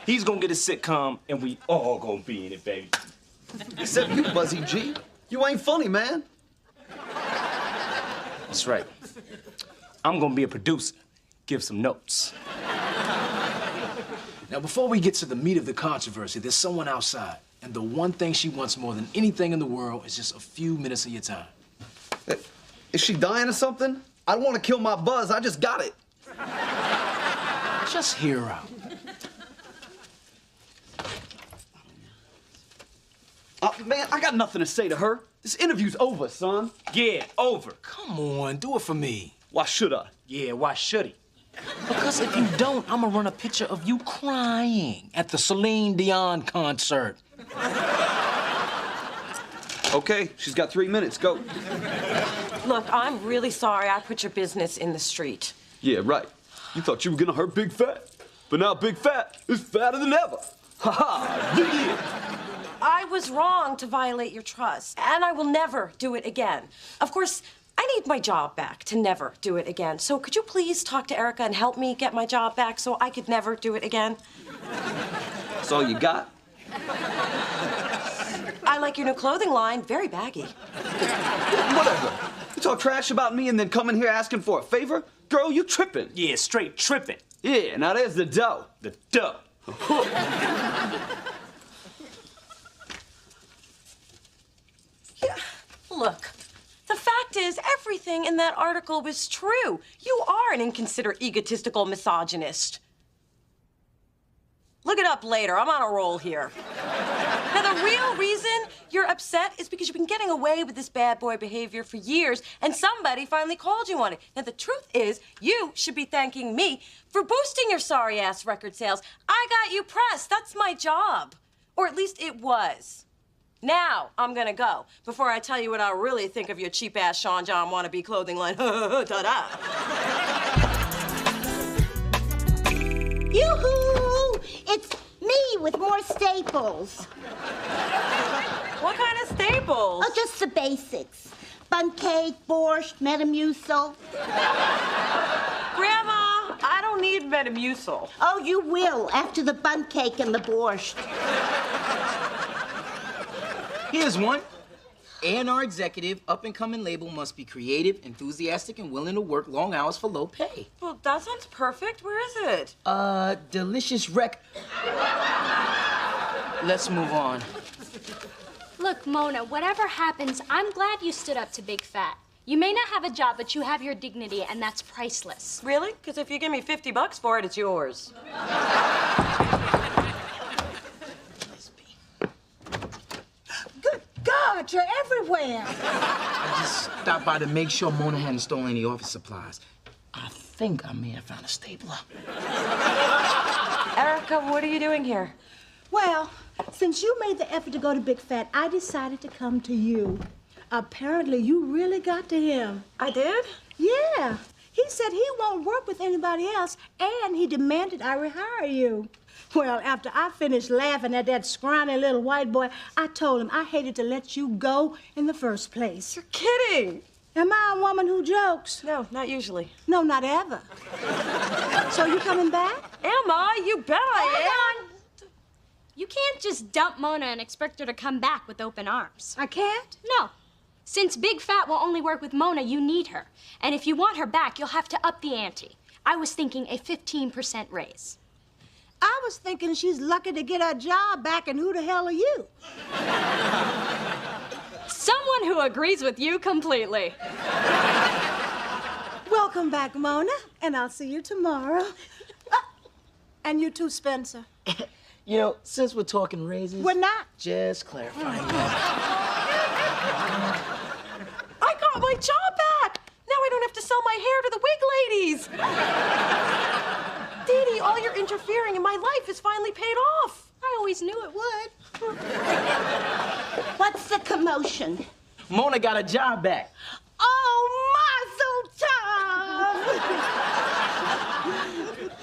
He's gonna get a sitcom, and we all gonna be in it, baby. Except you, Buzzy G. You ain't funny, man. That's right. I'm gonna be a producer. Give some notes. Now, before we get to the meat of the controversy, there's someone outside. And the one thing she wants more than anything in the world is just a few minutes of your time. Is she dying or something? I don't want to kill my buzz. I just got it. Just hear her out. Man, I got nothing to say to her. This interview's over, son. Yeah, over. Come on, do it for me. Why should I? Yeah, why should he? Because if you don't, I'm gonna run a picture of you crying at the Celine Dion concert. Okay, she's got 3 minutes. Go. Look, I'm really sorry I put your business in the street. Yeah, right. You thought you were gonna hurt Big Fat, but now Big Fat is fatter than ever. Ha ha! Yeah. I was wrong to violate your trust, and I will never do it again. Of course, I need my job back to never do it again. So could you please talk to Erica and help me get my job back so I could never do it again? That's all you got? I like your new clothing line, very baggy. Whatever. You talk trash about me and then come in here asking for a favor? Girl, you tripping. Yeah, straight tripping. Yeah, now there's the dough. The dough. everything in that article was true. You are an inconsiderate, egotistical misogynist. Look it up later. I'm on a roll here. Now, the real reason you're upset is because you've been getting away with this bad boy behavior for years, and somebody finally called you on it. Now, the truth is, you should be thanking me for boosting your sorry-ass record sales. I got you pressed. That's my job. Or at least it was. Now, I'm gonna go before I tell you what I really think of your cheap-ass Sean John wannabe clothing line. Ta-da! Yoo-hoo! It's me with more staples. What kind of staples? Oh, just the basics. Bun cake, borscht, Metamucil. Grandma, I don't need Metamucil. Oh, you will after the bun cake and the borscht. Here's one. A&R executive, up-and-coming label must be creative, enthusiastic, and willing to work long hours for low pay. Well, that sounds perfect. Where is it? Delicious rec... Let's move on. Look, Mona, whatever happens, I'm glad you stood up to Big Fat. You may not have a job, but you have your dignity, and that's priceless. Really? Because if you give me $50 for it, it's yours. God, you're everywhere. I just stopped by to make sure Mona hadn't stolen any office supplies. I think I may have found a stapler. Erica, what are you doing here? Well, since you made the effort to go to Big Fat, I decided to come to you. Apparently, you really got to him. I did? Yeah. He said he won't work with anybody else, and he demanded I rehire you. Well, after I finished laughing at that scrawny little white boy, I told him I hated to let you go in the first place. You're kidding. Am I a woman who jokes? No, not usually. No, not ever. So you coming back? Am I? You bet I am. You can't just dump Mona and expect her to come back with open arms. I can't? No. Since Big Fat will only work with Mona, you need her. And if you want her back, you'll have to up the ante. I was thinking a 15% raise. I was thinking she's lucky to get her job back, and who the hell are you? Someone who agrees with you completely. Welcome back, Mona, and I'll see you tomorrow. And you too, Spencer. You know, since we're talking raises... We're not. Just clarifying that. I got my job back! Now I don't have to sell my hair to the wig ladies! Dee Dee, all your interfering in my life is finally paid off. I always knew it would. What's the commotion? Mona got a job back. Oh, Mazel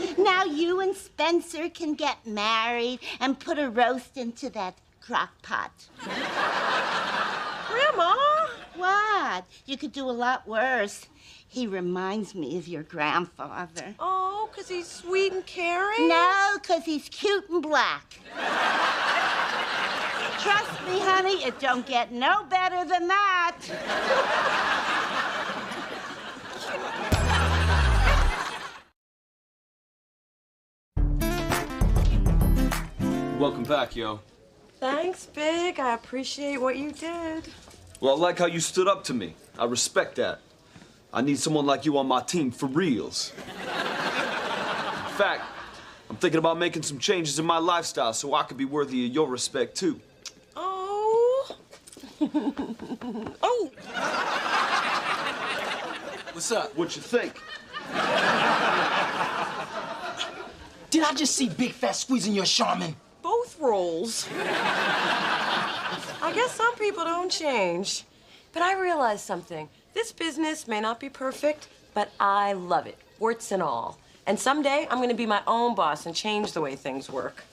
Tov! Now you and Spencer can get married and put a roast into that crock pot. Grandma! What? You could do a lot worse. He reminds me of your grandfather. Oh, 'cause he's sweet and caring? No, 'cause he's cute and black. Trust me, honey, it don't get no better than that. Welcome back, yo. Thanks, Big. I appreciate what you did. Well, I like how you stood up to me. I respect that. I need someone like you on my team for reals. In fact, I'm thinking about making some changes in my lifestyle so I could be worthy of your respect, too. Oh. Oh. What's up? What you think? Did I just see Big Fat squeezing your Charmin? Both roles. I guess some people don't change. But I realized something. This business may not be perfect, but I love it, warts and all. And someday, I'm gonna be my own boss and change the way things work.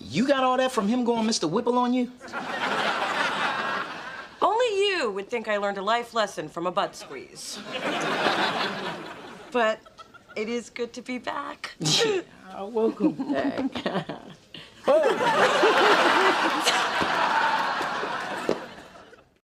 You got all that from him going Mr. Whipple on you? Only you would think I learned a life lesson from a butt squeeze. But it is good to be back. Welcome back.